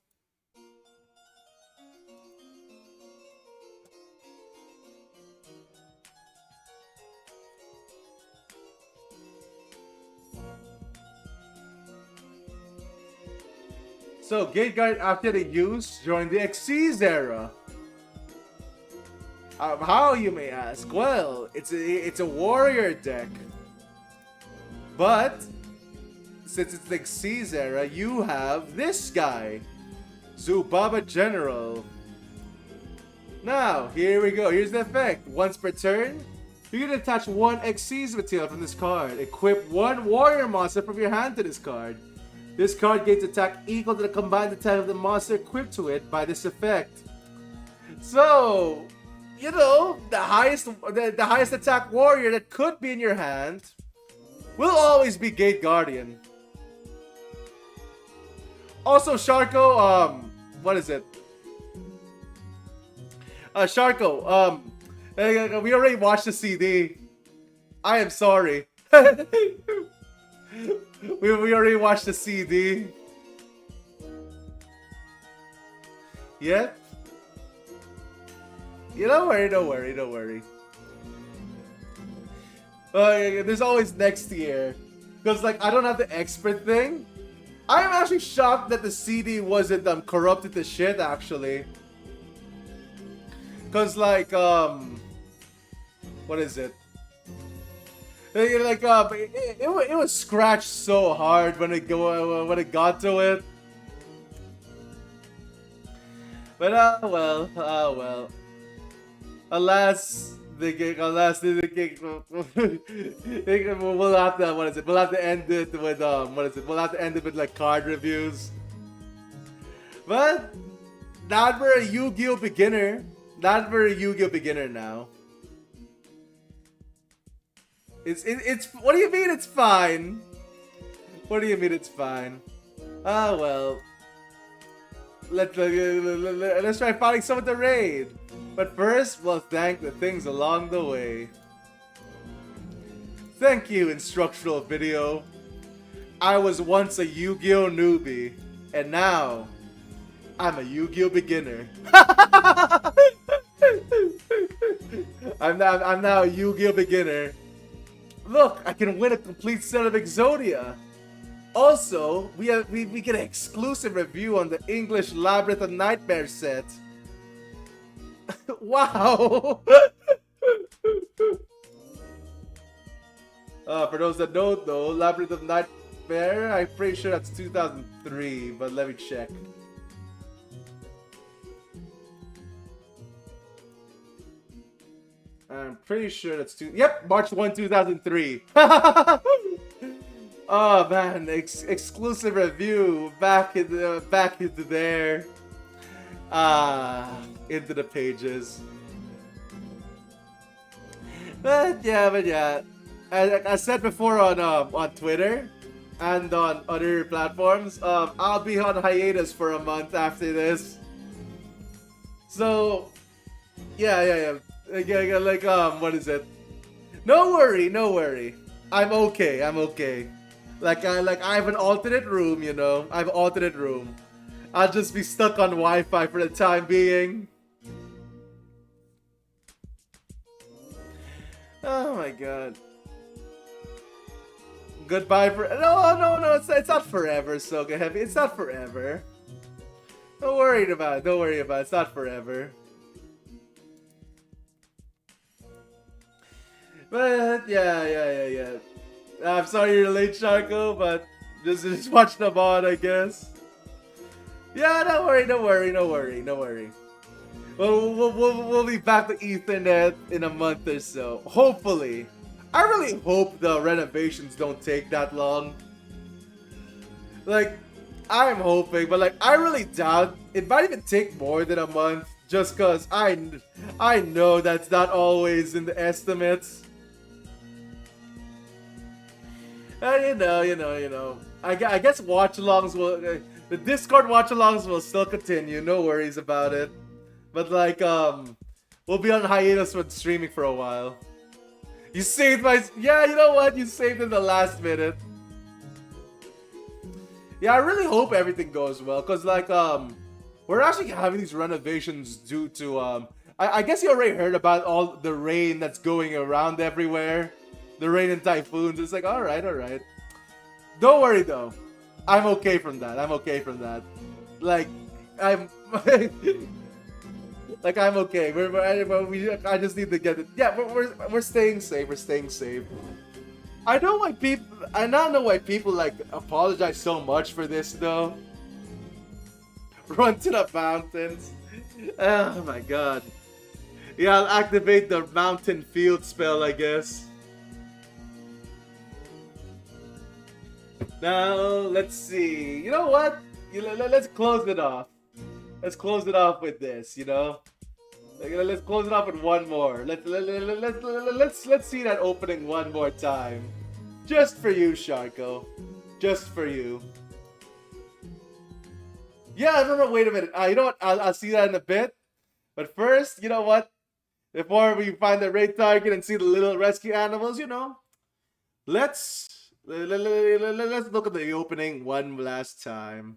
S1: So, Gate Guardian after the use during the Xyz era. How, you may ask? Well, it's a warrior deck. But since it's the Xyz era, you have this guy, Zubaba General. Now, here we go. Here's the effect. Once per turn, You can attach one Xyz material from this card. Equip one warrior monster from your hand to this card. This card gains attack equal to the combined attack of the monster equipped to it by this effect. So, you know, the highest attack warrior that could be in your hand will always be Gate Guardian. Also, Sharko, what is it? Sharko, we already watched the CD. I am sorry. we already watched the CD. Yep. You don't worry. There's always next year. Because, like, I don't have the expert thing. I am actually shocked that the CD wasn't corrupted to shit, actually. Because, like, what is it? Like, it was scratched so hard when it got to it. But, well. Alas, we'll have to, what is it? We'll have to end it with, We'll have to end it with, like, card reviews. But, not for a Yu-Gi-Oh beginner. Not for a Yu-Gi-Oh beginner now. It's what do you mean it's fine? What do you mean it's fine? Ah, well. Let's try finding someone to raid. But first, we'll thank the things along the way. Thank you, instructional video. I was once a Yu-Gi-Oh newbie, and now I'm a Yu-Gi-Oh beginner. I'm now a Yu-Gi-Oh beginner. Look, I can win a complete set of Exodia. Also, we get an exclusive review on the English Labyrinth of Nightmare set. Wow! For those that don't know, Labyrinth of Nightmare, I'm pretty sure that's 2003, but let me check. I'm pretty sure that's March 1, 2003. Oh man, exclusive review back into there. Into the pages. But yeah. As I said before on Twitter and on other platforms, I'll be on hiatus for a month after this. So yeah. Like, what is it? No worry. I'm okay. Like I have an alternate room, you know. I have an alternate room. I'll just be stuck on Wi-Fi for the time being. Oh my god. Goodbye for no. It's not forever, Soga Heavy. It's not forever. Don't worry about it. It's not forever. But yeah. I'm sorry you're late, Sharko, but just watch them on, I guess. Yeah, don't worry. We'll be back to Ethernet in a month or so. Hopefully. I really hope the renovations don't take that long. Like, I'm hoping, but like, I really doubt it might even take more than a month. Just cause I know that's not always in the estimates. You know. I guess watch-alongs will... the Discord watch-alongs will still continue. No worries about it. But like, we'll be on hiatus with streaming for a while. You saved my... Yeah, you know what? You saved in the last minute. Yeah, I really hope everything goes well. Because like, we're actually having these renovations due to... I guess you already heard about all the rain that's going around everywhere. The rain and typhoons. It's like, alright. Don't worry though. I'm okay from that. Like, I'm okay. I just need to get it. Yeah, we're staying safe. I don't know why people like apologize so much for this though. Run to the mountains. Oh my god. Yeah, I'll activate the mountain field spell, I guess. Now, let's see. You know what? Let's close it off. Let's close it off with this, you know? Let's close it off with one more. Let's see that opening one more time. Just for you, Sharko. Just for you. Yeah, no, wait a minute. You know what? I'll see that in a bit. But first, you know what? Before we find the raid target and see the little rescue animals, you know, let's look at the opening one last time.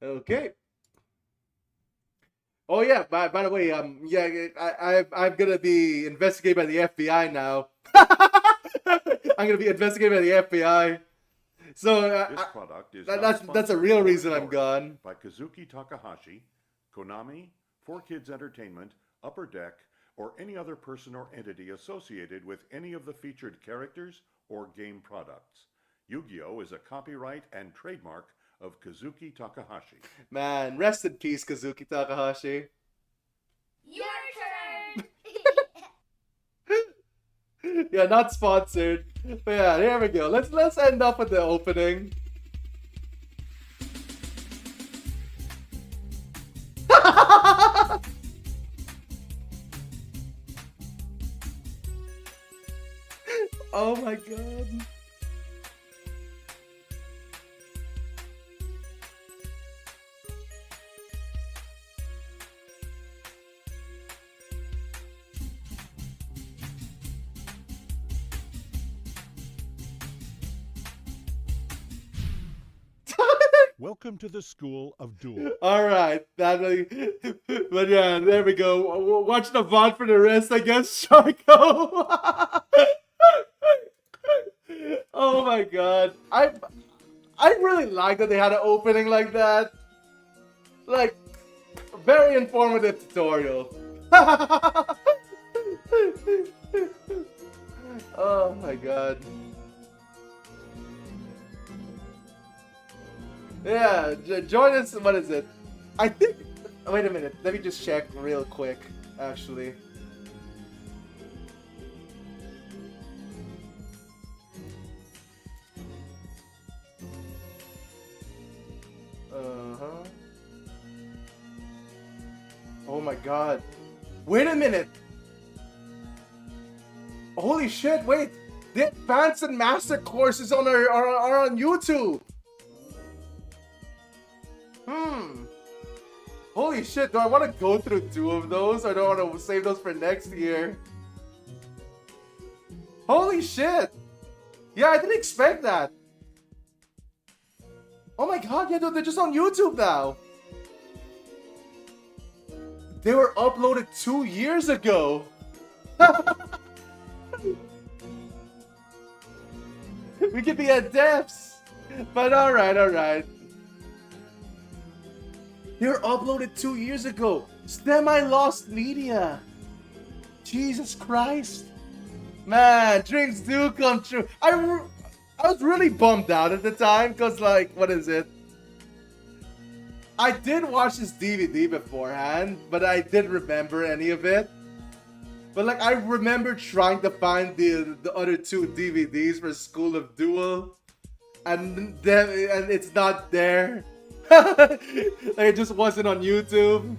S1: Okay. Oh yeah. By the way, yeah, I'm gonna be investigated by the FBI now. I'm gonna be investigated by the FBI. So
S2: This product is
S1: that's a real reason I'm gone.
S2: By Kazuki Takahashi, Konami, 4Kids Entertainment, Upper Deck, or any other person or entity associated with any of the featured characters or game products. Yu-Gi-Oh! Is a copyright and trademark of Kazuki Takahashi.
S1: Man, rest in peace, Kazuki Takahashi.
S6: Your turn.
S1: Yeah, not sponsored. But yeah, here we go. Let's end up with the opening. Oh my god.
S4: Welcome to the School of Duel.
S1: Alright, but yeah, there we go. Watch the VOD for the rest, I guess, Sharko. Oh my god. I really like that they had an opening like that. Like, very informative tutorial. Oh my god. Yeah, join us. What is it? I think. Wait a minute. Let me just check real quick. Actually. Oh my god. Wait a minute. Holy shit! Wait. The advanced and master courses are on YouTube. Holy shit, do I want to go through 2 of those or do I want to save those for next year? Holy shit! Yeah, I didn't expect that. Oh my god, yeah, dude, they're just on YouTube now. They were uploaded 2 years ago. We could be at depths. But alright. They were uploaded 2 years ago. Semi-lost media. Jesus Christ. Man, dreams do come true. I was really bummed out at the time because, like, what is it? I did watch this DVD beforehand, but I didn't remember any of it. But, like, I remember trying to find the other 2 DVDs for School of Duel. And it's not there. Like, it just wasn't on YouTube.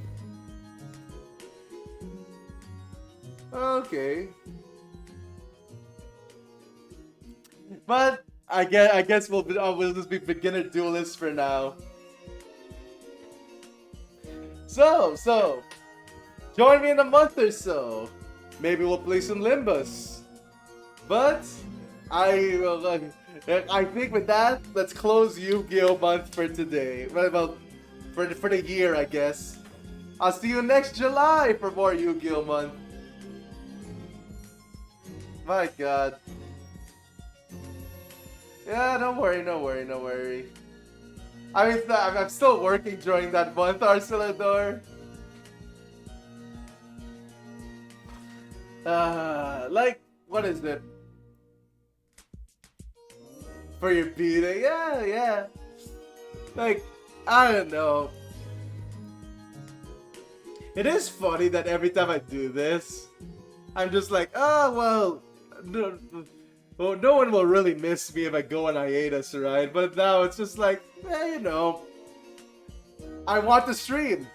S1: Okay. But I guess we'll just be beginner duelists for now. So join me in a month or so. Maybe we'll play some Limbus. But I think with that, let's close Yu-Gi-Oh! Month for today. Well, for the year, I guess. I'll see you next July for more Yu-Gi-Oh! Month. My god. Yeah, don't worry. I mean, I'm still working during that month, Arcelador. like, what is it? For your beating? Yeah. Like, I don't know. It is funny that every time I do this, I'm just like, oh, well, no one will really miss me if I go on hiatus, right? But now it's just like, you know, I want to stream.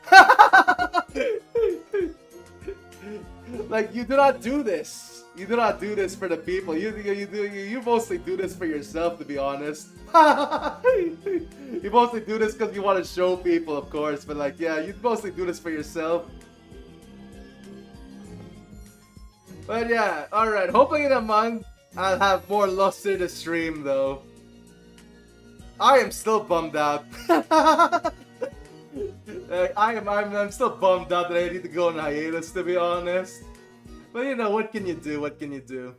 S1: Like, you do not do this. You do not do this for the people. You mostly do this for yourself, to be honest. You mostly do this because you want to show people, of course. But like, yeah, you mostly do this for yourself. But yeah, alright. Hopefully in a month, I'll have more luster to stream, though. I am still bummed out. I'm still bummed out that I need to go on hiatus, to be honest. But you know, what can you do? What can you do?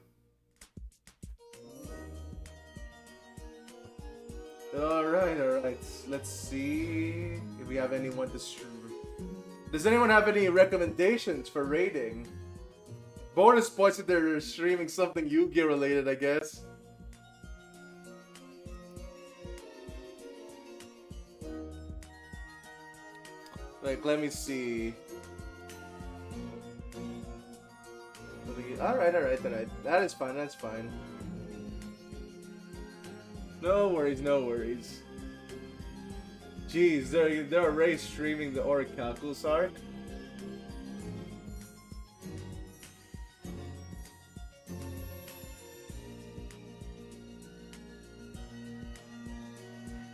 S1: Alright. Let's see if we have anyone to stream. Does anyone have any recommendations for rating? Bonus points if they're streaming something Yu-Gi-Oh related, I guess. Like, let me see. Alright. That is fine, that's fine. No worries. Jeez, they're already streaming the Orichalcos arc.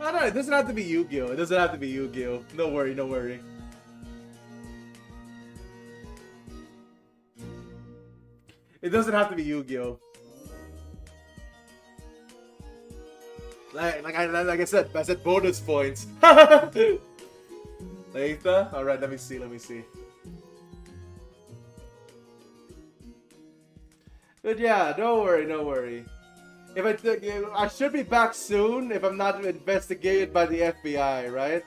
S1: Oh, no, it doesn't have to be Yu-Gi-Oh! It doesn't have to be Yu-Gi-Oh! No worry. It doesn't have to be Yu-Gi-Oh! Like I said bonus points. Later? Alright, let me see. But yeah, don't worry. If I should be back soon if I'm not investigated by the FBI, right?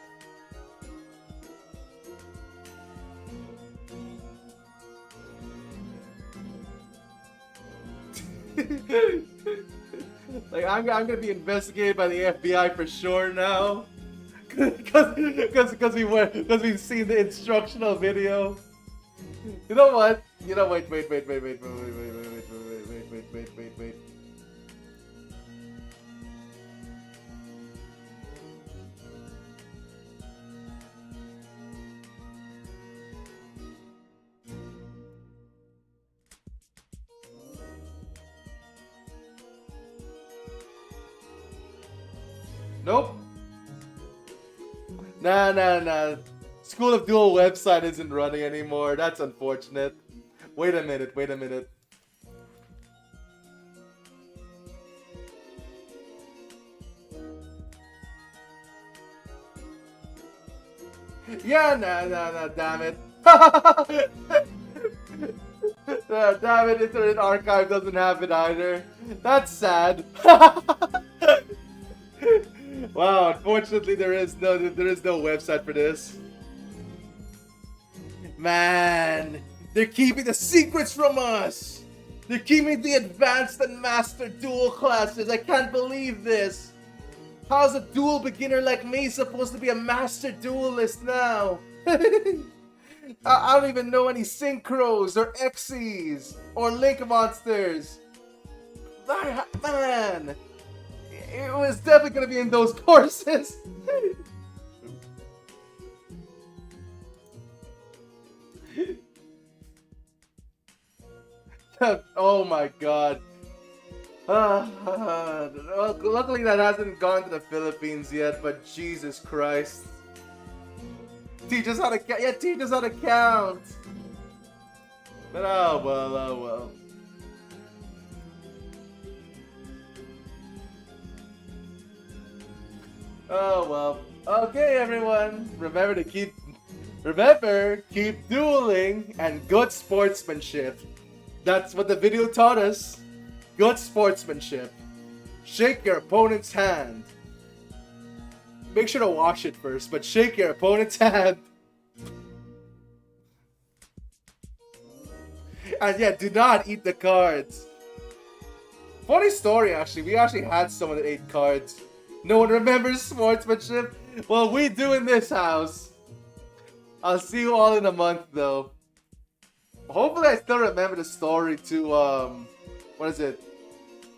S1: Like, I'm gonna be investigated by the FBI for sure now. Because we've seen the instructional video. You know what? Wait. Nope. Nah. School of Duel website isn't running anymore. That's unfortunate. Wait a minute. Yeah, nah, damn it. Damn it, Internet Archive doesn't have it either. That's sad. Wow, unfortunately there is no website for this. Man, they're keeping the secrets from us. They're keeping the advanced and master duel classes. I can't believe this. How's a duel beginner like me supposed to be a master duelist now? I don't even know any synchros or Xyz or Link monsters. Man, it was definitely gonna be in those courses. Oh my god. Luckily that hasn't gone to the Philippines yet, but Jesus Christ. Teach us how to count. Yeah, teach us how to count. But oh well. Oh well. Okay, everyone. Remember, keep dueling and good sportsmanship. That's what the video taught us. Good sportsmanship. Shake your opponent's hand. Make sure to wash it first, but shake your opponent's hand. And yeah, do not eat the cards. Funny story, actually. We actually had someone that ate cards. No one remembers sportsmanship? Well, we do in this house. I'll see you all in a month, though. Hopefully I still remember the story to, what is it?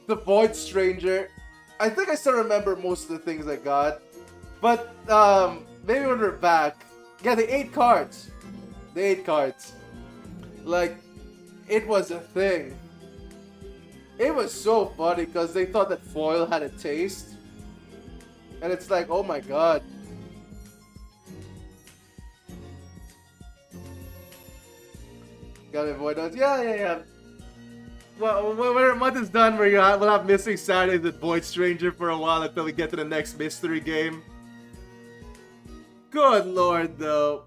S1: The Void Stranger. I think I still remember most of the things I got. But, maybe when we're back. Yeah, they ate cards. They ate cards. Like, it was a thing. It was so funny because they thought that foil had a taste. And it's like, oh my god. Gotta avoid those. Yeah. Well, when a month is done, we'll have Missing Saturdays with Void Stranger for a while until we get to the next mystery game. Good lord, though.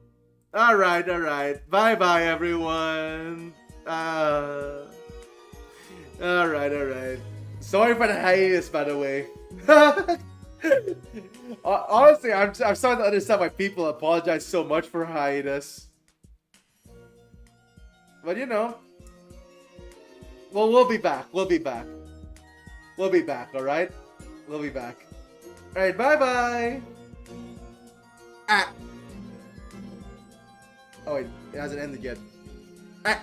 S1: Alright. Bye-bye, everyone. Alright. Sorry for the hiatus, by the way. Honestly, I'm starting to understand why people apologize so much for hiatus. But you know, well, we'll be back. Alright? We'll be back. Alright, bye-bye. Ah. Oh wait, it hasn't ended yet. Ah.